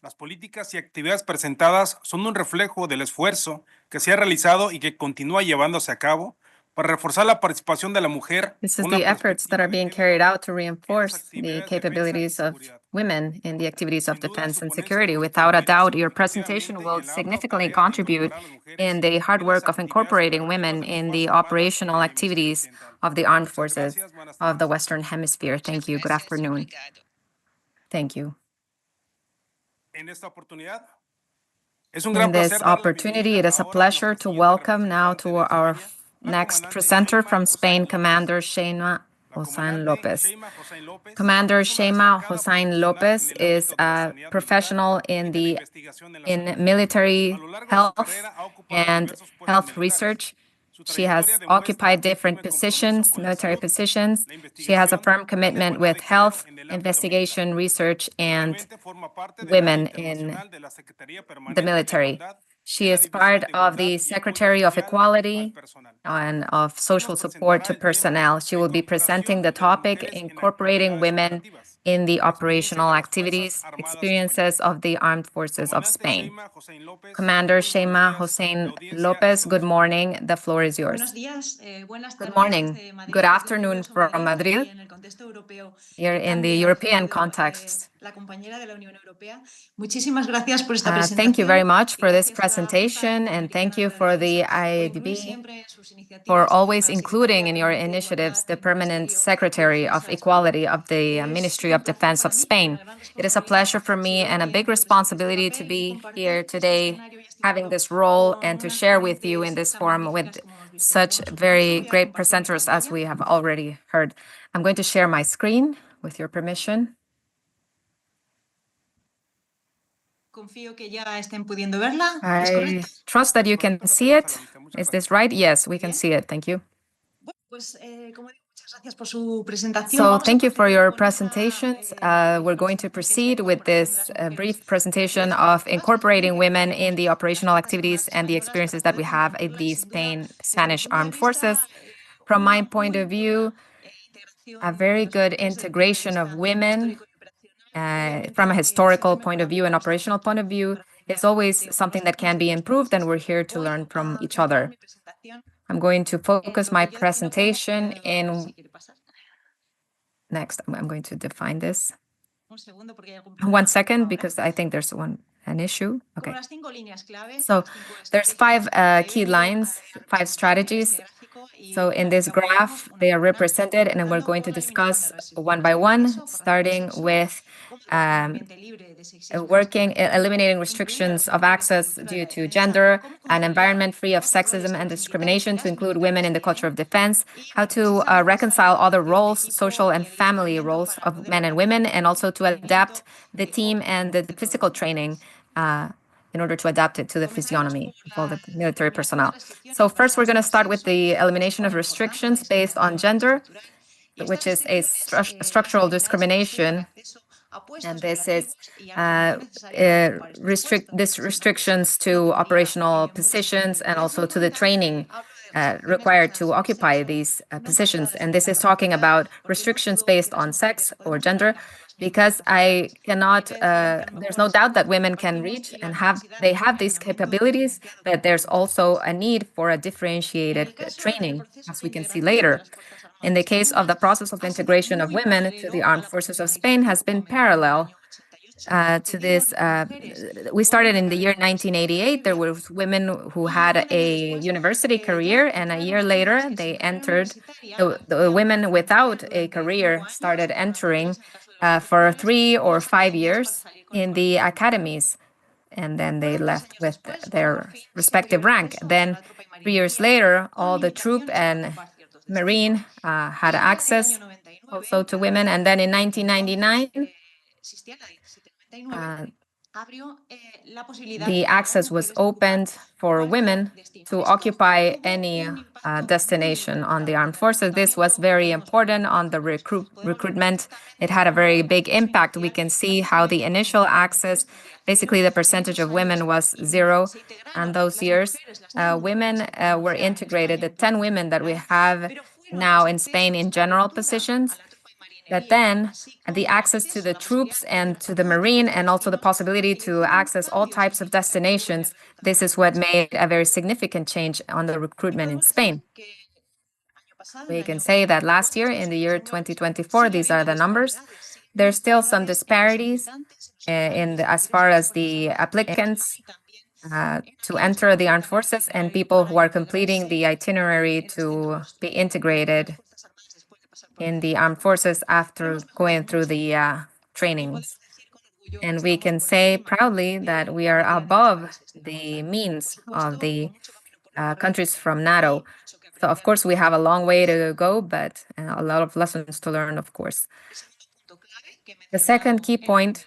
Las políticas y actividades presentadas son un reflejo del esfuerzo que se ha realizado y que continúa llevándose a cabo para reforzar la participación de la mujer. This is the efforts that are being carried out to reinforce the capabilities of women in the activities of defense and security. Without a doubt, your presentation will significantly contribute in the hard work of incorporating women in the operational activities of the armed forces of the Western Hemisphere. Thank you. Good afternoon. Thank you. In this opportunity, it is a pleasure to welcome now to our next presenter from Spain, Commander Sheima Hossain Lopez. Commander Sheima Hossain Lopez is a professional in military health and health research. She has occupied different positions, military positions. She has a firm commitment with health, investigation, research, and women in the military. She is part of the Secretary of Equality and of Social Support to Personnel. She will be presenting the topic, Incorporating Women in the Operational Activities, Experiences of the Armed Forces of Spain. Commander Sheima Hossain Lopez, good morning. The floor is yours. Good morning. Good afternoon from Madrid, here in the European context. Thank you very much for this presentation, and thank you for the IADB for always including in your initiatives the Permanent Secretary of Equality of the Ministry of Defense of Spain. It is a pleasure for me and a big responsibility to be here today, having this role and to share with you in this forum with such very great presenters as we have already heard. I'm going to share my screen with your permission. I trust that you can see it. Is this right? Yes, we can see it. Thank you. So thank you for your presentations. We're going to proceed with this brief presentation of incorporating women in the operational activities and the experiences that we have in the Spanish Armed Forces. From my point of view, a very good integration of women from a historical point of view and operational point of view is always something that can be improved, and we're here to learn from each other. I'm going to focus my presentation in... Next, I'm going to define this. 1 second, because I think there's an issue. Okay. So there's 5 key lines, 5 strategies. So in this graph, they are represented, and we're going to discuss one by one, starting with eliminating restrictions of access due to gender, an environment free of sexism and discrimination to include women in the culture of defense, how to reconcile other roles, social and family roles of men and women, and also to adapt the team and the physical training in order to adapt it to the physiognomy of all the military personnel. So first, we're going to start with the elimination of restrictions based on gender, which is a structural discrimination. And this is restrictions to operational positions and also to the training required to occupy these positions. And this is talking about restrictions based on sex or gender, because there's no doubt that women can reach and they have these capabilities, but there's also a need for a differentiated training, as we can see later. In the case of the process of integration of women to the armed forces of Spain has been parallel to this. We started in the year 1988. There were women who had a university career, and a year later they entered. The women without a career started entering for 3 or 5 years in the academies, and then they left with their respective rank. Then 3 years later, all the troop and Marine had access also to women. And then in 1999, the access was opened for women to occupy any destination on the armed forces. This was very important on the recruitment. It had a very big impact. We can see how the initial access, basically the percentage of women was 0. And those years, women were integrated. The 10 women that we have now in Spain in general positions, but then the access to the troops and to the Marine, and also the possibility to access all types of destinations, this is what made a very significant change on the recruitment in Spain. We can say that last year, in the year 2024, these are the numbers. There's still some disparities as far as the applicants to enter the armed forces and people who are completing the itinerary to be integrated in the armed forces after going through the trainings. And we can say proudly that we are above the means of the countries from NATO. So, of course, we have a long way to go, but a lot of lessons to learn, of course. The second key point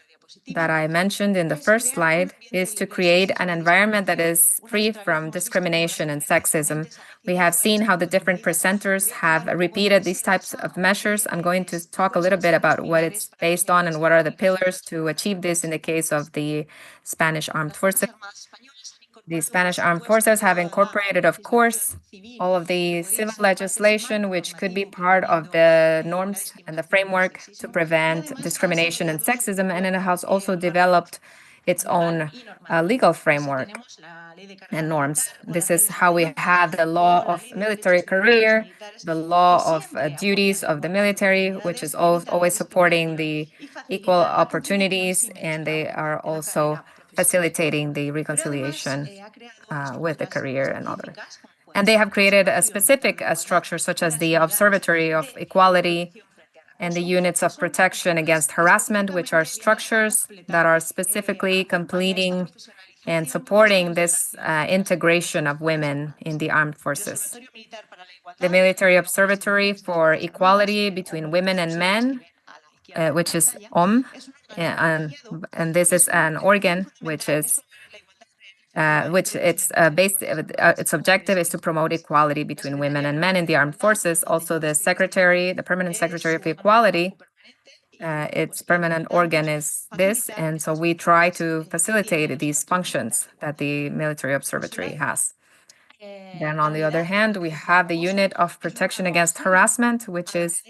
that I mentioned in the first slide is to create an environment that is free from discrimination and sexism. We have seen how the different presenters have repeated these types of measures. I'm going to talk a little bit about what it's based on and what are the pillars to achieve this in the case of the Spanish Armed Forces. The Spanish Armed Forces have incorporated, of course, all of the civil legislation, which could be part of the norms and the framework to prevent discrimination and sexism, and it has also developed its own legal framework and norms. This is how we have the law of military career, the law of duties of the military, which is always supporting the equal opportunities, and they are also facilitating the reconciliation with the career and other. And they have created a specific structure, such as the Observatory of Equality and the units of protection against harassment, which are structures that are specifically completing and supporting this integration of women in the armed forces. The Military Observatory for Equality between Women and Men, which is OM, and this is an organ which is its objective is to promote equality between women and men in the armed forces. Also, the permanent secretary of equality, its permanent organ is this, and so we try to facilitate these functions that the military observatory has. Then, on the other hand, we have the unit of protection against harassment, which is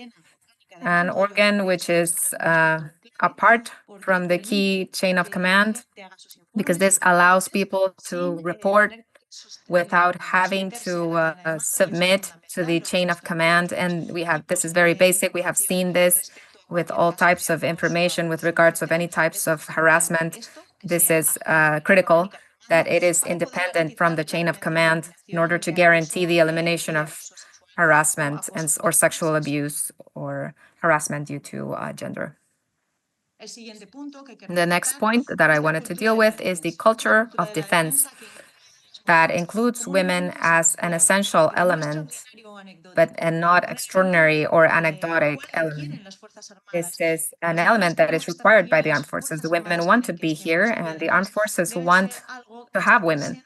an organ which is apart from the key chain of command, because this allows people to report without having to submit to the chain of command. And this is very basic. We have seen this with all types of information with regards of any types of harassment. This is critical that it is independent from the chain of command in order to guarantee the elimination of harassment or sexual abuse or harassment due to gender. The next point that I wanted to deal with is the culture of defense that includes women as an essential element, and not extraordinary or anecdotic element. This is an element that is required by the armed forces. The women want to be here, and the armed forces want to have women.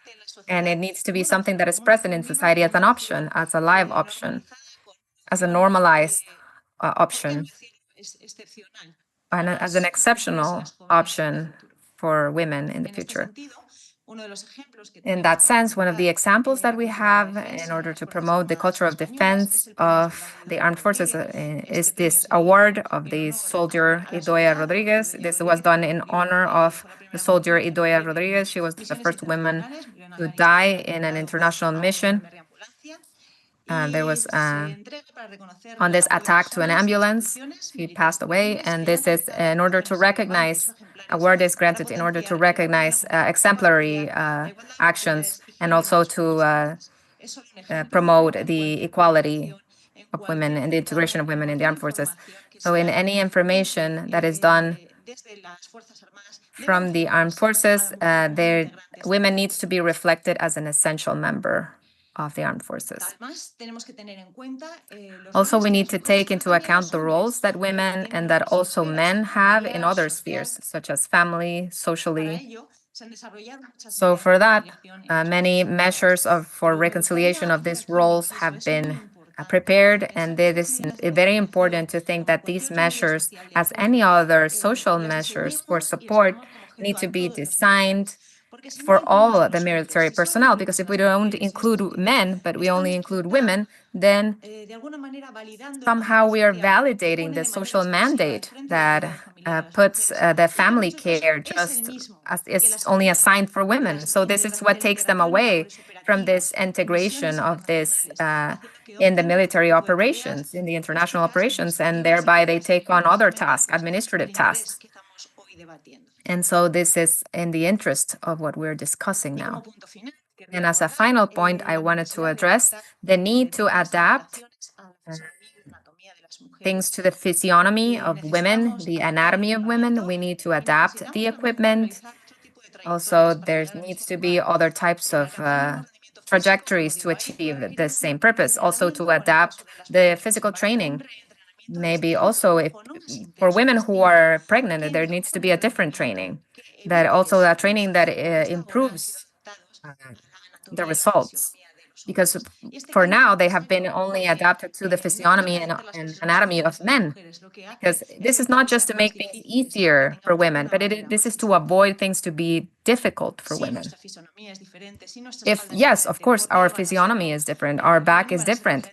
And it needs to be something that is present in society as an option, as a live option, as a normalized option, and as an exceptional option for women in the future. In that sense, one of the examples that we have in order to promote the culture of defense of the armed forces is this award of the soldier Idoia Rodriguez. This was done in honor of the soldier Idoia Rodriguez. She was the first woman to die in an international mission. There was on this attack to an ambulance. She passed away, and this is in order to recognize, award is granted in order to recognize exemplary actions and also to promote the equality of women and the integration of women in the armed forces. So in any information that is done from the armed forces, women needs to be reflected as an essential member of the armed forces. Also, we need to take into account the roles that women and that also men have in other spheres, such as family, socially. So for that, many measures for reconciliation of these roles have been prepared, and it is very important to think that these measures, as any other social measures for support, need to be designed for all the military personnel, because if we don't include men, but we only include women, then somehow we are validating the social mandate that puts the family care just as it's only assigned for women. So this is what takes them away from this integration of this in the military operations, in the international operations, and thereby they take on other tasks, administrative tasks. And so this is in the interest of what we're discussing now. And as a final point, I wanted to address the need to adapt things to the physiognomy of women, the anatomy of women. We need to adapt the equipment. Also, there needs to be other types of trajectories to achieve the same purpose. Also, to adapt the physical training. Maybe also if for women who are pregnant, there needs to be a different training. That also a training that improves the results. Because for now, they have been only adapted to the physiognomy and anatomy of men. Because this is not just to make things easier for women, but this is to avoid things to be difficult for women. Yes, of course, our physiognomy is different, our back is different.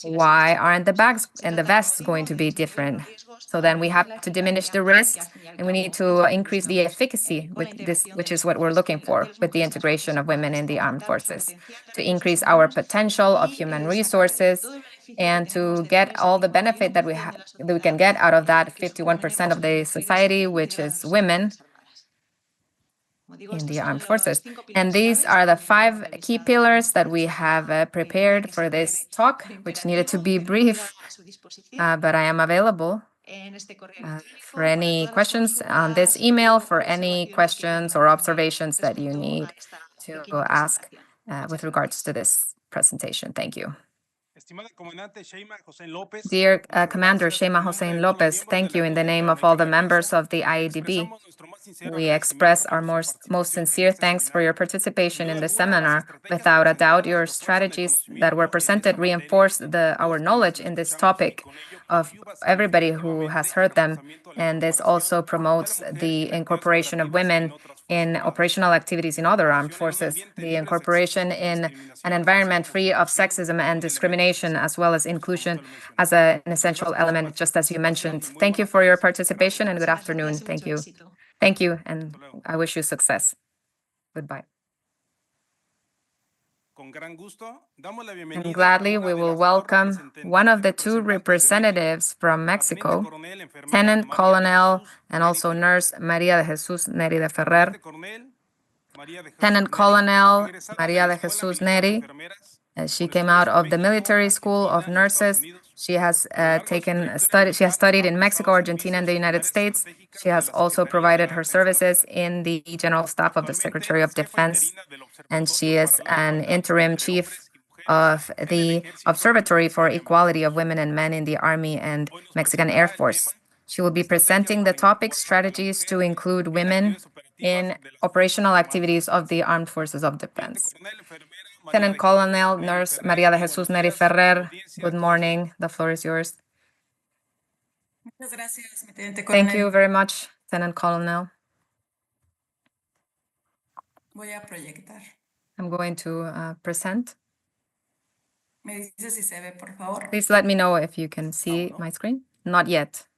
Why aren't the bags and the vests going to be different? So then we have to diminish the risks, and we need to increase the efficacy with this, which is what we're looking for with the integration of women in the armed forces, to increase our potential of human resources and to get all the benefit that we can get out of that 51% of the society, which is women in the armed forces. And these are the 5 key pillars that we have prepared for this talk, which needed to be brief, but I am available for any questions on this email, for any questions or observations that you need to ask with regards to this presentation. Thank you. Dear Commander Sheima Hossein Lopez, thank you in the name of all the members of the IADB. We express our most sincere thanks for your participation in the seminar. Without a doubt, your strategies that were presented reinforce our knowledge in this topic of everybody who has heard them, and this also promotes the incorporation of women in operational activities in other armed forces, the incorporation in an environment free of sexism and discrimination, as well as inclusion as an essential element, just as you mentioned. Thank you for your participation and good afternoon. Thank you. Thank you, and I wish you success. Goodbye. And gladly, we will welcome one of the 2 representatives from Mexico, Lieutenant Colonel and also Nurse Maria de Jesus Neri de Ferrer. Lieutenant Colonel Maria de Jesus Neri, she came out of the Military School of Nurses She has studied in Mexico, Argentina, and the United States. She has also provided her services in the General Staff of the Secretary of Defense, and she is an interim chief of the Observatory for Equality of Women and Men in the Army and Mexican Air Force. She will be presenting the topic strategies to include women in operational activities of the Armed Forces of Defense. Lieutenant Colonel Nurse María de Jesús Neri Ferrer, good morning. The floor is yours. Thank you very much, Lieutenant Colonel. I'm going to present. Please let me know if you can see my screen. Not yet.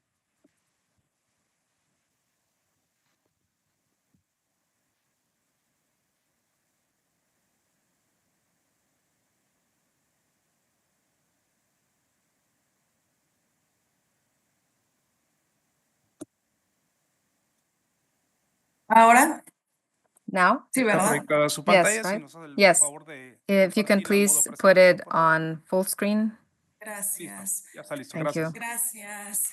Ahora? Now? Sí, ¿verdad? Yes, right? Yes. If you can please put it on full screen. Gracias. Thank you. Gracias.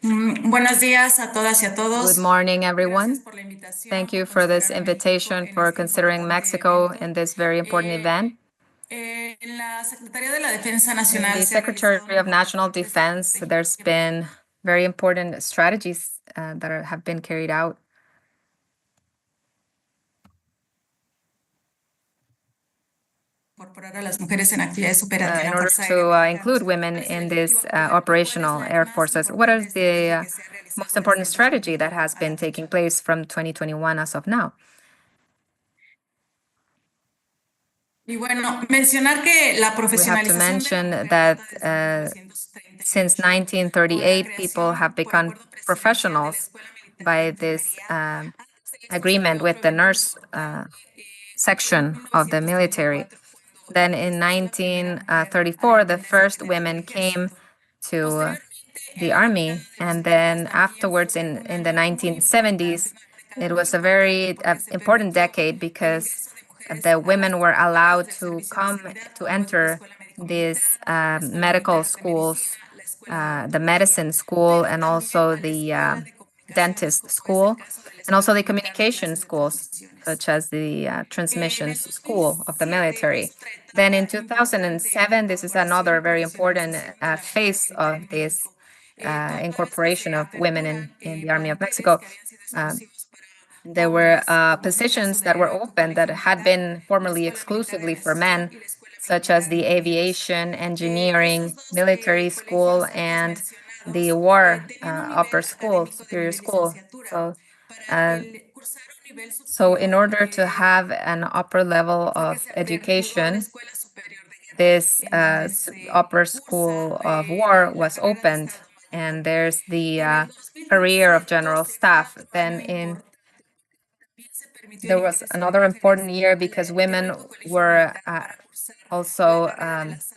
Buenos días a todas y a todos. Good morning, everyone. Thank you for this invitation, for considering Mexico in this very important event. En la Secretaría de la Defensa In Nacional the se ha Secretary realizado of National Defense, there's been very important strategies that have been carried out. Incorporar a las mujeres en actividades operativas. In order to include women in this operational air forces. What is the most important strategy that has been taking place from 2021 as of now? Y bueno, mencionar que la We have to mention that since 1938, people have become professionals by this agreement with the nurse section of the military. Then in 1934, the first women came to the army, and then afterwards in the 1970s, it was a very important decade because the women were allowed to enter these medical schools, the medicine school, and also the dentist school, and also the communication schools, such as the transmissions school of the military. Then in 2007, this is another very important phase of this incorporation of women in the Army of Mexico. There were positions that were open that had been formerly exclusively for men, such as the aviation, engineering, military school, and the war upper school, superior school. So in order to have an upper level of education, this upper school of war was opened, and there's the career of general staff. Then there was another important year because women were also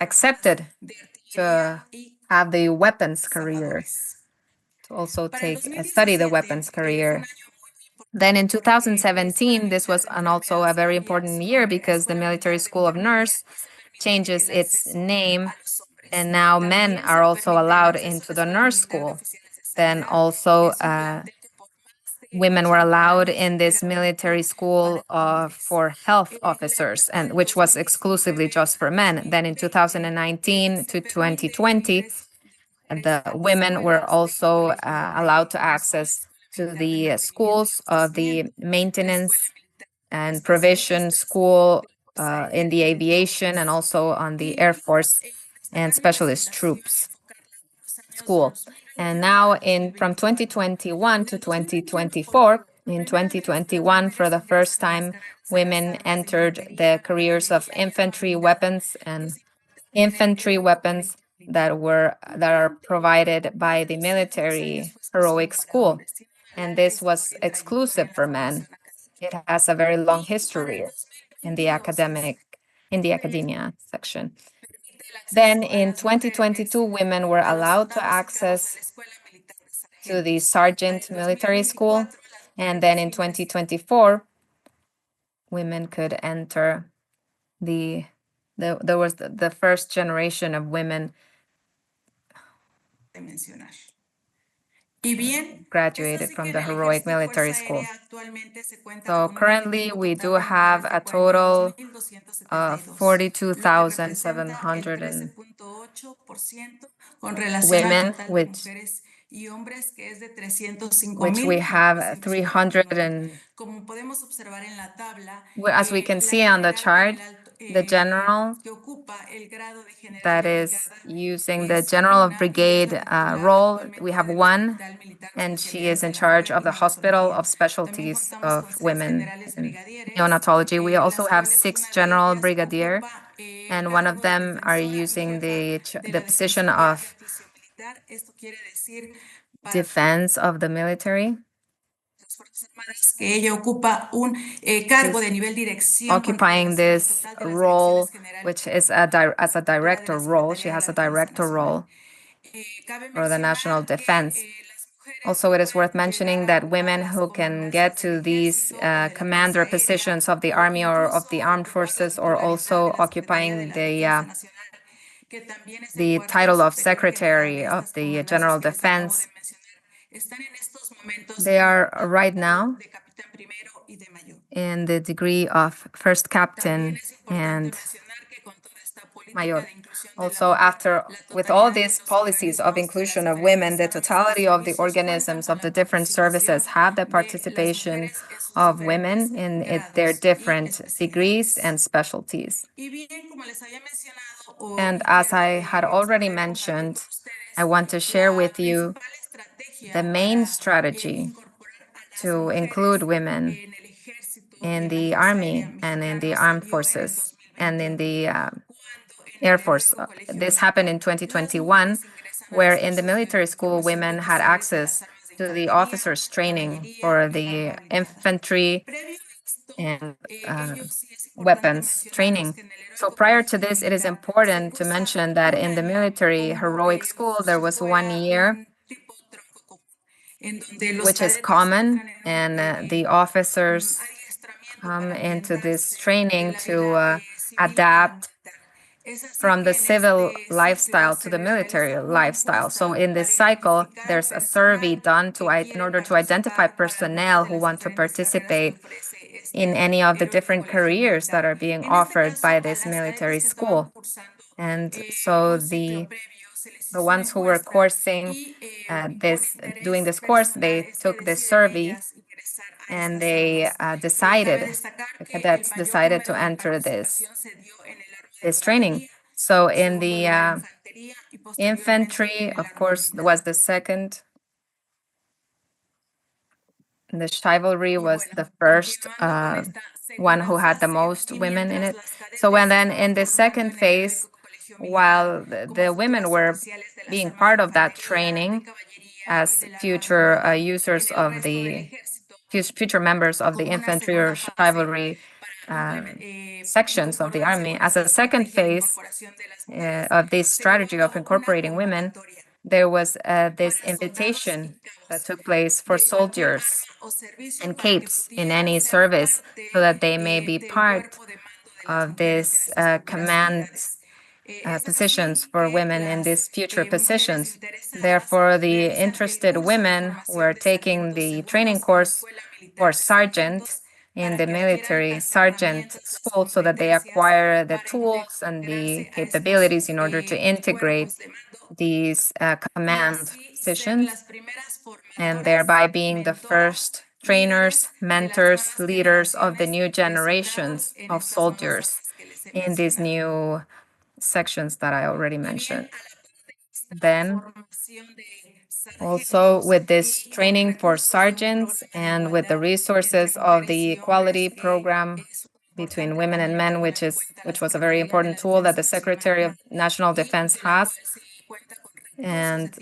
accepted to have the weapons career, to also study the weapons career. Then in 2017, this was also a very important year because the Military School of Nurse changes its name, and now men are also allowed into the nurse school. Then also women were allowed in this military school for health officers, and which was exclusively just for men. Then in 2019 to 2020, the women were also allowed to access to the schools of the maintenance and provision school in the aviation, and also on the Air Force and specialist troops school. And now from 2021 to 2024, in 2021, for the first time, women entered the careers of infantry weapons and infantry weapons that are provided by the military heroic school. And this was exclusive for men. It has a very long history in the academia section. Then in 2022, women were allowed to access to the sergeant military school. And then in 2024, women could enter the there was the first generation of women graduated from the heroic military school. So currently we do have a total of 42,700 women, which we have 300 and as we can see on the chart, the general that is using the general of brigade role, we have one, and she is in charge of the Hospital of Specialties of Women in Neonatology. We also have 6 general brigadier, and one of them are using the position of defense of the military. Occupying this role, which is as a director role. She has a director role for the national defense. Also, it is worth mentioning that women who can get to these commander positions of the army or of the armed forces, or also occupying the title of secretary of the general defense, they are right now in the degree of first captain and mayor. Also, with all these policies of inclusion of women, the totality of the organisms of the different services have the participation of women in their different degrees and specialties. And as I had already mentioned, I want to share with you the main strategy to include women in the Army and in the armed forces and in the Air Force. This happened in 2021, where in the military school, women had access to the officers' training for the infantry and weapons training. So prior to this, it is important to mention that in the military heroic school, there was 1 year which is common, and the officers come into this training to adapt from the civil lifestyle to the military lifestyle. So in this cycle, there's a survey done in order to identify personnel who want to participate in any of the different careers that are being offered by this military school. And so the ones who were doing this course, they took this survey and the cadets decided to enter this training. So in the infantry, of course, was the second. The chivalry was the first one who had the most women in it. So then in the second phase, while the women were being part of that training as future users of the future members of the infantry or chivalry sections of the army, as a second phase of this strategy of incorporating women, there was this invitation that took place for soldiers and capes in any service so that they may be part of this command positions for women in these future positions. Therefore, the interested women were taking the training course for sergeant in the military sergeant school so that they acquire the tools and the capabilities in order to integrate these command positions, and thereby being the first trainers, mentors, leaders of the new generations of soldiers in these new sections that I already mentioned. Then also with this training for sergeants and with the resources of the equality program between women and men, which was a very important tool that the Secretary of National Defense has, and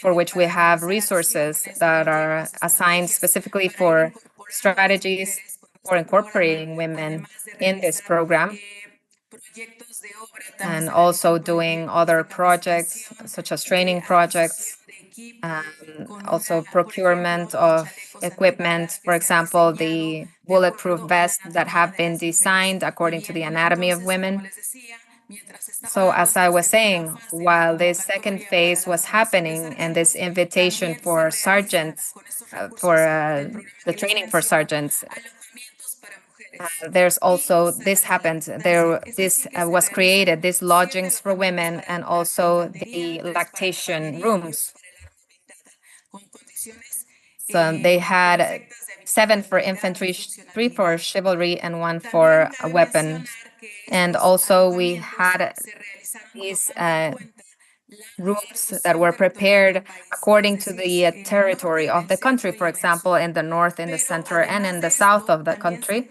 for which we have resources that are assigned specifically for strategies for incorporating women in this program, and also doing other projects such as training projects also procurement of equipment, for example, the bulletproof vests that have been designed according to the anatomy of women. So as I was saying, while this second phase was happening and this invitation for sergeants, for the training for sergeants, there's also, this happened, this was created, these lodgings for women and also the lactation rooms. So they had 7 for infantry, 3 for chivalry, and 1 for a weapon. And also we had these rooms that were prepared according to the territory of the country, for example, in the north, in the center, and in the south of the country.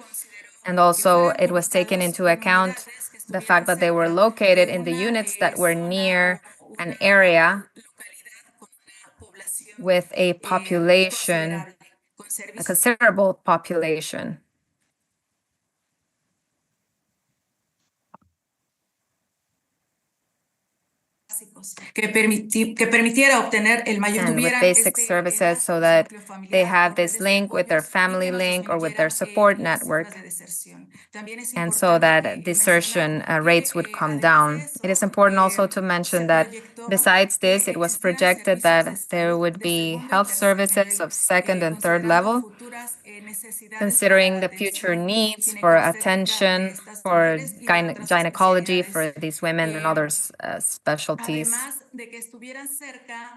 And also it was taken into account the fact that they were located in the units that were near an area with a population, a considerable population. And with basic services so that they have this link with their family link or with their support network, and so that desertion rates would come down. It is important also to mention that besides this, it was projected that there would be health services of second and third level, considering the future needs for attention, for gynecology for these women and other specialties.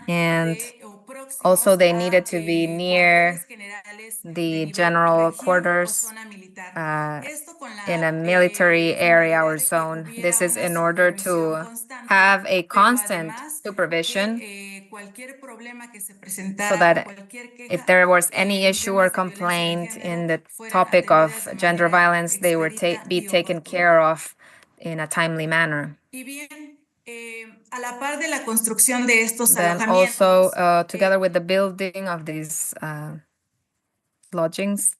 And also they needed to be near the general quarters in a military area or zone. This is in order to have a constant supervision so that if there was any issue or complaint in the topic of gender violence, they would be taken care of in a timely manner. Then also, together with the building of these lodgings,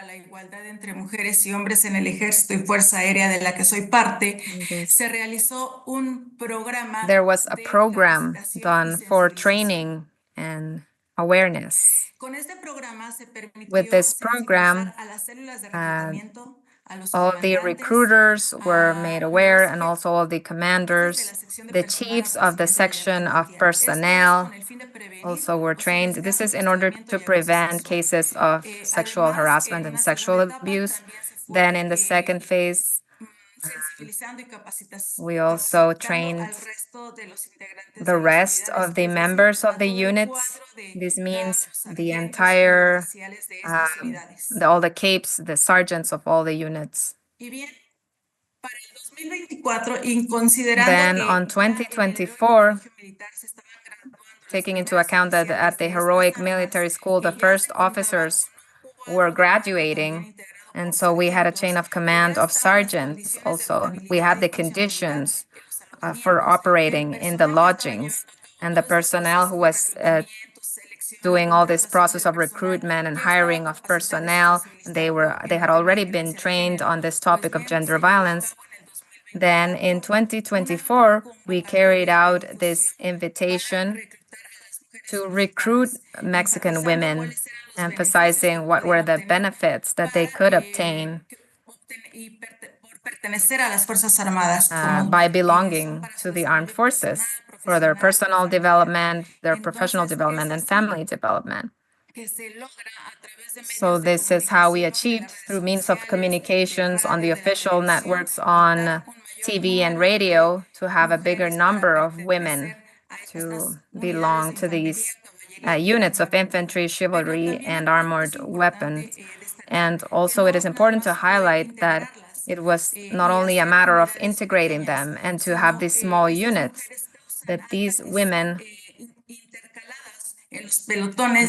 la igualdad entre mujeres y hombres en el ejército y fuerza aérea de la que soy parte, se realizó un programa. There was a program done for training and awareness. Con este programa se permitió with this program, a las células de reclutamiento, all the recruiters were made aware, and also all the commanders, the chiefs of the section of personnel also were trained. This is in order to prevent cases of sexual harassment and sexual abuse. Then in the second phase, we also trained the rest of the members of the units. This means the entire, all the capes, the sergeants of all the units. Then on 2024, taking into account that at the heroic military school, the first officers were graduating, and so we had a chain of command of sergeants also. We had the conditions for operating in the lodgings, and the personnel who was doing all this process of recruitment and hiring of personnel, they had already been trained on this topic of gender violence. Then in 2024, we carried out this invitation to recruit Mexican women, emphasizing what were the benefits that they could obtain by belonging to the armed forces for their personal development, their professional development, and family development. So this is how we achieved, through means of communications on the official networks on TV and radio, to have a bigger number of women to belong to these units of infantry, chivalry, and armored weapons. And also it is important to highlight that it was not only a matter of integrating them and to have these small units, that these women,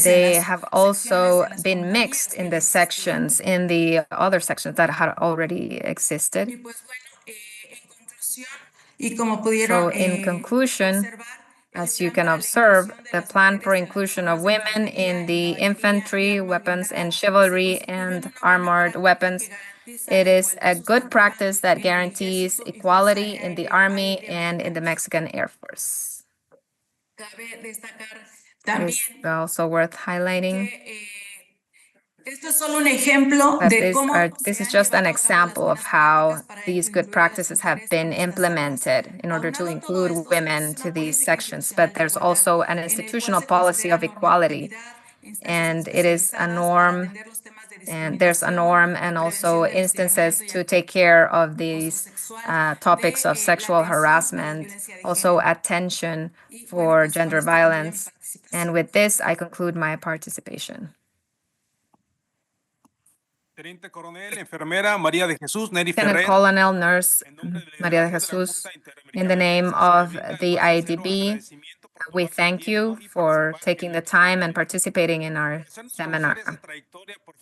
they have also been mixed in the sections, in the other sections that had already existed. So in conclusion, As you can observe, the plan for inclusion of women in the infantry, weapons and chivalry, and armored weapons, it is a good practice that guarantees equality in the Army and in the Mexican Air Force. It is also worth highlighting. This is just an example of how these good practices have been implemented in order to include women to these sections, but there's also an institutional policy of equality, and it is a norm, and there's a norm and also instances to take care of these topics of sexual harassment, also attention for gender violence. And with this, I conclude my participation. Teniente Coronel, Enfermera María de Jesús Neri Lieutenant Ferrer. Colonel Nurse María de Jesus, in the name of the IADB, we thank you for taking the time and participating in our seminar,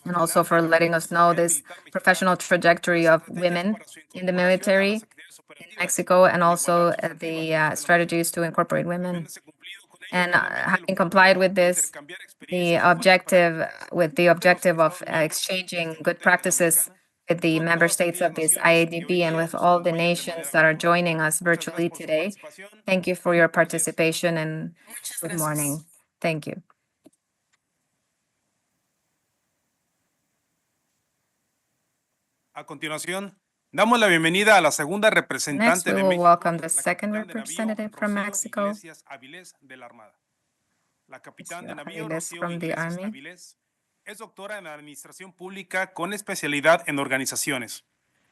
and also for letting us know this professional trajectory of women in the military in Mexico, and also the strategies to incorporate women. And having complied with this, the objective of exchanging good practices with the member states of this IADB and with all the nations that are joining us virtually today. Thank you for your participation and good morning. Thank you. A continuación, damos la bienvenida a la segunda representante de México. Next, we will welcome the second representative from Mexico. La capitán de navío Rocío Iglesias Avilés es doctora en Administración Pública con especialidad en organizaciones.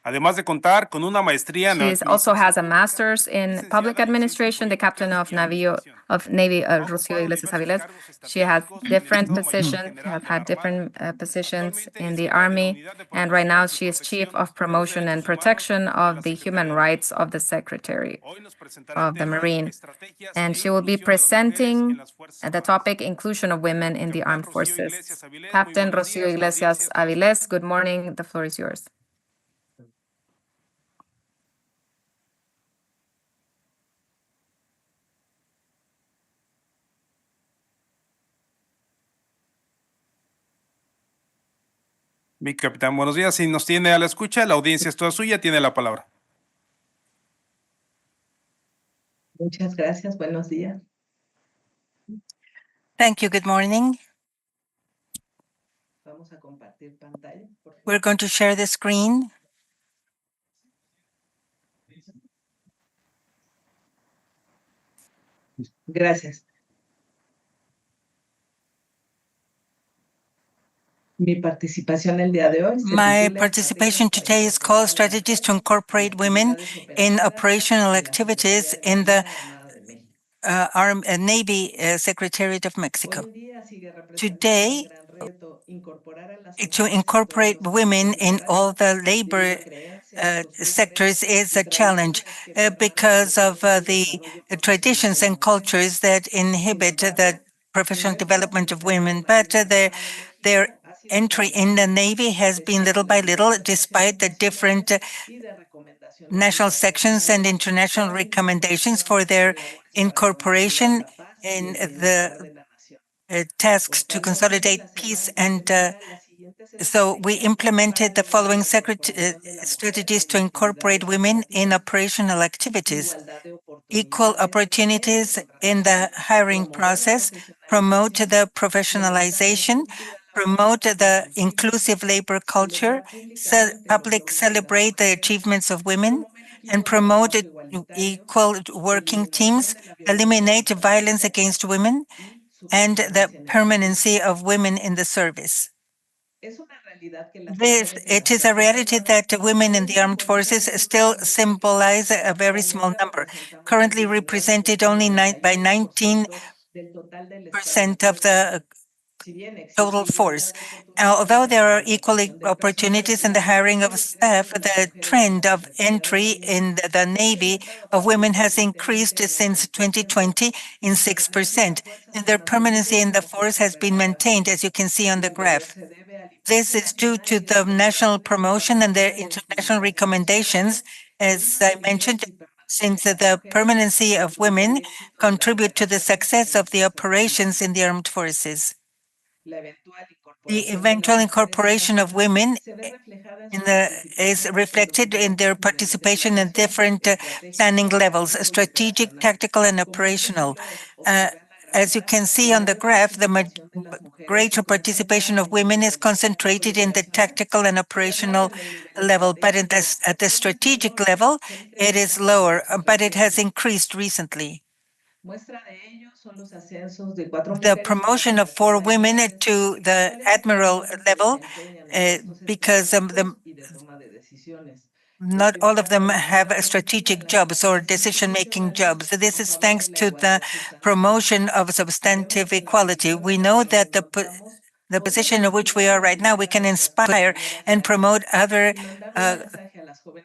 Además de contar con una maestría en She also has a master's in public administration, the captain of Navy Rocío Iglesias Avilés. She has different positions, has had different positions in the Army, and right now she is Chief of Promotion and Protection of the Human Rights of the Secretary of the Marine. And she will be presenting the topic Inclusion of Women in the Armed Forces. Captain Rocío Iglesias Avilés, good morning. The floor is yours. Mi capitán, buenos días. Si nos tiene a la escucha, la audiencia es toda suya, tiene la palabra. Muchas gracias, buenos días. Thank you, good morning. Vamos a compartir pantalla. We're going to share the screen. Gracias. Mi participación el día de hoy. My participation today is called Strategies to Incorporate Women in Operational Activities in the Navy Secretariat of Mexico. Today, to incorporate women in all the labor sectors is a challenge because of the traditions and cultures that inhibit the professional development of women. But their entry in the Navy has been little by little, despite the different national sections and international recommendations for their incorporation in the tasks to consolidate peace. And so we implemented the following strategies to incorporate women in operational activities: equal opportunities in the hiring process, promote the professionalization, promote the inclusive labor culture, public celebrate the achievements of women, and promote equal working teams, eliminate violence against women, and the permanency of women in the service. It is a reality that women in the armed forces still symbolize a very small number, currently represented only by 19% of the total force. Although there are equal opportunities in the hiring of staff, the trend of entry in the Navy of women has increased since 2020 in 6%, and their permanency in the force has been maintained, as you can see on the graph. This is due to the national promotion and their international recommendations, as I mentioned, since the permanency of women contribute to the success of the operations in the armed forces. The eventual incorporation of women is reflected in their participation in different planning levels, strategic, tactical, and operational. As you can see on the graph, the greater participation of women is concentrated in the tactical and operational level, but at the strategic level, it is lower, but it has increased recently. The promotion of 4 women to the admiral level, because not all of them have strategic jobs or decision-making jobs. This is thanks to the promotion of substantive equality. We know that the position in which we are right now, we can inspire and promote other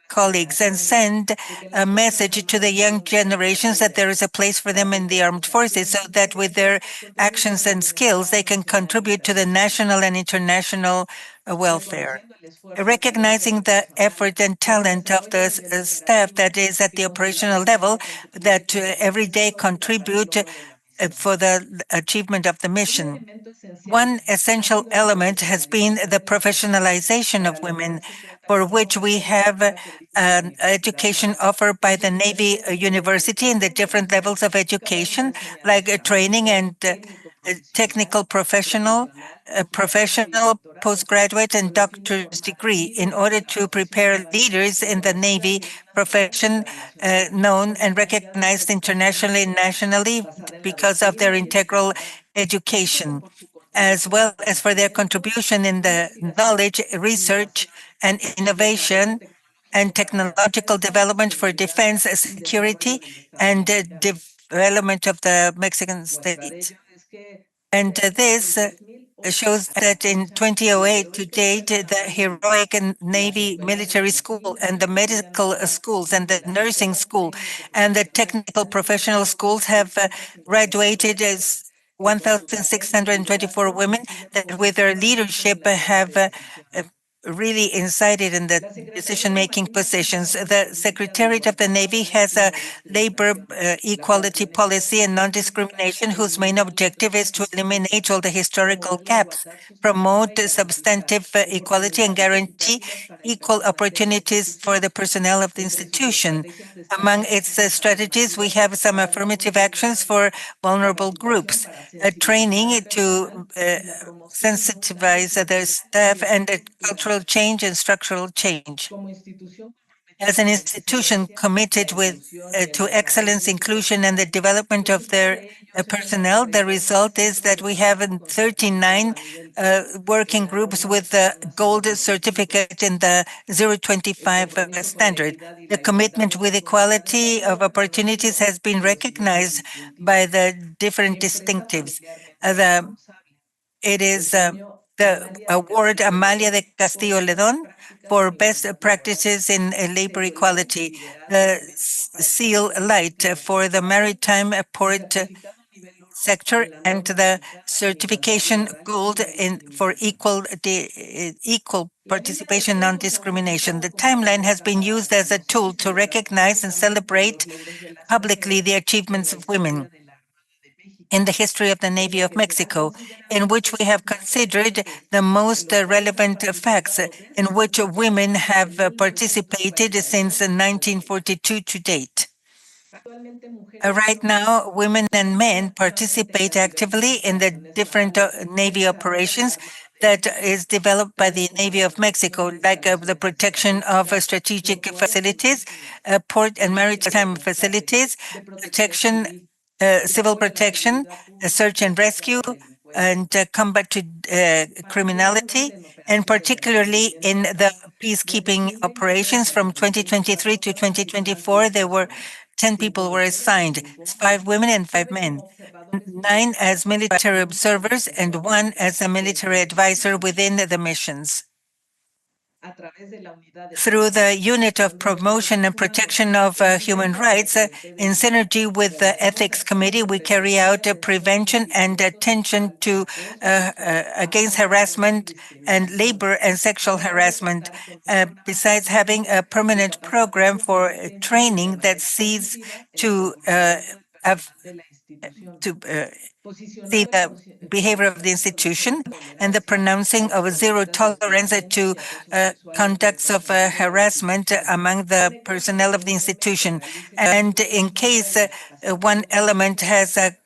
colleagues and send a message to the young generations that there is a place for them in the armed forces, so that with their actions and skills, they can contribute to the national and international welfare. Recognizing the effort and talent of the staff that is at the operational level, that every day contribute for the achievement of the mission. One essential element has been the professionalization of women, for which we have an education offered by the Navy University in the different levels of education, like training and technical professional, postgraduate, and doctor's degree, in order to prepare leaders in the Navy profession known and recognized internationally and nationally because of their integral education, as well as for their contribution in the knowledge, research, and innovation and technological development for defense, security, and development of the Mexican state. And this shows that in 2008 to date, the heroic Navy military school and the medical schools and the nursing school and the technical professional schools have graduated as 1,624 women that with their leadership have really incited in the decision-making positions. The Secretariat of the Navy has a labor equality policy and non-discrimination whose main objective is to eliminate all the historical gaps, promote substantive equality, and guarantee equal opportunities for the personnel of the institution. Among its strategies, we have some affirmative actions for vulnerable groups, training to sensitize their staff, and cultural change and structural change. As an institution committed to excellence, inclusion, and the development of their personnel, the result is that we have 39 working groups with the gold certificate in the 025 standard. The commitment with equality of opportunities has been recognized by the different distinctives. It is the award Amalia de Castillo Ledón for best practices in labor equality, the seal light for the maritime port sector, and the certification gold for equal participation, non-discrimination. The timeline has been used as a tool to recognize and celebrate publicly the achievements of women in the history of the Navy of Mexico, in which we have considered the most relevant facts in which women have participated since 1942 to date. Right now, women and men participate actively in the different Navy operations that is developed by the Navy of Mexico, like the protection of strategic facilities, port and maritime facilities, protection, civil protection, search and rescue, and combat to criminality, and particularly in the peacekeeping operations from 2023 to 2024, there were 10 people were assigned, 5 women and 5 men, 9 as military observers and 1 as a military advisor within the missions. through the Unit of Promotion and Protection of Human Rights, in synergy with the Ethics Committee, we carry out prevention and attention to against harassment and labor and sexual harassment, besides having a permanent program for training that sees to see the behavior of the institution and the pronouncing of zero tolerance to conducts of harassment among the personnel of the institution. And in case one element has a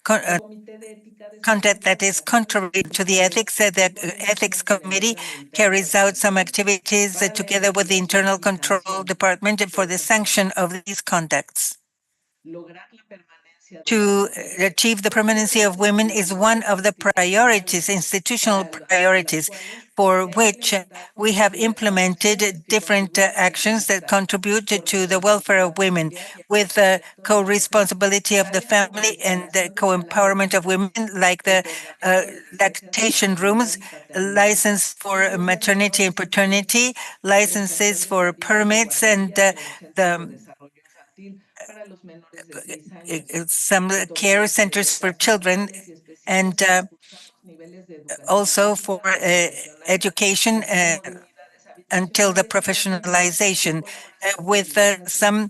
conduct that is contrary to the Ethics Committee carries out some activities together with the Internal Control Department for the sanction of these conducts. To achieve the permanency of women is one of the priorities, institutional priorities, for which we have implemented different actions that contribute to the welfare of women, with co-responsibility of the family and the co-empowerment of women, like the lactation rooms, license for maternity and paternity, licenses for permits, and some care centers for children, and also for education until the professionalization, with some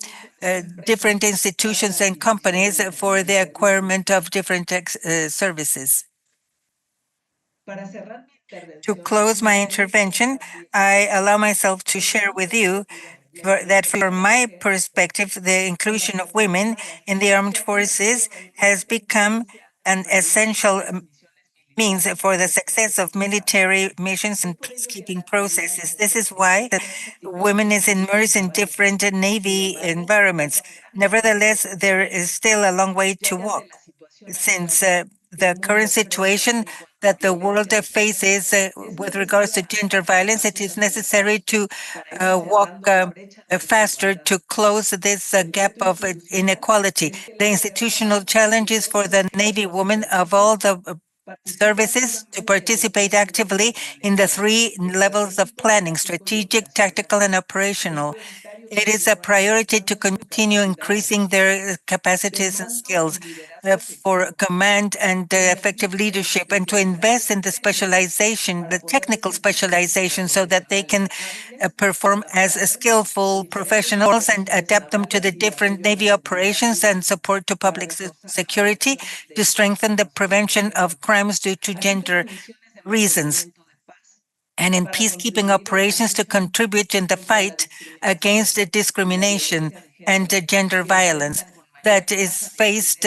different institutions and companies for the acquirement of different services. To close my intervention, I allow myself to share with you that from my perspective, the inclusion of women in the armed forces has become an essential means for the success of military missions and peacekeeping processes. This is why women is immersed in different Navy environments. Nevertheless, there is still a long way to walk, since the current situation that the world faces with regards to gender violence, it is necessary to walk faster to close this gap of inequality. The institutional challenges for the Navy women of all the services to participate actively in the three levels of planning: strategic, tactical, and operational. It is a priority to continue increasing their capacities and skills for command and effective leadership, and to invest in the specialization, the technical specialization, so that they can perform as skillful professionals and adapt them to the different Navy operations and support to public security, to strengthen the prevention of crimes due to gender reasons, and in peacekeeping operations to contribute in the fight against discrimination and gender violence that is faced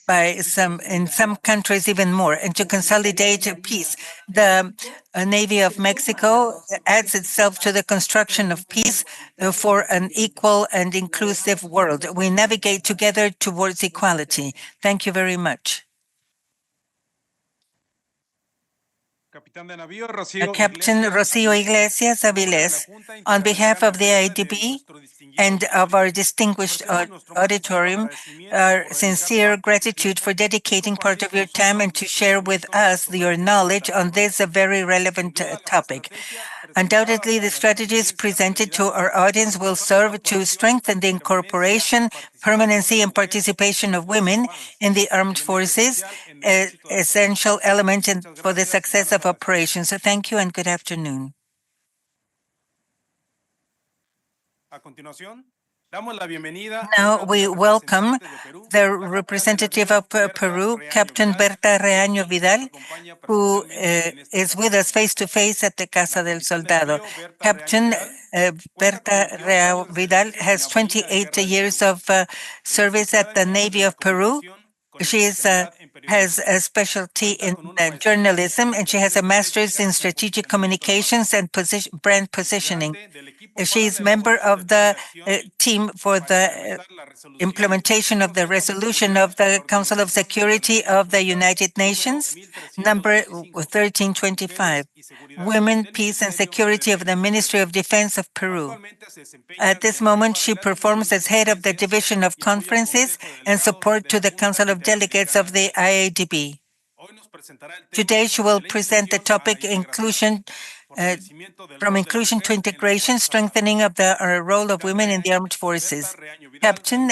by in some countries even more, and to consolidate peace. The Navy of Mexico adds itself to the construction of peace for an equal and inclusive world. We navigate together towards equality. Thank you very much. Captain Rocio Iglesias Avilés, on behalf of the IADB and of our distinguished auditorium, our sincere gratitude for dedicating part of your time and to share with us your knowledge on this very relevant topic. Undoubtedly, the strategies presented to our audience will serve to strengthen the incorporation, permanency, and participation of women in the armed forces, an essential element for the success of operations. So thank you and good afternoon. Now we welcome the representative of Peru, Captain Berta Reaño Vidal, who is with us face-to-face at the Casa del Soldado. Captain Berta Reaño Vidal has 28 years of service at the Navy of Peru. She has a specialty in journalism, and she has a master's in strategic communications and brand positioning. She is member of the team for the implementation of the resolution of the Council of Security of the United Nations, number 1325, Women, Peace and Security of the Ministry of Defense of Peru. At this moment, she performs as head of the Division of Conferences and Support to the Council of Delegates of the IADB. Today, she will present the topic Inclusion from inclusion to integration, strengthening of the role of women in the armed forces. Captain,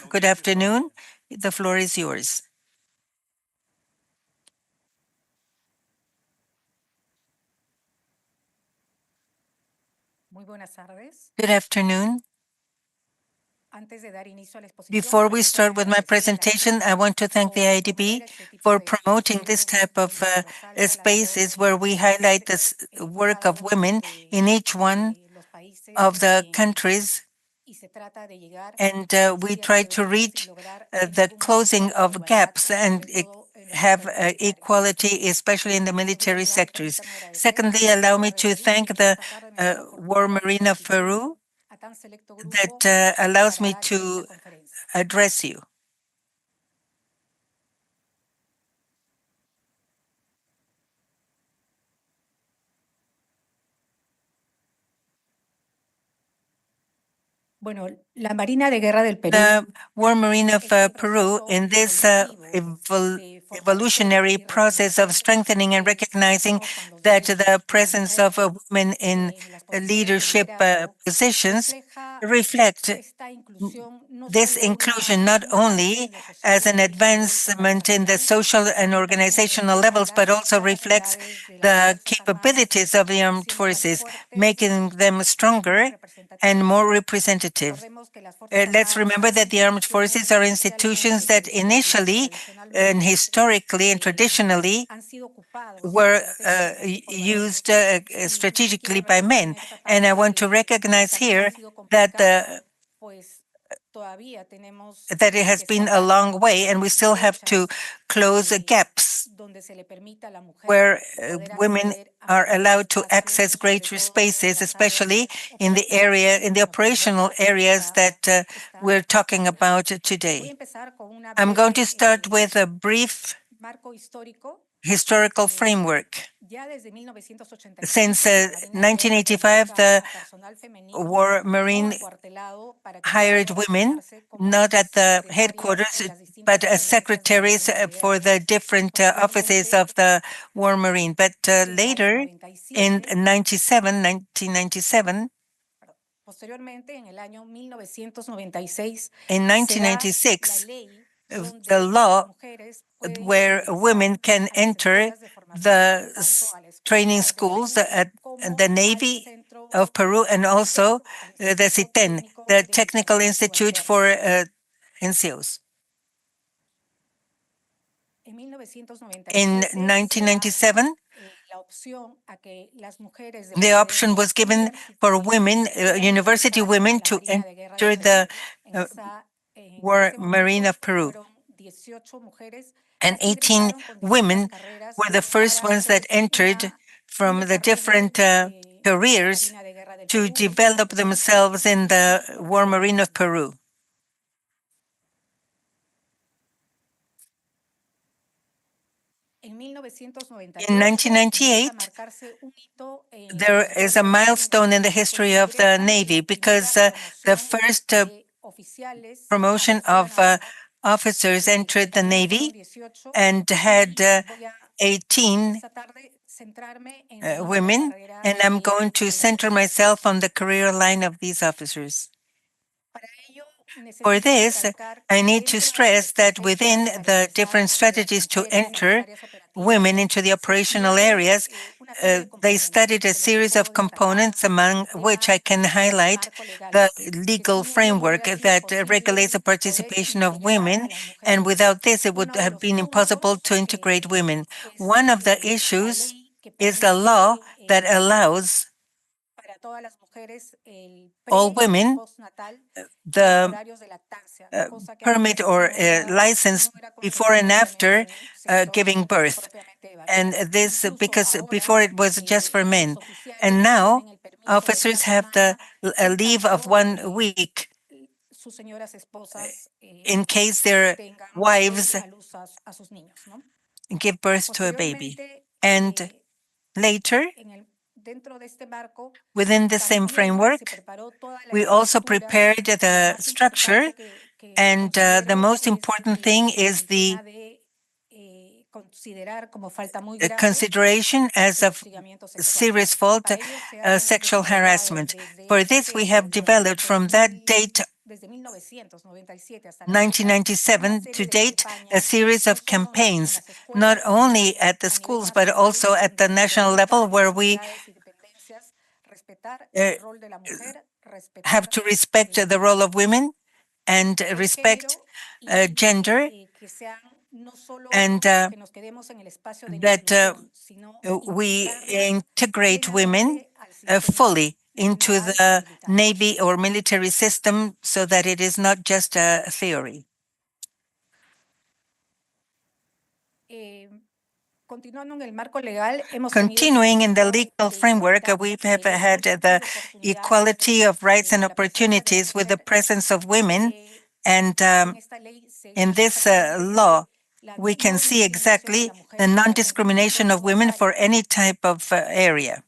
good afternoon. The floor is yours. Good afternoon. Before we start with my presentation, I want to thank the IADB for promoting this type of spaces where we highlight the work of women in each one of the countries, and we try to reach the closing of gaps and have equality, especially in the military sectors. Secondly, allow me to thank the War Marine of Peru that allows me to address you. The War Marine of Peru, in this evolutionary process of strengthening and recognizing that the presence of women in leadership positions reflect this inclusion not only as an advancement in the social and organizational levels, but also reflects the capabilities of the armed forces, making them stronger and more representative. Let's remember that the armed forces are institutions that initially and historically and traditionally were used strategically by men. And I want to recognize here that it has been a long way, and we still have to close gaps where women are allowed to access greater spaces, especially in the operational areas that we're talking about today. I'm going to start with a brief historical framework. Since 1985, the War Marine hired women, not at the headquarters, but as secretaries for the different offices of the War Marine. But later, in 1997, in 1996, the law where women can enter the training schools at the Navy of Peru and also the CITEN, the Technical Institute for NCOs. In 1997, the option was given for women, university women, to enter the War Marine of Peru. And 18 women were the first ones that entered from the different careers to develop themselves in the War Marine of Peru. In 1998, there is a milestone in the history of the Navy because the first promotion of officers entered the Navy and had 18 women, and I'm going to center myself on the career line of these officers. For this, I need to stress that within the different strategies to enter women into the operational areas, they studied a series of components, among which I can highlight the legal framework that regulates the participation of women, and without this, it would have been impossible to integrate women. One of the issues is the law that allows all women the permit or license before and after giving birth. And this because before it was just for men. And now officers have a leave of 1 week in case their wives give birth to a baby. And later, within the same framework, we also prepared the structure, and the most important thing is the consideration as a serious fault, sexual harassment. For this, we have developed from that date, 1997 to date, a series of campaigns, not only at the schools, but also at the national level, where we have to respect the role of women and respect gender, and that we integrate women fully into the Navy or military system so that it is not just a theory. Continuing in the legal framework, we have had the equality of rights and opportunities with the presence of women, and in this law, we can see exactly the non-discrimination of women for any type of area.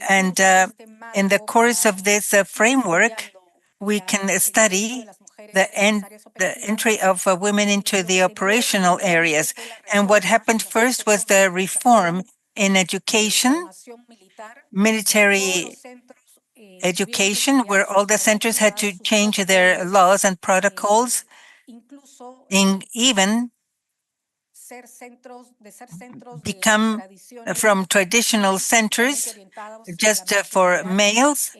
And in the course of this framework, we can study the entry of women into the operational areas. And what happened first was the reform in education, military education, where all the centers had to change their laws and protocols, in even become from traditional centers just for males,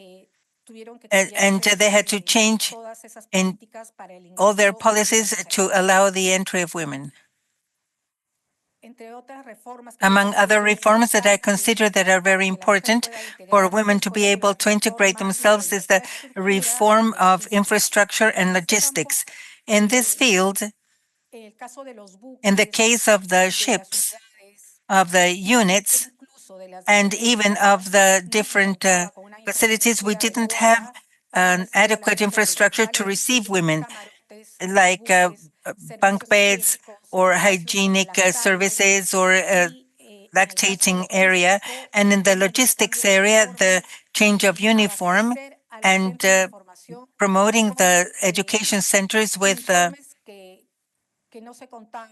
and they had to change in all their policies to allow the entry of women. Among other reforms that I consider that are very important for women to be able to integrate themselves is the reform of infrastructure and logistics. In this field, in the case of the ships, of the units, and even of the different facilities, we didn't have an adequate infrastructure to receive women, like bunk beds or hygienic services or lactating area. And in the logistics area, the change of uniform and promoting the education centers with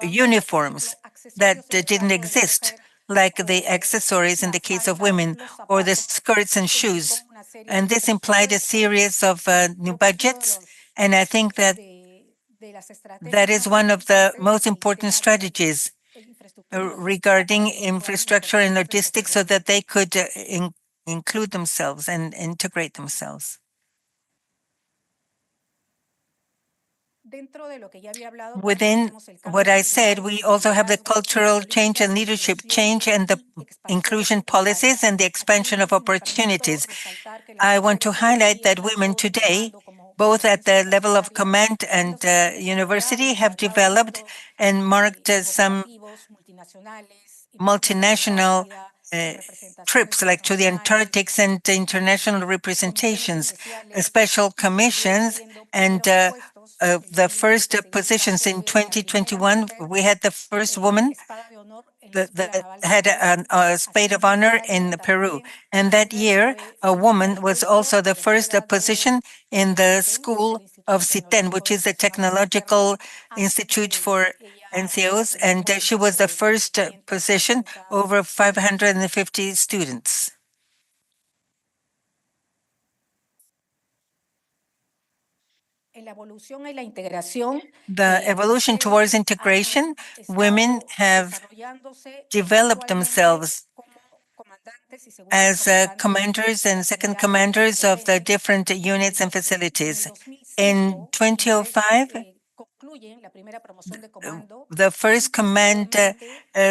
uniforms that didn't exist, like the accessories in the case of women, or the skirts and shoes. And this implied a series of new budgets, and I think that that is one of the most important strategies regarding infrastructure and logistics so that they could include themselves and integrate themselves. Within what I said, we also have the cultural change and leadership change and the inclusion policies and the expansion of opportunities. I want to highlight that women today, both at the level of command and university, have developed and marked some multinational trips, like to the Antarctic, and international representations, special commissions, and the first positions in 2021. We had the first woman that had a spade of honor in Peru. And that year, a woman was also the first position in the school of CITEN, which is the Technological Institute for NCOs, and she was the first position over 550 students. The evolution towards integration, women have developed themselves as commanders and second commanders of the different units and facilities. In 2005, the first command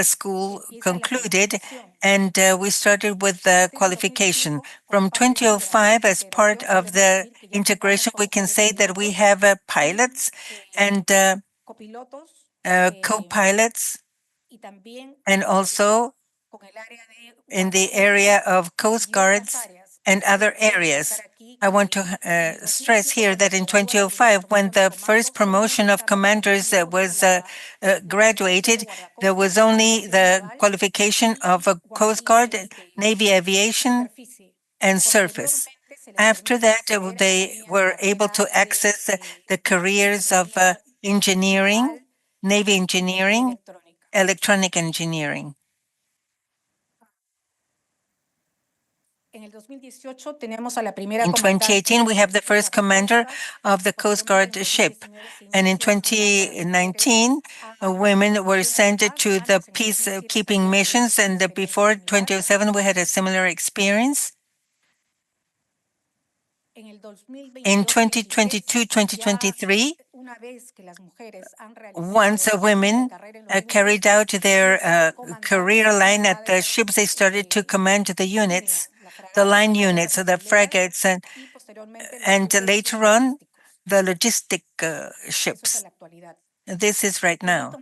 school concluded, and we started with the qualification. From 2005, as part of the integration, we can say that we have pilots and co-pilots, and also in the area of Coast Guards and other areas. I want to stress here that in 2005, when the first promotion of commanders was graduated, there was only the qualification of a Coast Guard, Navy aviation, and surface. After that, they were able to access the careers of engineering, Navy engineering, electronic engineering. In 2018, we have the first commander of the Coast Guard ship. And in 2019, women were sent to the peacekeeping missions. And before 2007, we had a similar experience. In 2022-2023, once women carried out their career line at the ships, they started to command the units, the line units, the frigates, and later on, the logistic ships. This is right now.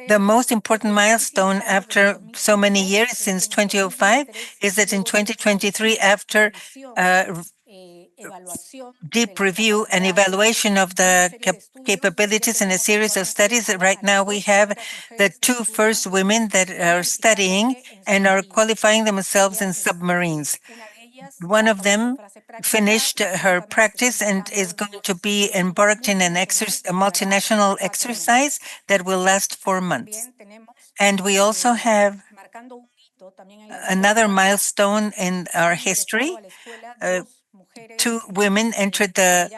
The most important milestone after so many years, since 2005, is that in 2023, after deep review and evaluation of the capabilities in a series of studies, right now we have the two first women that are studying and are qualifying themselves in submarines. One of them finished her practice and is going to be embarked in a multinational exercise that will last 4 months. And we also have another milestone in our history. Two women entered the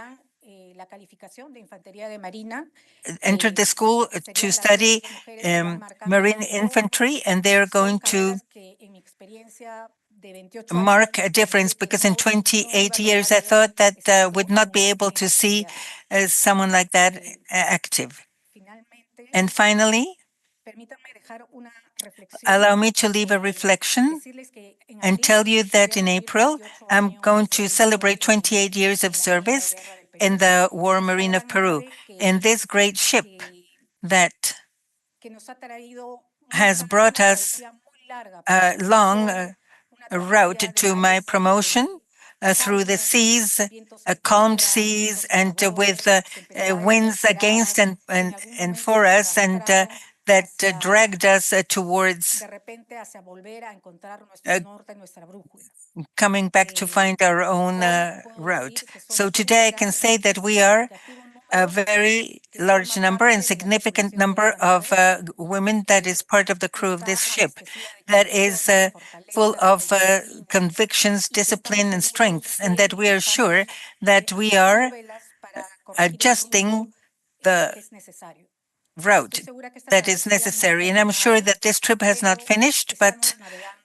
school to study marine infantry, and they're going to mark a difference, because in 28 years I thought that would not be able to see someone like that active. And finally, allow me to leave a reflection and tell you that in April, I'm going to celebrate 28 years of service in the War Marine of Peru, in this great ship that has brought us a long route to my promotion through the seas, calm seas, and with winds against and for us, and that dragged us towards coming back to find our own route. So today I can say that we are a very large number and significant number of women that is part of the crew of this ship, that is full of convictions, discipline, and strength, and that we are sure that we are adjusting the route that is necessary. And I'm sure that this trip has not finished, but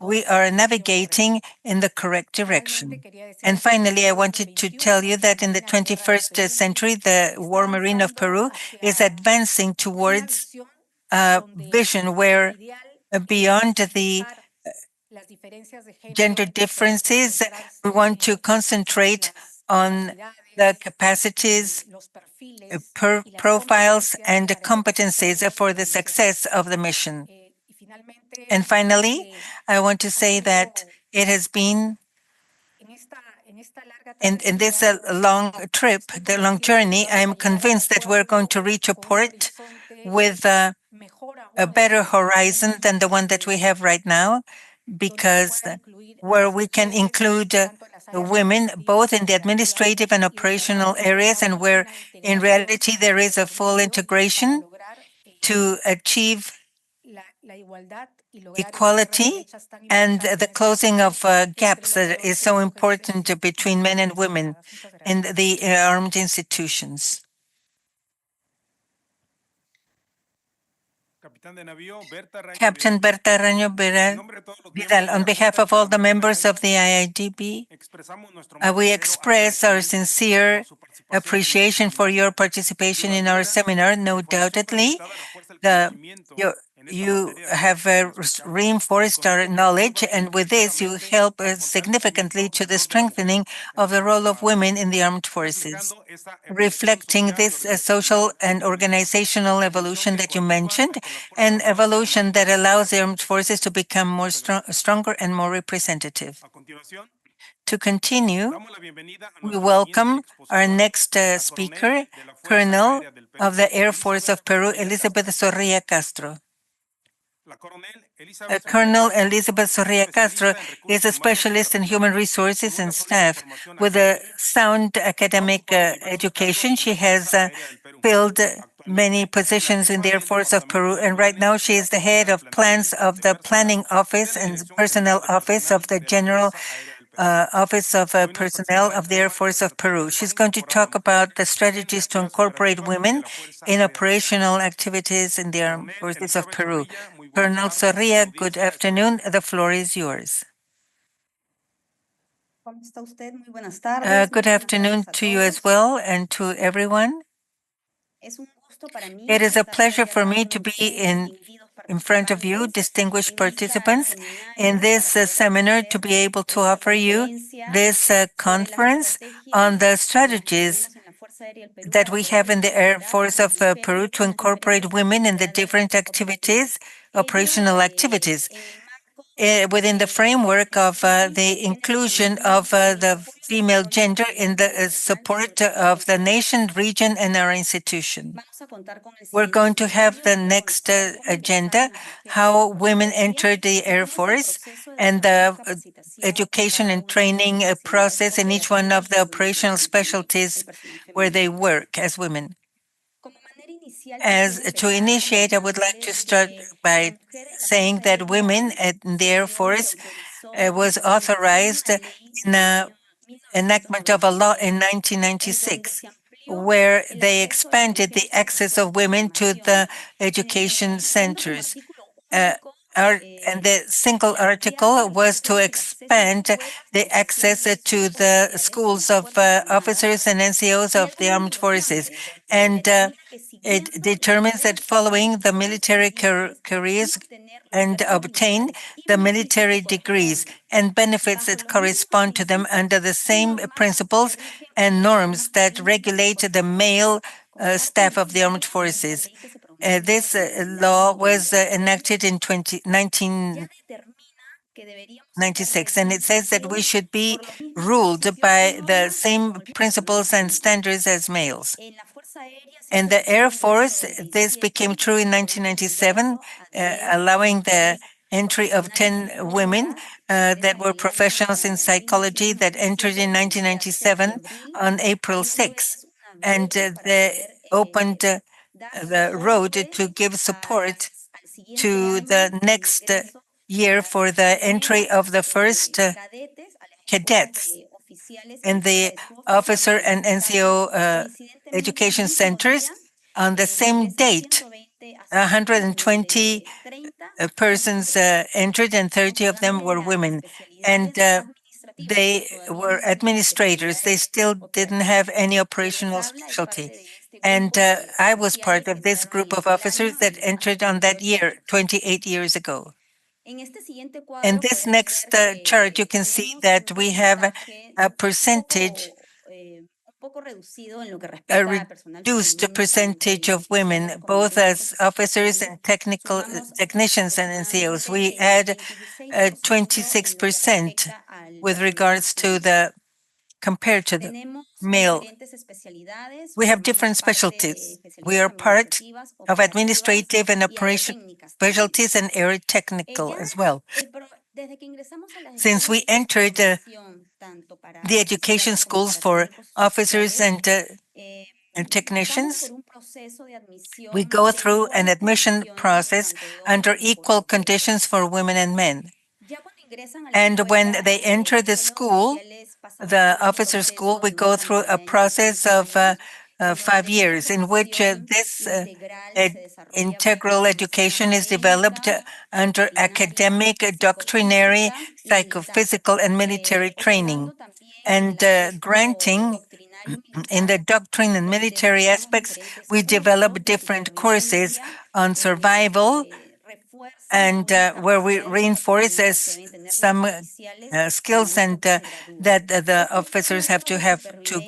we are navigating in the correct direction. And finally, I wanted to tell you that in the 21st century, the War Marine of Peru is advancing towards a vision where, beyond the gender differences, we want to concentrate on the capacities, profiles, and competencies for the success of the mission. And finally, I want to say that it has been in this long trip, the long journey, I am convinced that we're going to reach a port with a better horizon than the one that we have right now, because where we can include women both in the administrative and operational areas, and where in reality there is a full integration to achieve equality and the closing of gaps that is so important between men and women in the armed institutions. Captain Berta Raño Vidal, on behalf of all the members of the IADB, we express our sincere appreciation for your participation in our seminar. No doubtedly, you have reinforced our knowledge, and with this you help significantly to the strengthening of the role of women in the armed forces, reflecting this social and organizational evolution that you mentioned, an evolution that allows the armed forces to become more stronger and more representative. To continue, we welcome our next speaker, Colonel of the Air Force of Peru, Elizabeth Zorrilla Castro. Colonel Elizabeth Zorrilla Castro is a specialist in human resources and staff with a sound academic education. She has filled many positions in the Air Force of Peru, and right now she is the head of plans of the Planning Office and Personnel Office of the General Office of Personnel of the Air Force of Peru. She's going to talk about the strategies to incorporate women in operational activities in the Armed Forces of Peru. Colonel Sorria, good afternoon. The floor is yours. Good afternoon to you as well and to everyone. It is a pleasure for me to be in front of you, distinguished participants, in this seminar to be able to offer you this conference on the strategies that we have in the Air Force of Peru to incorporate women in the different activities, operational activities, within the framework of the inclusion of the female gender in the support of the nation, region, and our institution. We're going to have the next agenda, how women enter the Air Force and the education and training process in each one of the operational specialties where they work as women. As to initiate, I would like to start by saying that women in the Air Force was authorized in the enactment of a law in 1996, where they expanded the access of women to the education centers. And the single article was to expand the access to the schools of officers and NCOs of the armed forces. And it determines that following the military careers and obtain the military degrees and benefits that correspond to them under the same principles and norms that regulate the male staff of the armed forces. This law was enacted in 1996, and it says that we should be ruled by the same principles and standards as males. In the Air Force, this became true in 1997, allowing the entry of 10 women that were professionals in psychology that entered in 1997 on April 6. And they opened the road to give support to the next year for the entry of the first cadets in the officer and NCO education centers. On the same date, 120 persons entered and 30 of them were women. And they were administrators. They still didn't have any operational specialty. And I was part of this group of officers that entered on that year, 28 years ago. In this next chart, you can see that we have a percentage, a reduced percentage of women, both as officers and technicians and NCOs. We had 26% with regards to the compared to the male. We have different specialties. We are part of administrative and operation specialties and area technical as well. Since we entered the education schools for officers and technicians, we go through an admission process under equal conditions for women and men. And when they enter the school, the officer school, we go through a process of 5 years in which this integral education is developed under academic, doctrinary, psychophysical, and military training. And granting in the doctrine and military aspects, we develop different courses on survival, and where we reinforce some skills and that the officers have to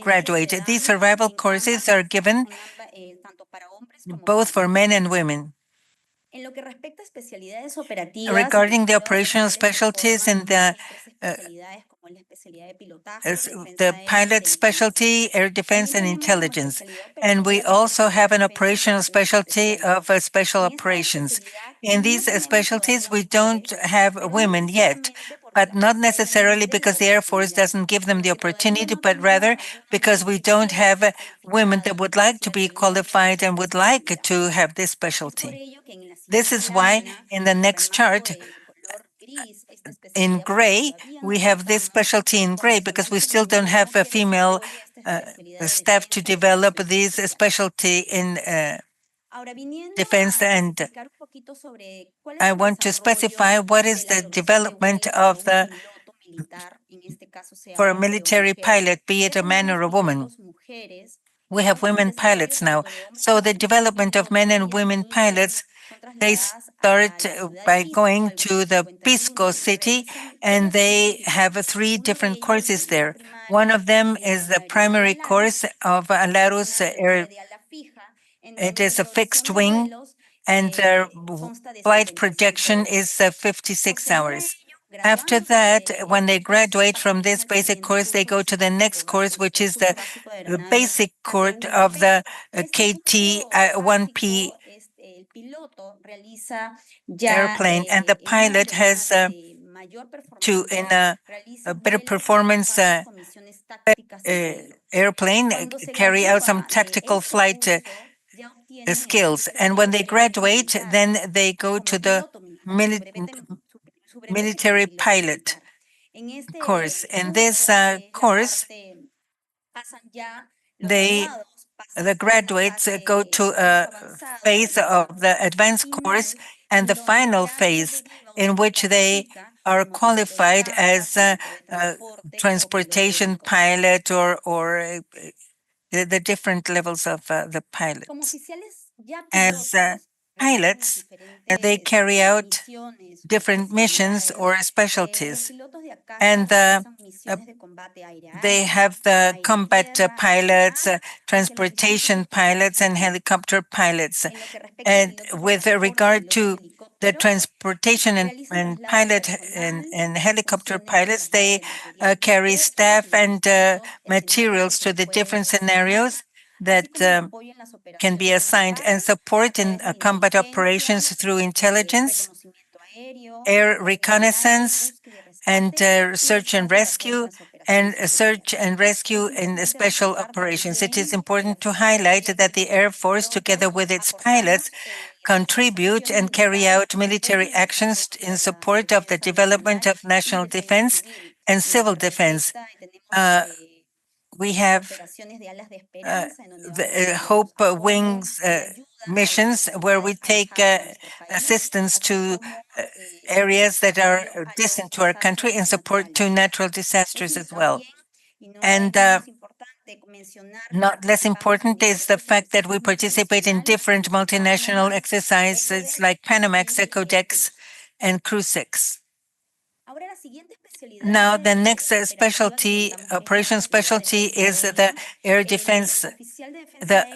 graduate. These survival courses are given both for men and women. Regarding the operational specialties and the pilot specialty, air defense, and intelligence. And we also have an operational specialty of special operations. In these specialties, we don't have women yet, but not necessarily because the Air Force doesn't give them the opportunity, but rather because we don't have women that would like to be qualified and would like to have this specialty. This is why in the next chart, in gray, we have this specialty in gray because we still don't have a female staff to develop this specialty in defense. And I want to specify what is the development of for a military pilot, be it a man or a woman. We have women pilots now. So the development of men and women pilots, they start by going to the Pisco city, and they have 3 different courses there. One of them is the primary course of Alarus Air. It is a fixed wing, and their flight projection is 56 hours. After that, when they graduate from this basic course, they go to the next course, which is the basic course of the KT-1P airplane, and the pilot has to, in a better performance airplane, carry out some tactical flight skills. And when they graduate, then they go to the military pilot course. In this course, the graduates go to a phase of the advanced course and the final phase in which they are qualified as a transportation pilot or the different levels of the pilots. As pilots, they carry out different missions or specialties, and they have the combat pilots, transportation pilots, and helicopter pilots. And with regard to the transportation and pilot and helicopter pilots, they carry staff and materials to the different scenarios that can be assigned, and support in combat operations through intelligence, air reconnaissance, and search and rescue in special operations. It is important to highlight that the Air Force, together with its pilots, contribute and carry out military actions in support of the development of national defense and civil defense. We have the Hope Wings missions, where we take assistance to areas that are distant to our country and support to natural disasters as well. And not less important is the fact that we participate in different multinational exercises like Panamax, ECODEX, and CRUCEX. Now, the next specialty, operation specialty, is the air defense. The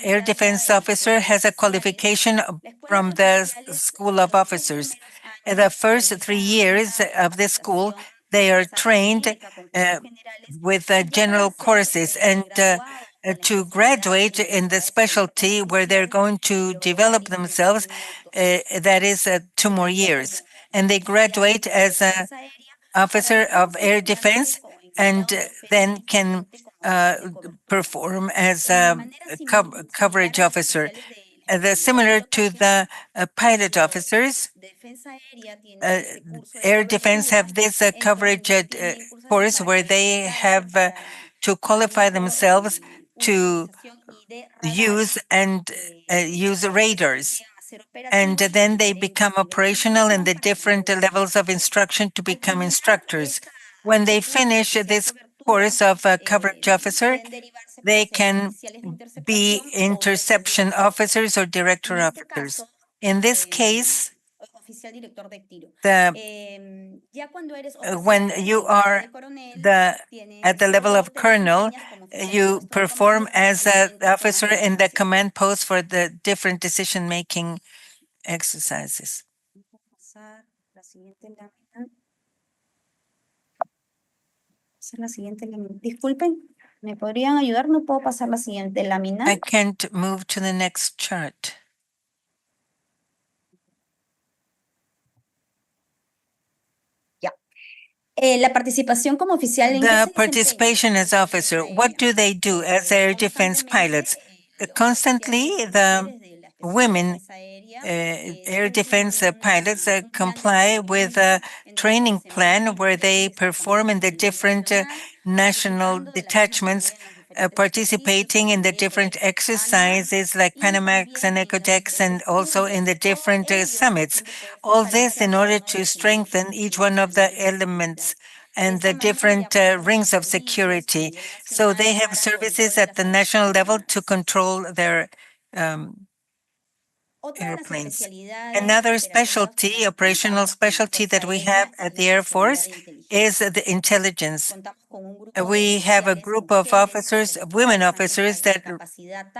air defense officer has a qualification from the School of Officers. In the first 3 years of this school, they are trained with general courses, and to graduate in the specialty where they're going to develop themselves, that is 2 more years. And they graduate as an officer of air defense, and then can perform as a coverage officer. Similar to the pilot officers, air defense have this coverage course where they have to qualify themselves to use radars. And then they become operational in the different levels of instruction to become instructors. When they finish this course of coverage officer, they can be interception officers or director officers. In this case, when you are at the level of colonel, you perform as an officer in the command post for the different decision-making exercises. ¿Me podrían ayudar? No puedo pasar la siguiente lámina. I can't move to the next chart. La participación como oficial, ¿en qué The se participation as officer, what do they do as air defense pilots? Constantly, the women air defense pilots comply with a training plan where they perform in the different national detachments, participating in the different exercises like Panamax and Ecodex, and also in the different summits. All this in order to strengthen each one of the elements and the different rings of security. So they have services at the national level to control their airplanes. Another specialty, operational specialty that we have at the Air Force is the intelligence. We have a group of officers, women officers, that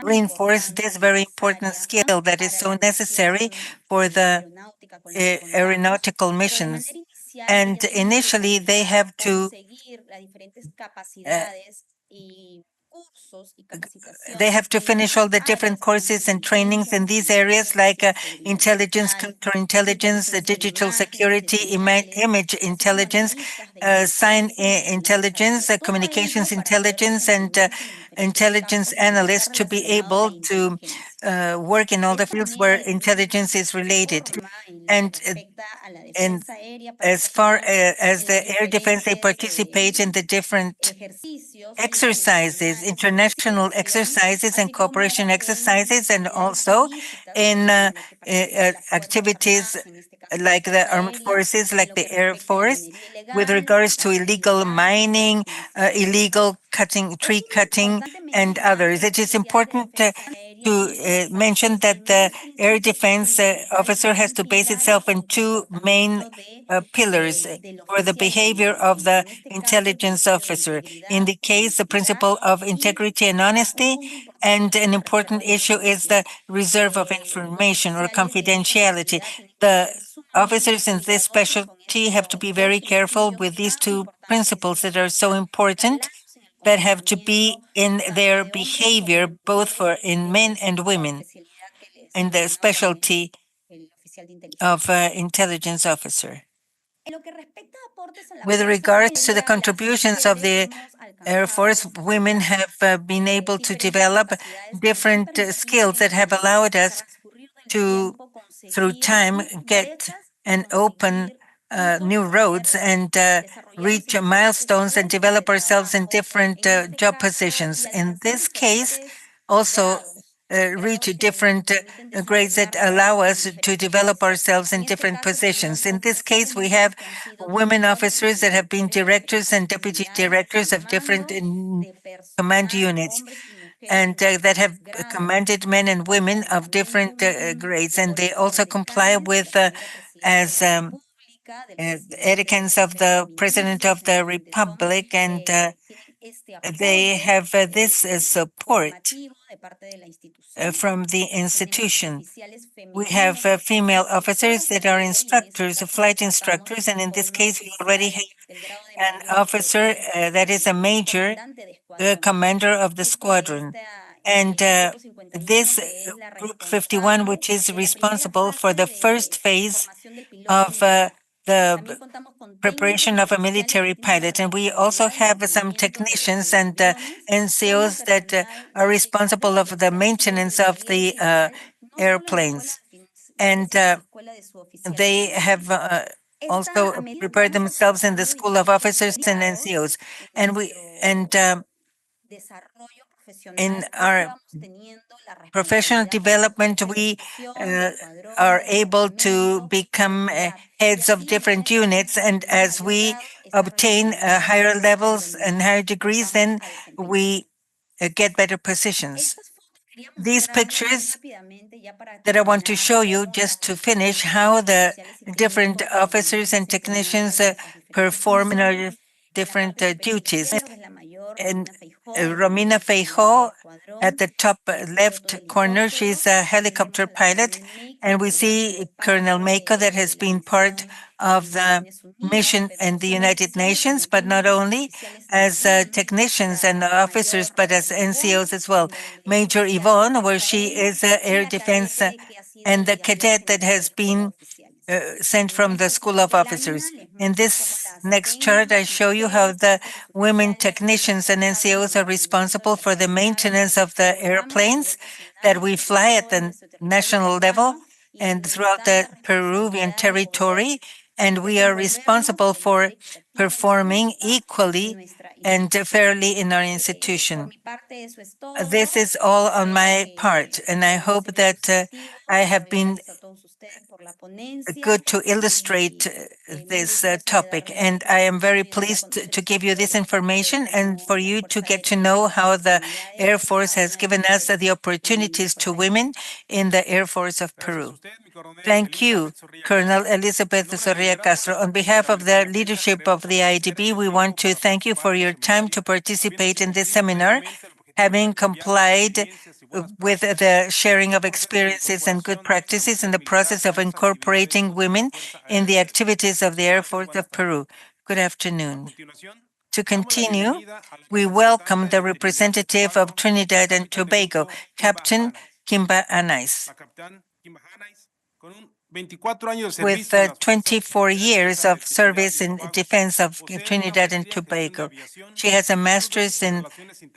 reinforce this very important skill that is so necessary for the aeronautical missions. And initially, they have to finish all the different courses and trainings in these areas like intelligence, counterintelligence, digital security, image intelligence, sign intelligence, communications intelligence, and intelligence analysts to be able to work in all the fields where intelligence is related. And as far as the air defense, they participate in the different exercises, international exercises and cooperation exercises, and also in activities like the armed forces, like the Air Force, with regards to illegal mining, illegal tree cutting, and others. It is important to mention that the air defense officer has to base itself in two main pillars for the behavior of the intelligence officer. In the case, the principle of integrity and honesty, and an important issue is the reserve of information or confidentiality. The officers in this specialty have to be very careful with these two principles that are so important, that have to be in their behavior, both in men and women, in the specialty of intelligence officer. With regards to the contributions of the Air Force, women have been able to develop different skills that have allowed us to, through time, get and open new roads and reach milestones and develop ourselves in different job positions. In this case, also reach different grades that allow us to develop ourselves in different positions. In this case, we have women officers that have been directors and deputy directors of different command units, and that have commanded men and women of different grades. And they also comply with as edicts of the President of the Republic, and they have this support from the institution. We have female officers that are instructors, flight instructors, and in this case, we already have an officer that is a major commander of the squadron. And this Group 51, which is responsible for the first phase of the preparation of a military pilot. And we also have some technicians and NCOs that are responsible of the maintenance of the airplanes. And they have also prepared themselves in the School of Officers and NCOs. And in our professional development, we are able to become heads of different units. And as we obtain higher levels and higher degrees, then we get better positions. These pictures that I want to show you, just to finish, how the different officers and technicians perform in our different duties. And Romina Feijóo, at the top left corner, she's a helicopter pilot. And we see Colonel Meiko, that has been part of the mission in the United Nations, but not only as technicians and officers, but as NCOs as well. Major Yvonne, where she is air defense, and the cadet that has been sent from the School of Officers. In this next chart, I show you how the women technicians and NCOs are responsible for the maintenance of the airplanes that we fly at the national level and throughout the Peruvian territory, and we are responsible for performing equally and fairly in our institution. This is all on my part, and I hope that I have been good to illustrate this topic. And I am very pleased to give you this information and for you to get to know how the Air Force has given us the opportunities to women in the Air Force of Peru. Thank you, Colonel Elizabeth Zorrilla Castro. On behalf of the leadership of the IADB, we want to thank you for your time to participate in this seminar, having complied with the sharing of experiences and good practices in the process of incorporating women in the activities of the Air Force of Peru. Good afternoon. To continue, we welcome the representative of Trinidad and Tobago, Captain Kimba Anais. With 24 years of service in defense of Trinidad and Tobago, she has a master's in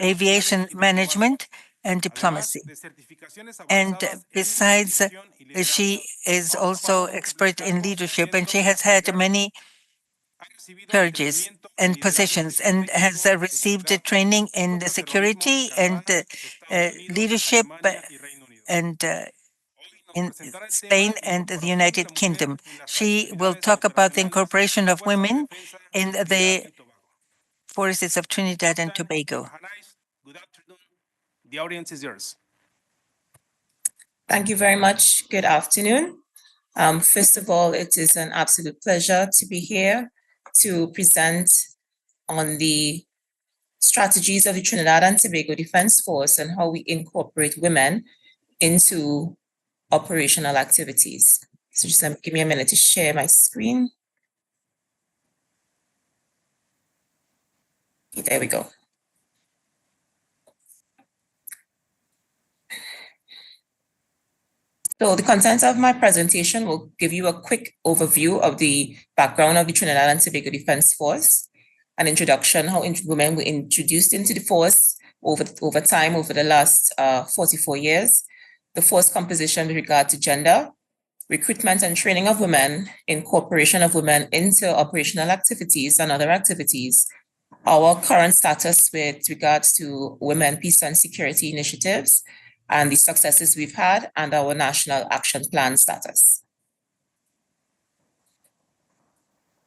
aviation management and diplomacy. And besides, she is also expert in leadership, and she has had many charges and positions and has received training in the security and leadership and in Spain and the United Kingdom. She will talk about the incorporation of women in the forces of Trinidad and Tobago. Good afternoon. The audience is yours. Thank you very much. Good afternoon. First of all, it is an absolute pleasure to be here to present on the strategies of the Trinidad and Tobago Defense Force and how we incorporate women into operational activities. So just give me a minute to share my screen. Okay, there we go. So the content of my presentation will give you a quick overview of the background of the Trinidad and Tobago Defense Force, an introduction, how women were introduced into the force over time, over the last 44 years, the force composition with regard to gender, recruitment and training of women, incorporation of women into operational activities and other activities, our current status with regards to women, peace and security initiatives, and the successes we've had, and our national action plan status.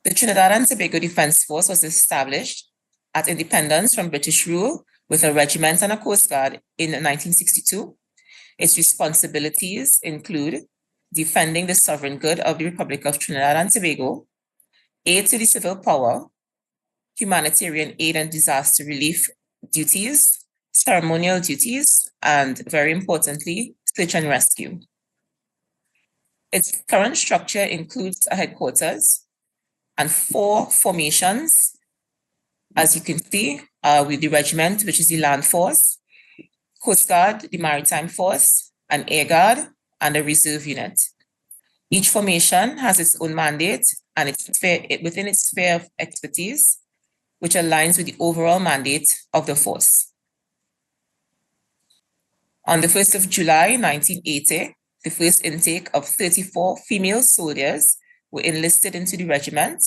The Trinidad and Tobago Defense Force was established at independence from British rule with a regiment and a coast guard in 1962. Its responsibilities include defending the sovereign good of the Republic of Trinidad and Tobago, aid to the civil power, humanitarian aid and disaster relief duties, ceremonial duties, and very importantly, search and rescue. Its current structure includes a headquarters and 4 formations, as you can see, with the regiment, which is the land force, Coast Guard, the Maritime Force, an Air Guard, and a reserve unit. Each formation has its own mandate and within its sphere of expertise, which aligns with the overall mandate of the force. On the 1st of July, 1980, the first intake of 34 female soldiers were enlisted into the regiment,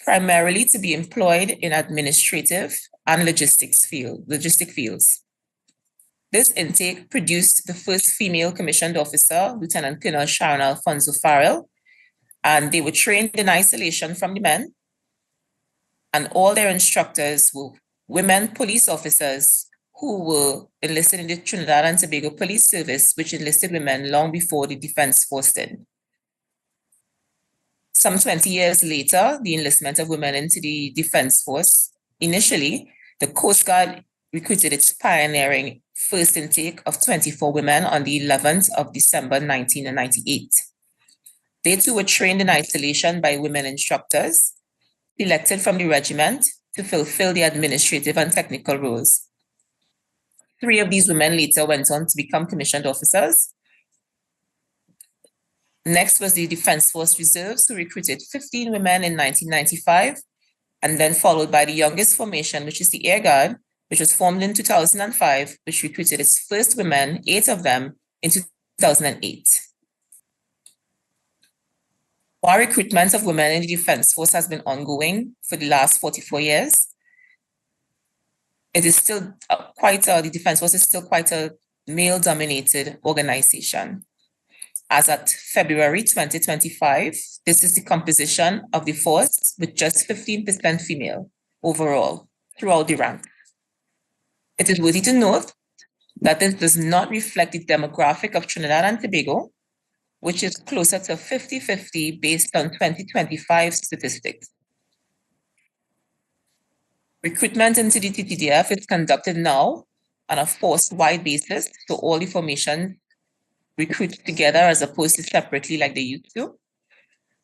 primarily to be employed in administrative and logistic fields. This intake produced the first female commissioned officer, Lieutenant Colonel Sharon Alfonso Farrell, and they were trained in isolation from the men, and all their instructors were women police officers who were enlisted in the Trinidad and Tobago Police Service, which enlisted women long before the Defense Force did. Some 20 years later, the enlistment of women into the Defense Force, initially, the Coast Guard recruited its pioneering first intake of 24 women on the 11th of December, 1998. They too were trained in isolation by women instructors, elected from the regiment to fulfill the administrative and technical roles. 3 of these women later went on to become commissioned officers. Next was the Defense Force Reserves, who recruited 15 women in 1995, and then followed by the youngest formation, which is the Air Guard, which was formed in 2005, which recruited its first women, 8 of them, in 2008. While recruitment of women in the Defense Force has been ongoing for the last 44 years, it is still the Defense Force is still quite a male-dominated organization. As at February 2025, this is the composition of the force, with just 15% female overall throughout the rank. It is worthy to note that this does not reflect the demographic of Trinidad and Tobago, which is closer to 50-50 based on 2025 statistics. Recruitment into the TTDF is conducted now on a force-wide basis, so all the formations recruit together as opposed to separately like they used to.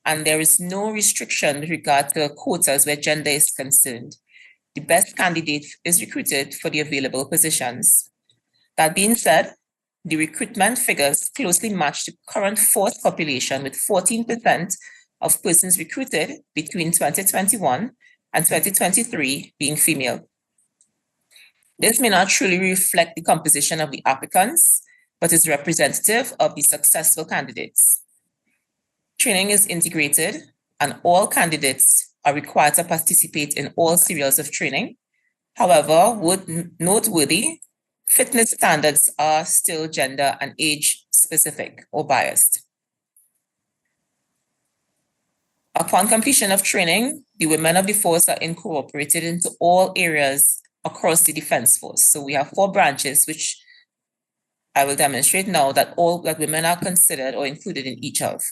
And there is no restriction with regard to quotas where gender is concerned. The best candidate is recruited for the available positions. That being said, the recruitment figures closely match the current force population, with 14% of persons recruited between 2021 and 2023 being female. This may not truly reflect the composition of the applicants, but is representative of the successful candidates. Training is integrated, and all candidates are required to participate in all serials of training. However, noteworthy, fitness standards are still gender and age specific or biased. Upon completion of training, the women of the force are incorporated into all areas across the Defense Force. So we have 4 branches, which I will demonstrate now that women are considered or included in each of.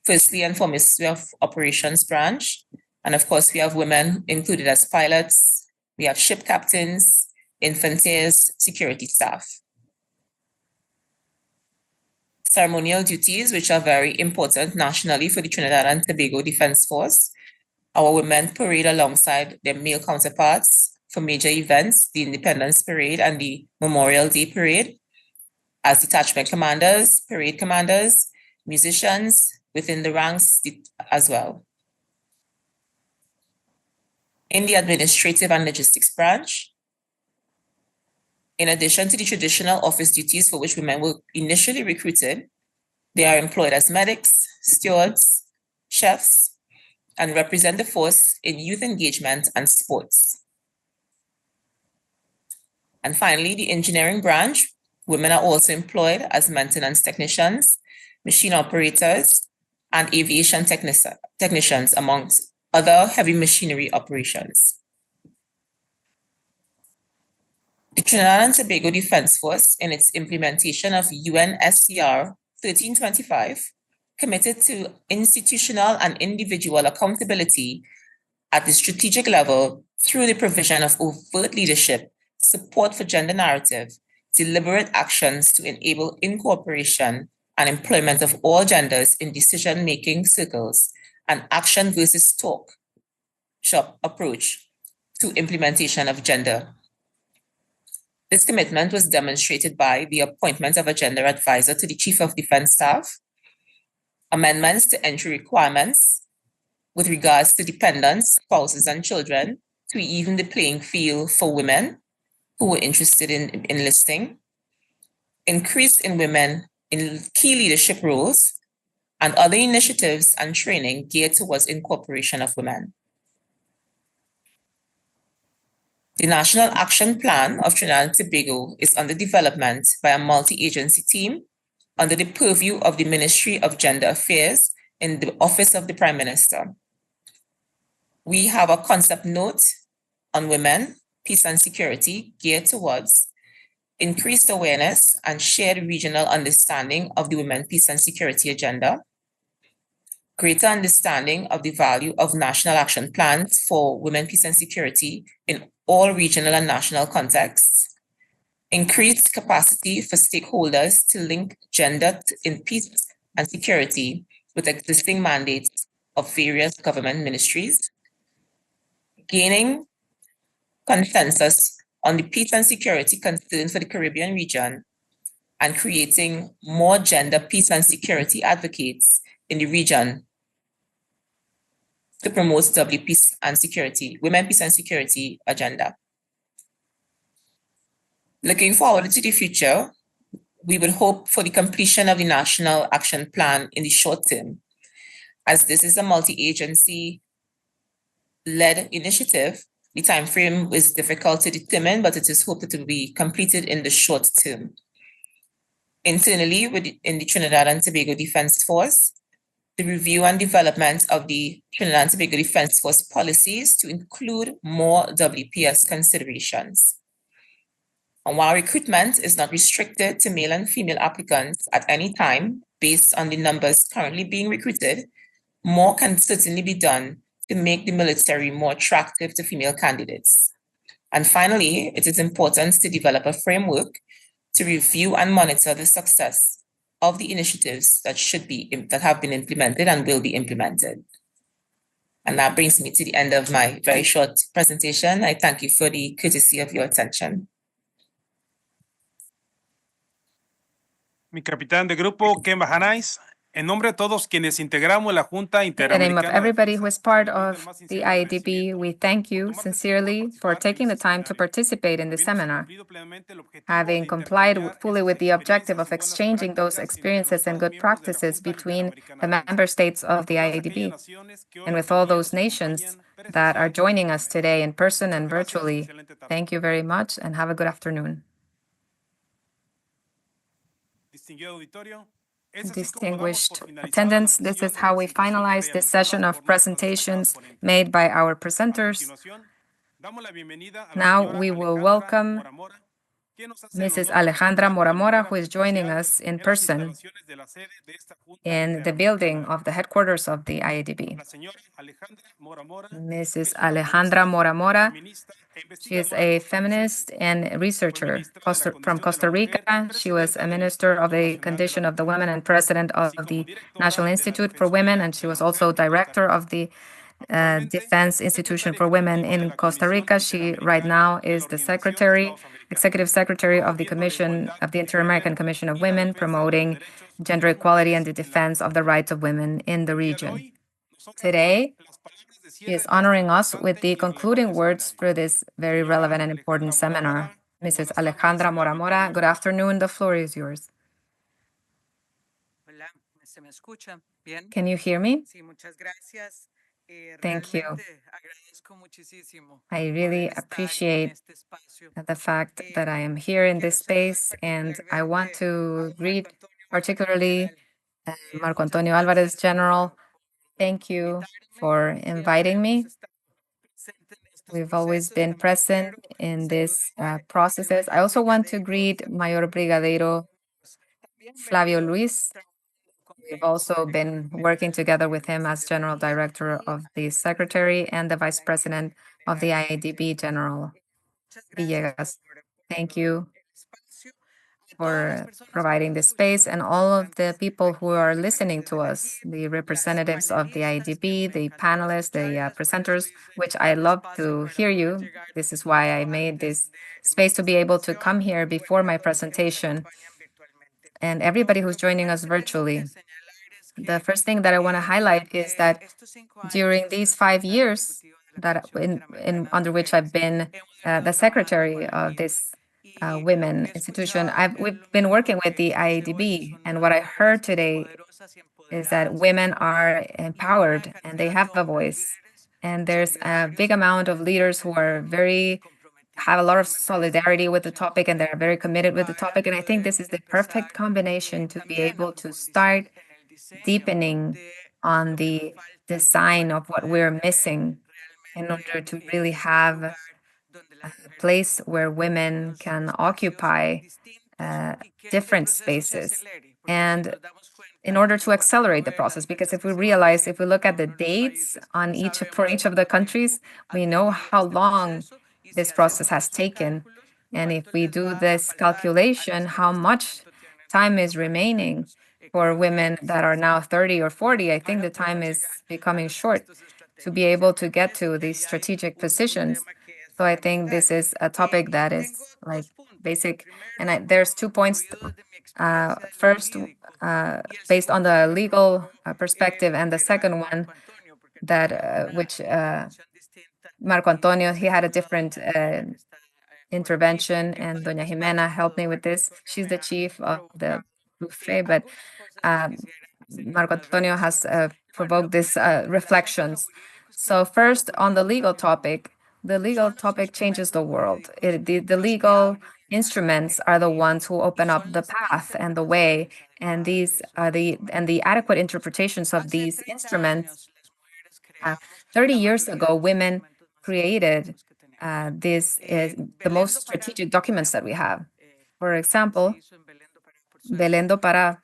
Firstly and foremost, we have operations branch. And of course, we have women included as pilots. We have ship captains, infanteers, security staff. Ceremonial duties, which are very important nationally for the Trinidad and Tobago Defense Force. Our women parade alongside their male counterparts for major events, the Independence Parade and the Memorial Day Parade, as detachment commanders, parade commanders, musicians within the ranks as well. In the administrative and logistics branch, in addition to the traditional office duties for which women were initially recruited, they are employed as medics, stewards, chefs, and represent the force in youth engagement and sports. And finally, the engineering branch, women are also employed as maintenance technicians, machine operators, and aviation technicians, amongst other heavy machinery operations. The Trinidad and Tobago Defense Force, in its implementation of UNSCR 1325, committed to institutional and individual accountability at the strategic level through the provision of overt leadership, support for gender narrative, deliberate actions to enable incorporation and employment of all genders in decision-making circles, and action versus talk shop approach to implementation of gender. This commitment was demonstrated by the appointment of a gender advisor to the Chief of Defense Staff, amendments to entry requirements with regards to dependents, spouses, and children to even the playing field for women who were interested in enlisting, increase in women in key leadership roles, and other initiatives and training geared towards incorporation of women. The National Action Plan of Trinidad and Tobago is under development by a multi-agency team under the purview of the Ministry of Gender Affairs in the Office of the Prime Minister. We have a concept note on women, peace and security geared towards increased awareness and shared regional understanding of the women, peace and security agenda, greater understanding of the value of national action plans for women, peace and security in all regional and national contexts, increased capacity for stakeholders to link gender in peace and security with existing mandates of various government ministries, gaining consensus on the peace and security concerns for the Caribbean region, and creating more gender peace and security advocates in the region to promote peace and security, women peace and security agenda. Looking forward to the future, we would hope for the completion of the National Action Plan in the short term, as this is a multi-agency led initiative. The time frame is difficult to determine, but it is hoped that it will be completed in the short term. Internally, in the Trinidad and Tobago Defense Force, the review and development of the Trinidad and Tobago Defense Force policies to include more WPS considerations. And while recruitment is not restricted to male and female applicants at any time, based on the numbers currently being recruited, more can certainly be done to make the military more attractive to female candidates. And finally, it is important to develop a framework to review and monitor the success of the initiatives that have been implemented and will be implemented. And that brings me to the end of my very short presentation. I thank you for the courtesy of your attention. Mi capitán de grupo, Ken Bajanais, en nombre de todos quienes integramos la Junta In the name of Interamericana. everybody who is part of the IADB, we thank you sincerely for taking the time to participate in this seminar. Having complied fully with the objective of exchanging those experiences and good practices between the member states of the IADB, and with all those nations that are joining us today in person and virtually, thank you very much and have a good afternoon. Distinguished attendants, this is how we finalize this session of presentations made by our presenters. Now we will welcome Mrs. Alejandra Mora, who is joining us in person in the building of the headquarters of the IADB. Mrs. Alejandra Mora, she is a feminist and researcher from Costa Rica. She was a minister of the condition of the women and president of the National Institute for Women, and she was also director of the Defense Institution for Women in Costa Rica. She right now is the executive secretary of the Commission of the Inter-American Commission of Women, promoting gender equality and the defense of the rights of women in the region. Today, she is honoring us with the concluding words for this very relevant and important seminar. Mrs. Alejandra Mora, good afternoon. The floor is yours. Can you hear me? Thank you. I really appreciate the fact that I am here in this space, and I want to greet particularly Marco Antonio Alvarez, General. Thank you for inviting me. We've always been present in these processes. I also want to greet Mayor Brigadeiro Flavio Luis. We've also been working together with him as General Director of the Secretary and the Vice President of the IADB, General Villegas. Thank you for providing this space, and all of the people who are listening to us, the representatives of the IADB, the panelists, the presenters, which I love to hear you. This is why I made this space to be able to come here before my presentation, and everybody who's joining us virtually. The first thing that I want to highlight is that during these 5 years that under which I've been the secretary of this women institution, we've been working with the IADB, and what I heard today is that women are empowered and they have a voice, and there's a big amount of leaders who are have a lot of solidarity with the topic, and they're very committed with the topic, and I think this is the perfect combination to be able to start deepening on the design of what we're missing in order to really have a place where women can occupy different spaces, and in order to accelerate the process, because if we look at the dates for each of the countries, we know how long this process has taken, and if we do this calculation, how much time is remaining for women that are now 30 or 40, I think the time is becoming short to be able to get to these strategic positions. So I think this is a topic that is like basic. And there's 2 points First, based on the legal perspective, and the second one, that which Marco Antonio, he had a different intervention, and Doña Jimena helped me with this. She's the chief of the buffet, but Marco Antonio has provoked these reflections. So first, on the legal topic changes the world. The legal instruments are the ones who open up the path and the way, and these are the adequate interpretations of these instruments. 30 years ago, women created the most strategic documents that we have. For example, Belén do Pará.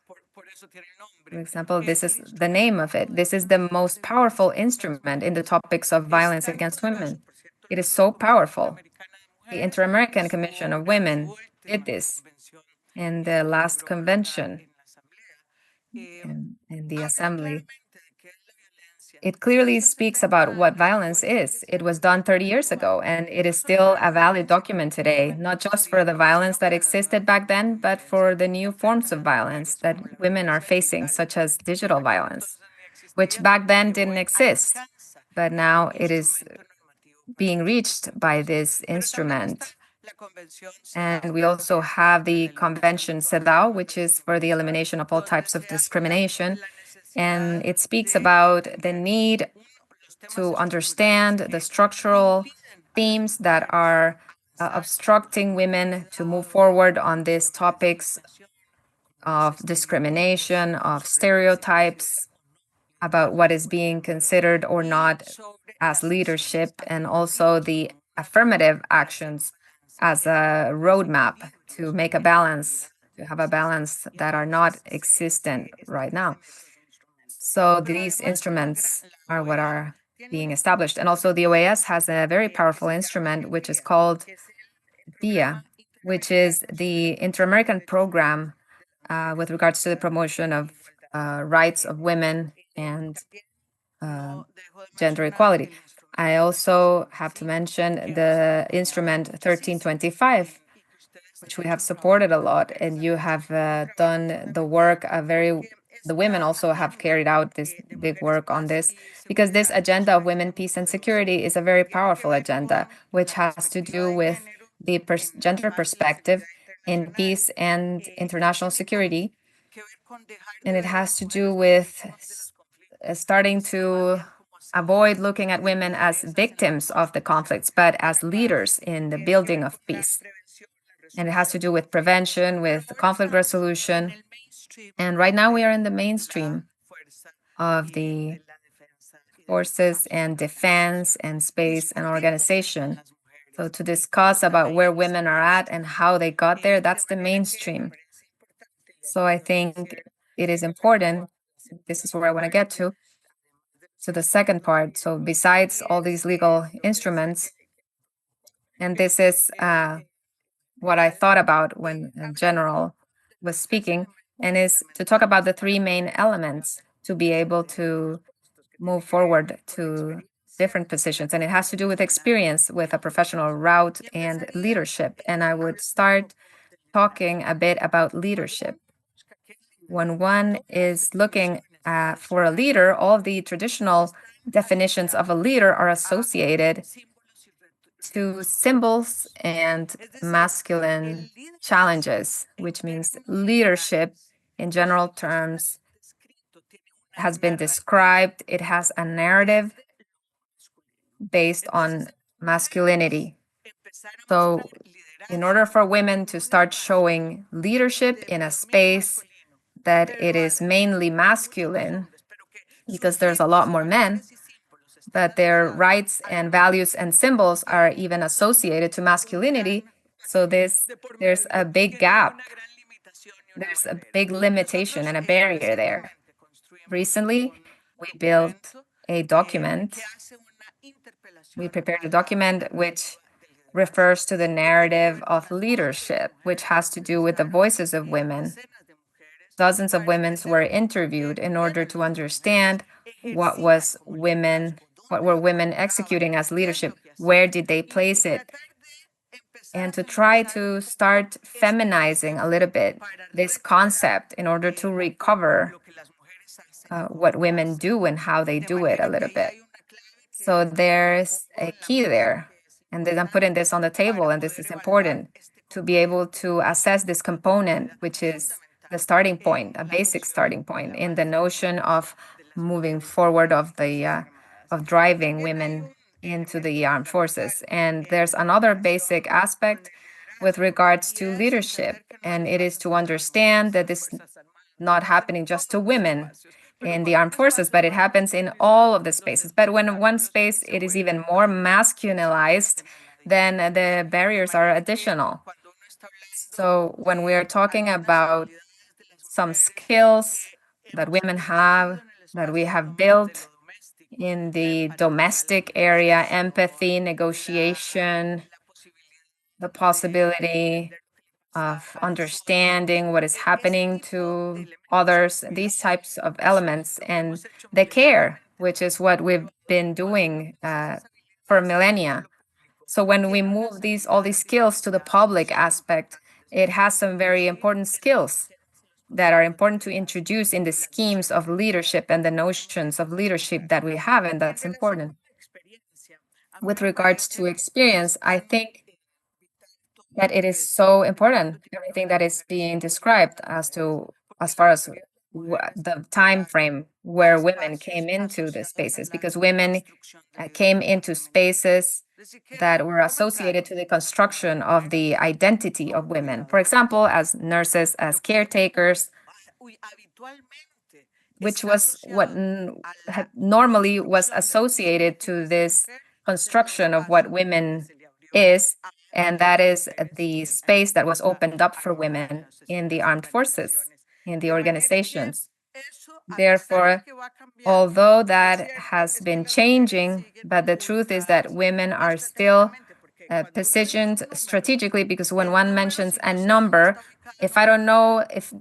For example, this is the name of it. This is the most powerful instrument in the topics of violence against women. It is so powerful. The Inter-American Commission of Women did this in the last convention in the Assembly. It clearly speaks about what violence is. It was done 30 years ago, and it is still a valid document today, not just for the violence that existed back then, but for the new forms of violence that women are facing, such as digital violence, which back then didn't exist, but now it is being reached by this instrument. And we also have the Convention CEDAW, which is for the elimination of all types of discrimination. And it speaks about the need to understand the structural themes that are obstructing women to move forward on these topics of discrimination, of stereotypes, about what is being considered or not as leadership, and also the affirmative actions as a roadmap to make a balance, to have a balance that are not existent right now. So these instruments are what are being established. And also the OAS has a very powerful instrument, which is called DIA, which is the Inter-American Program with regards to the promotion of rights of women and gender equality. I also have to mention the instrument 1325, which we have supported a lot, and you have done the work the women also have carried out this big work on this, because this agenda of women, peace, and security is a very powerful agenda, which has to do with the gender perspective in peace and international security. And it has to do with starting to avoid looking at women as victims of the conflicts, but as leaders in the building of peace. And it has to do with prevention, with conflict resolution. And right now we are in the mainstream of the forces and defense and space and organization. So to discuss about where women are at and how they got there, that's the mainstream. So I think it is important, this is where I want to get to the second part. So besides all these legal instruments, and this is what I thought about when General was speaking, and is to talk about the three main elements to be able to move forward to different positions. And it has to do with experience, with a professional route, and leadership. And I would start talking a bit about leadership. When one is looking for a leader, all of the traditional definitions of a leader are associated to symbols and masculine challenges, which means leadership in general terms has been described. It has a narrative based on masculinity. So in order for women to start showing leadership in a space that it is mainly masculine, because there's a lot more men, but their rights and values and symbols are even associated to masculinity. So there's a big gap. There's a big limitation and a barrier there. Recently, we built a document. We prepared a document which refers to the narrative of leadership, which has to do with the voices of women. Dozens of women were interviewed in order to understand what were women executing as leadership, where did they place it, and to try to start feminizing a little bit this concept in order to recover what women do and how they do it a little bit. So there's a key there, and then I'm putting this on the table, and this is important to be able to assess this component, which is the starting point, a basic starting point in the notion of moving forward of the of driving women into the armed forces. And there's another basic aspect with regards to leadership, and it is to understand that this is not happening just to women in the armed forces, but it happens in all of the spaces. But when one space it is even more masculinized, then the barriers are additional. So when we are talking about some skills that women have, that we have built in the domestic area, empathy, negotiation, the possibility of understanding what is happening to others, these types of elements, and the care, which is what we've been doing for millennia. So when we move all these skills to the public aspect, it has some very important skills that are important to introduce in the schemes of leadership and the notions of leadership that we have, and that's important. With regards to experience, I think that it is so important, everything that is being described as far as the time frame where women came into the spaces, because women came into spaces that were associated to the construction of the identity of women. For example, as nurses, as caretakers, which was what normally was associated to this construction of what women is, and that is the space that was opened up for women in the armed forces, in the organizations. Therefore, although that has been changing, but the truth is that women are still positioned strategically, because when one mentions a number, if I don't know, if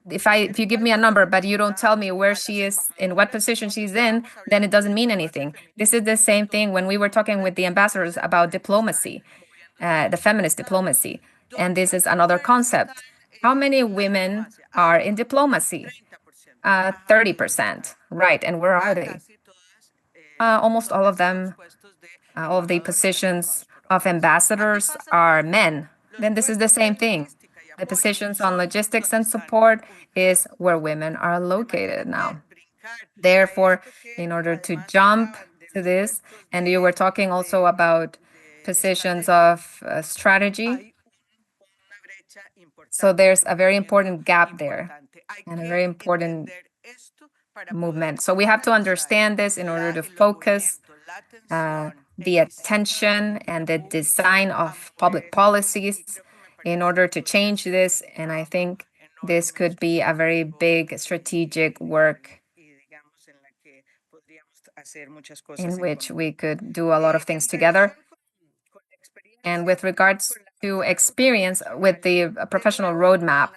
you give me a number, but you don't tell me where she is, in what position she's in, then it doesn't mean anything. This is the same thing when we were talking with the ambassadors about diplomacy, the feminist diplomacy. And this is another concept. How many women are in diplomacy? 30%, right? And where are they? Almost all of them, all of the positions of ambassadors are men. Then this is the same thing. The positions on logistics and support is where women are located now. Therefore, in order to jump to this, and you were talking also about positions of strategy, so there's a very important gap there and a very important movement. So we have to understand this in order to focus the attention and the design of public policies in order to change this. And I think this could be a very big strategic work in which we could do a lot of things together. And with regards to experience with the professional roadmap,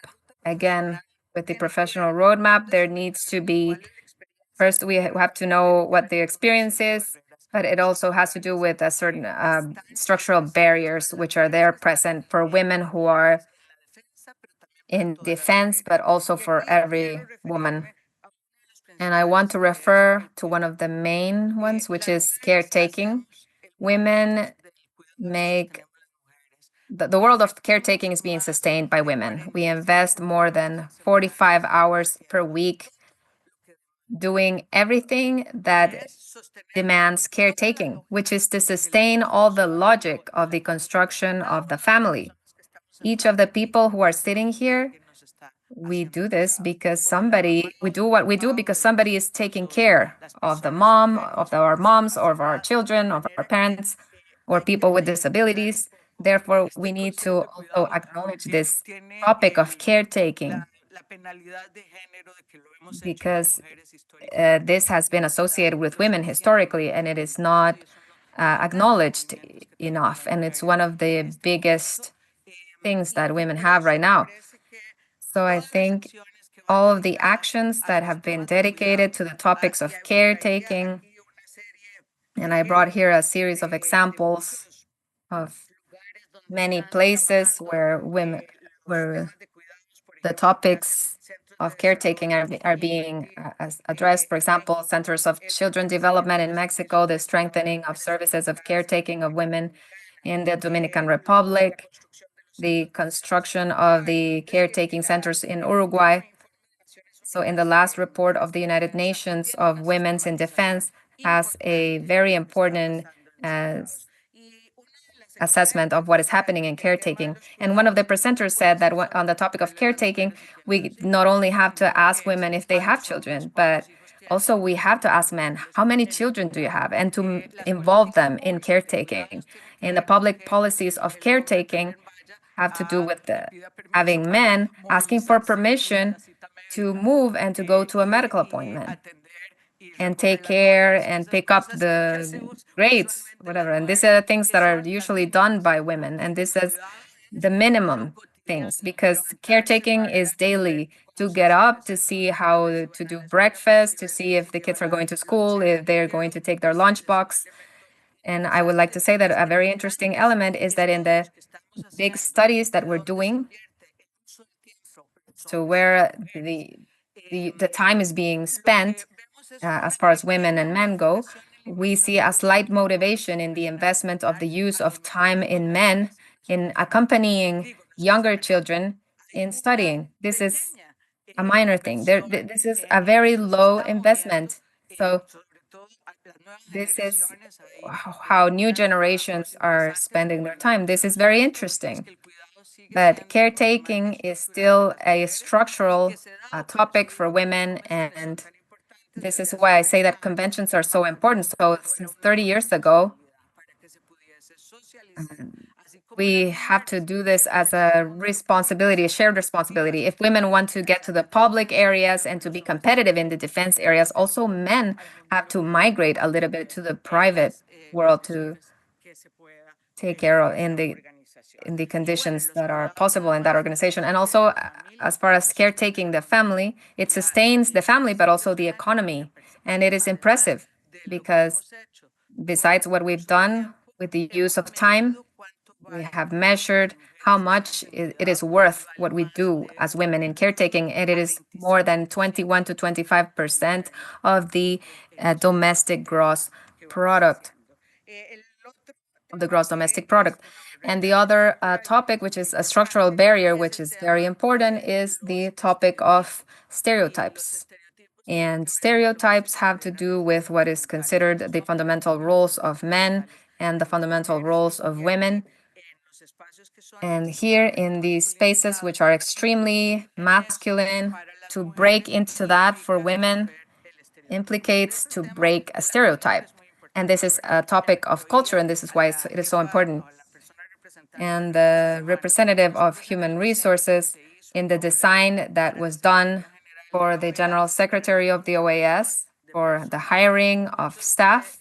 again, with the professional roadmap, there needs to be, first, we have to know what the experience is, but it also has to do with a certain structural barriers which are there present for women who are in defense, but also for every woman. And I want to refer to one of the main ones, which is caretaking. Women make the world of caretaking is being sustained by women. We invest more than 45 hours per week doing everything that demands caretaking, which is to sustain all the logic of the construction of the family. Each of the people who are sitting here, we do this because we do what we do because somebody is taking care of the mom, of our moms, or of our children, of our parents, or people with disabilities. Therefore, we need to also acknowledge this topic of caretaking, because this has been associated with women historically, and it is not acknowledged enough. And it's one of the biggest things that women have right now. So I think all of the actions that have been dedicated to the topics of caretaking, and I brought here a series of examples of many places where the topics of caretaking are being addressed. For example, centers of children development in Mexico, the strengthening of services of caretaking of women in the Dominican Republic, the construction of the caretaking centers in Uruguay. So in the last report of the United Nations of Women's in Defense has a very important assessment of what is happening in caretaking. And one of the presenters said that on the topic of caretaking, we not only have to ask women if they have children, but also we have to ask men, how many children do you have? And to involve them in caretaking. And the public policies of caretaking have to do with having men asking for permission to move and to go to a medical appointment and take care and pick up the grades, whatever. And these are the things that are usually done by women. And this is the minimum things, because caretaking is daily, to get up, to see how to do breakfast, to see if the kids are going to school, if they're going to take their lunchbox. And I would like to say that a very interesting element is that in the big studies that we're doing, so where the time is being spent as far as women and men go, we see a slight motivation in the investment of the use of time in men in accompanying younger children in studying. This is a minor thing. This is a very low investment. So this is how new generations are spending their time. This is very interesting. But caretaking is still a structural topic for women, and this is why I say that conventions are so important. So since 30 years ago, we have to do this as a responsibility, a shared responsibility. If women want to get to the public areas and to be competitive in the defense areas, also men have to migrate a little bit to the private world to take care of in the conditions that are possible in that organization. And also, as far as caretaking the family, it sustains the family, but also the economy. And it is impressive because besides what we've done with the use of time, we have measured how much it is worth what we do as women in caretaking, and it is more than 21 to 25% of the domestic gross product. Of the gross domestic product. And the other topic, which is a structural barrier, which is very important, is the topic of stereotypes. And stereotypes have to do with what is considered the fundamental roles of men and the fundamental roles of women. And here in these spaces, which are extremely masculine, to break into that for women implicates to break a stereotype. And this is a topic of culture, and this is why it is so important. And the representative of human resources in the design that was done for the General Secretary of the OAS for the hiring of staff,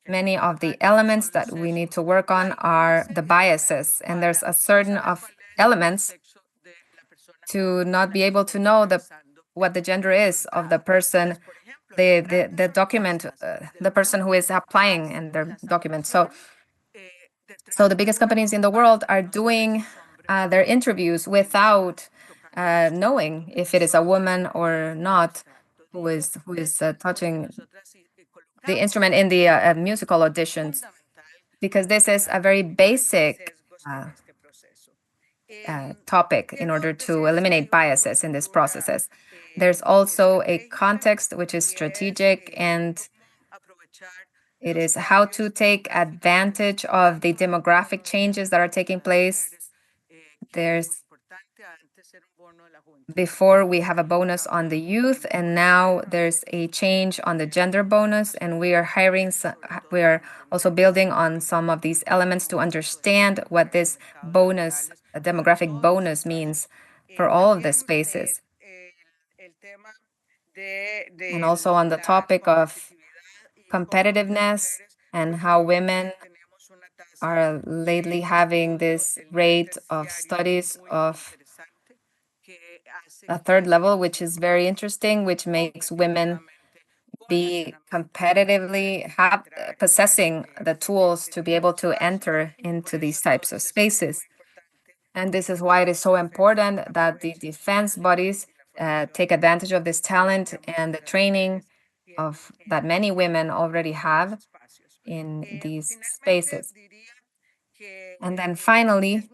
many of the elements that we need to work on are the biases. And there's a certain of elements to not be able to know what the gender is of the person, the document, the person who is applying in their document. So the biggest companies in the world are doing their interviews without knowing if it is a woman or not who is touching the instrument in the musical auditions, because this is a very basic topic in order to eliminate biases in these processes. There's also a context which is strategic, and it is how to take advantage of the demographic changes that are taking place. Before we have a bonus on the youth, and now there's a change on the gender bonus, and we are we are also building on some of these elements to understand what this bonus, a demographic bonus, means for all of the spaces. And also on the topic of competitiveness and how women are lately having this rate of studies of a third level, which is very interesting, which makes women be competitively possessing the tools to be able to enter into these types of spaces. And this is why it is so important that the defense bodies take advantage of this talent and the training that many women already have in these spaces. And then finally,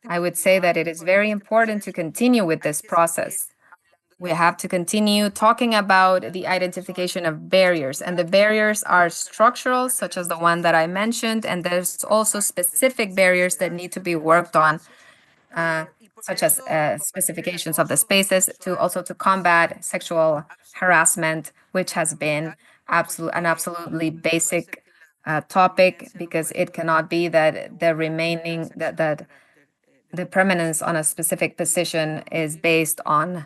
I would say that it is very important to continue with this process. We have to continue talking about the identification of barriers, and the barriers are structural, such as the one that I mentioned, and there's also specific barriers that need to be worked on, such as specifications of the spaces, to combat sexual harassment, which has been an absolutely basic topic, because it cannot be that that the permanence on a specific position is based on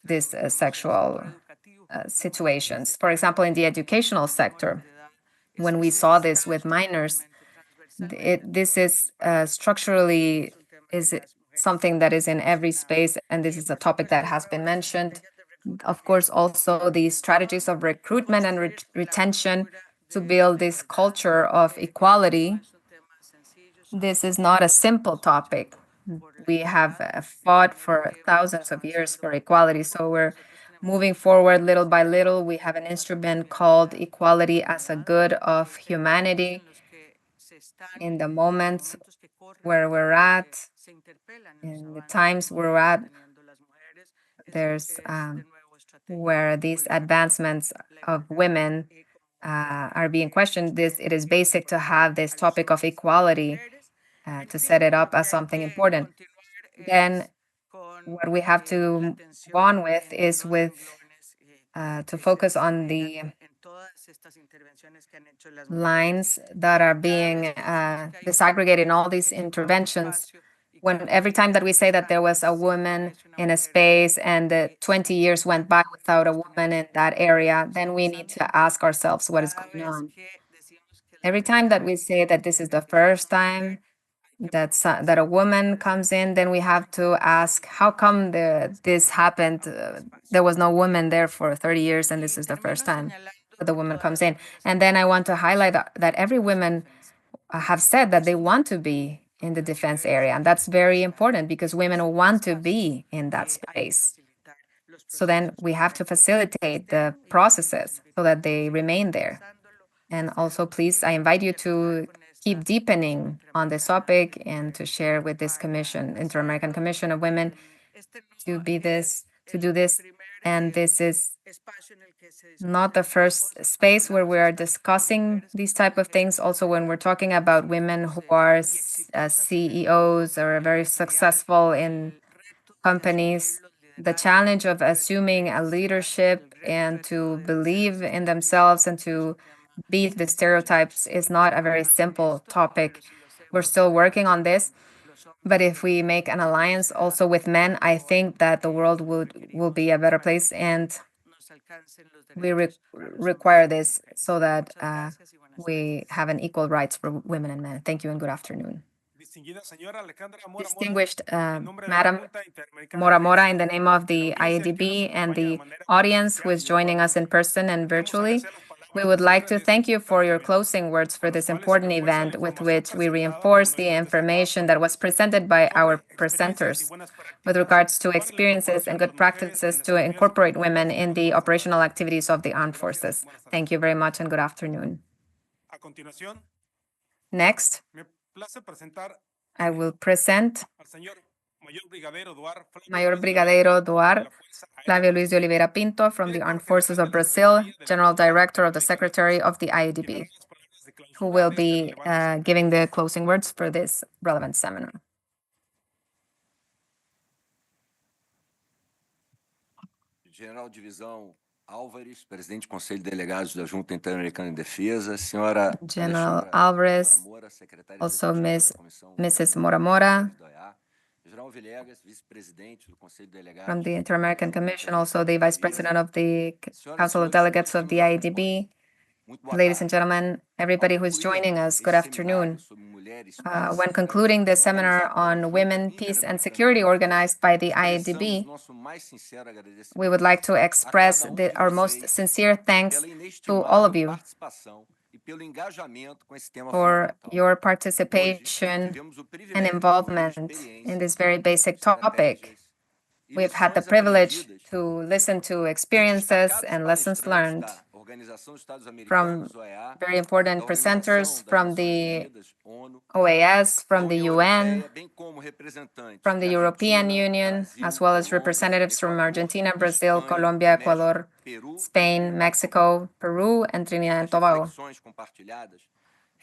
these sexual situations. For example, in the educational sector, when we saw this with minors, this is structurally is something that is in every space, and this is a topic that has been mentioned. Of course, also the strategies of recruitment and retention to build this culture of equality. This is not a simple topic. We have fought for thousands of years for equality, so we're moving forward little by little. We have an instrument called Equality as a Good of Humanity. In the moments where we're at, in the times we're at, there's where these advancements of women are being questioned. It is basic to have this topic of equality to set it up as something important. Then what we have to go on with is to focus on the lines that are being disaggregated in all these interventions. Every time that we say that there was a woman in a space and 20 years went by without a woman in that area, then we need to ask ourselves what is going on. Every time that we say that this is the first time that a woman comes in, then we have to ask, how come this happened? There was no woman there for 30 years, and this is the first time that the woman comes in. And then I want to highlight that every woman have said that they want to be in the defense area, and that's very important because women want to be in that space. So then we have to facilitate the processes so that they remain there. And also, please, I invite you to keep deepening on this topic and to share with this commission, Inter-American Commission of Women, to do this. And this is not the first space where we are discussing these type of things. Also, when we're talking about women who are CEOs or very successful in companies, the challenge of assuming a leadership and to believe in themselves and to beat the stereotypes is not a very simple topic. We're still working on this, but if we make an alliance also with men, I think that the world will be a better place, and we require this so that we have an equal rights for women and men. Thank you and good afternoon. Distinguished Madam Mora Mora, in the name of the IADB and the audience who is joining us in person and virtually, we would like to thank you for your closing words for this important event with which we reinforce the information that was presented by our presenters with regards to experiences and good practices to incorporate women in the operational activities of the armed forces. Thank you very much and good afternoon. Next, I will present Mayor Brigadeiro Duar Flavio Luis de Oliveira Pinto from the Armed Forces of Brazil, General Director of the Secretary of the IADB, who will be giving the closing words for this relevant seminar. General Divisão Álvares, Presidente do Conselho de Delegados da Junta Interamericana de Defesa, Senhora General Alvarez, also Mrs. Mora Mora, from the Inter-American Commission, also the Vice President of the Council of Delegates of the IADB, Ladies and gentlemen, everybody who is joining us, good afternoon. When concluding the seminar on women, peace, and security organized by the IADB, we would like to express our most sincere thanks to all of you for your participation and involvement in this very basic topic. We've had the privilege to listen to experiences and lessons learned from very important presenters from the OAS, from the UN, from the European Union, as well as representatives from Argentina, Brazil, Colombia, Ecuador, Spain, Mexico, Peru, and Trinidad and Tobago.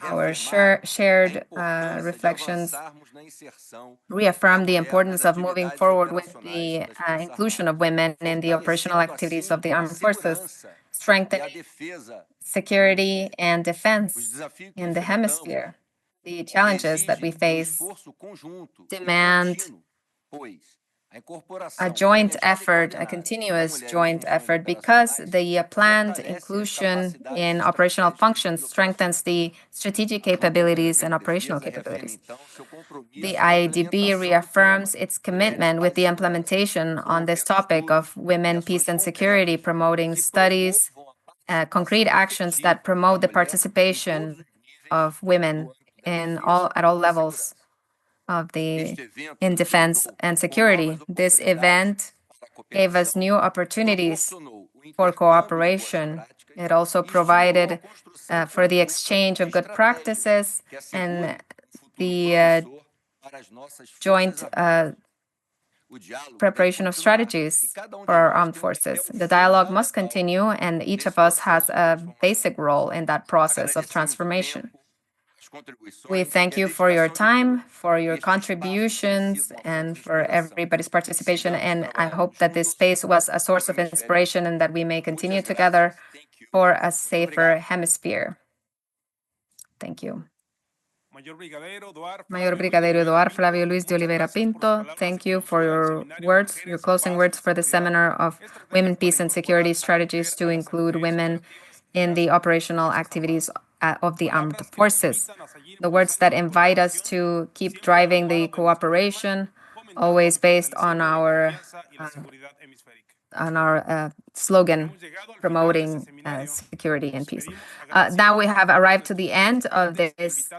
Our shared reflections reaffirm the importance of moving forward with the inclusion of women in the operational activities of the armed forces, strengthening security and defense in the hemisphere. The challenges that we face demand a joint effort, a continuous joint effort, because the planned inclusion in operational functions strengthens the strategic capabilities and operational capabilities. The IADB reaffirms its commitment with the implementation on this topic of women, peace, and security, promoting studies, concrete actions that promote the participation of women at all levels in defense and security. This event gave us new opportunities for cooperation. It also provided for the exchange of good practices and the joint preparation of strategies for our armed forces. The dialogue must continue, and each of us has a basic role in that process of transformation. We thank you for your time, for your contributions, and for everybody's participation. And I hope that this space was a source of inspiration and that we may continue together for a safer hemisphere. Thank you. Mayor Brigadeiro Eduard Flavio Luis de Oliveira Pinto, thank you for your words, your closing words for the seminar of Women, Peace, and Security Strategies to include women in the operational activities of the armed forces. The words that invite us to keep driving the cooperation, always based on our slogan, promoting security and peace. Now we have arrived to the end of this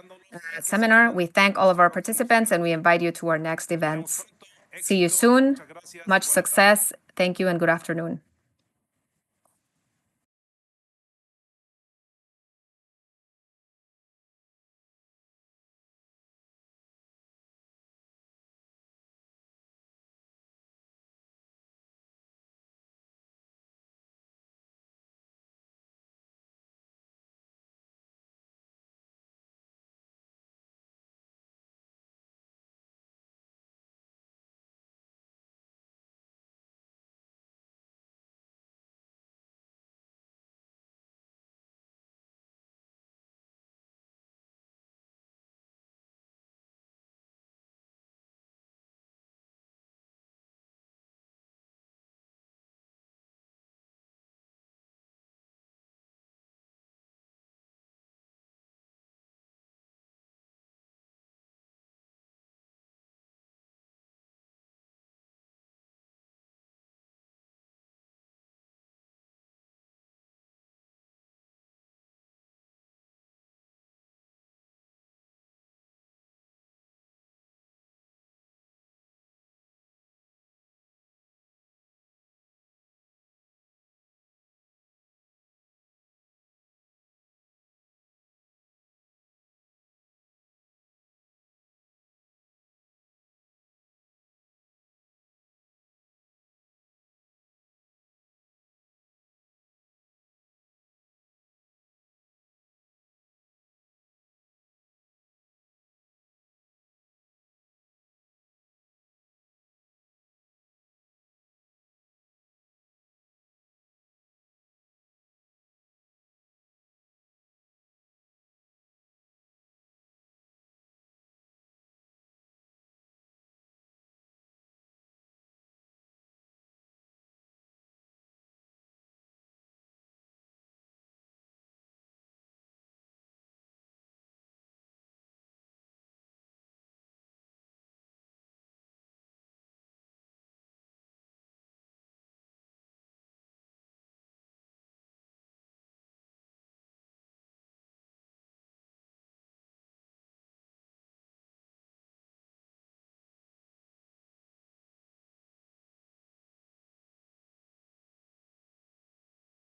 seminar. We thank all of our participants and we invite you to our next events. See you soon. Much success. Thank you and good afternoon.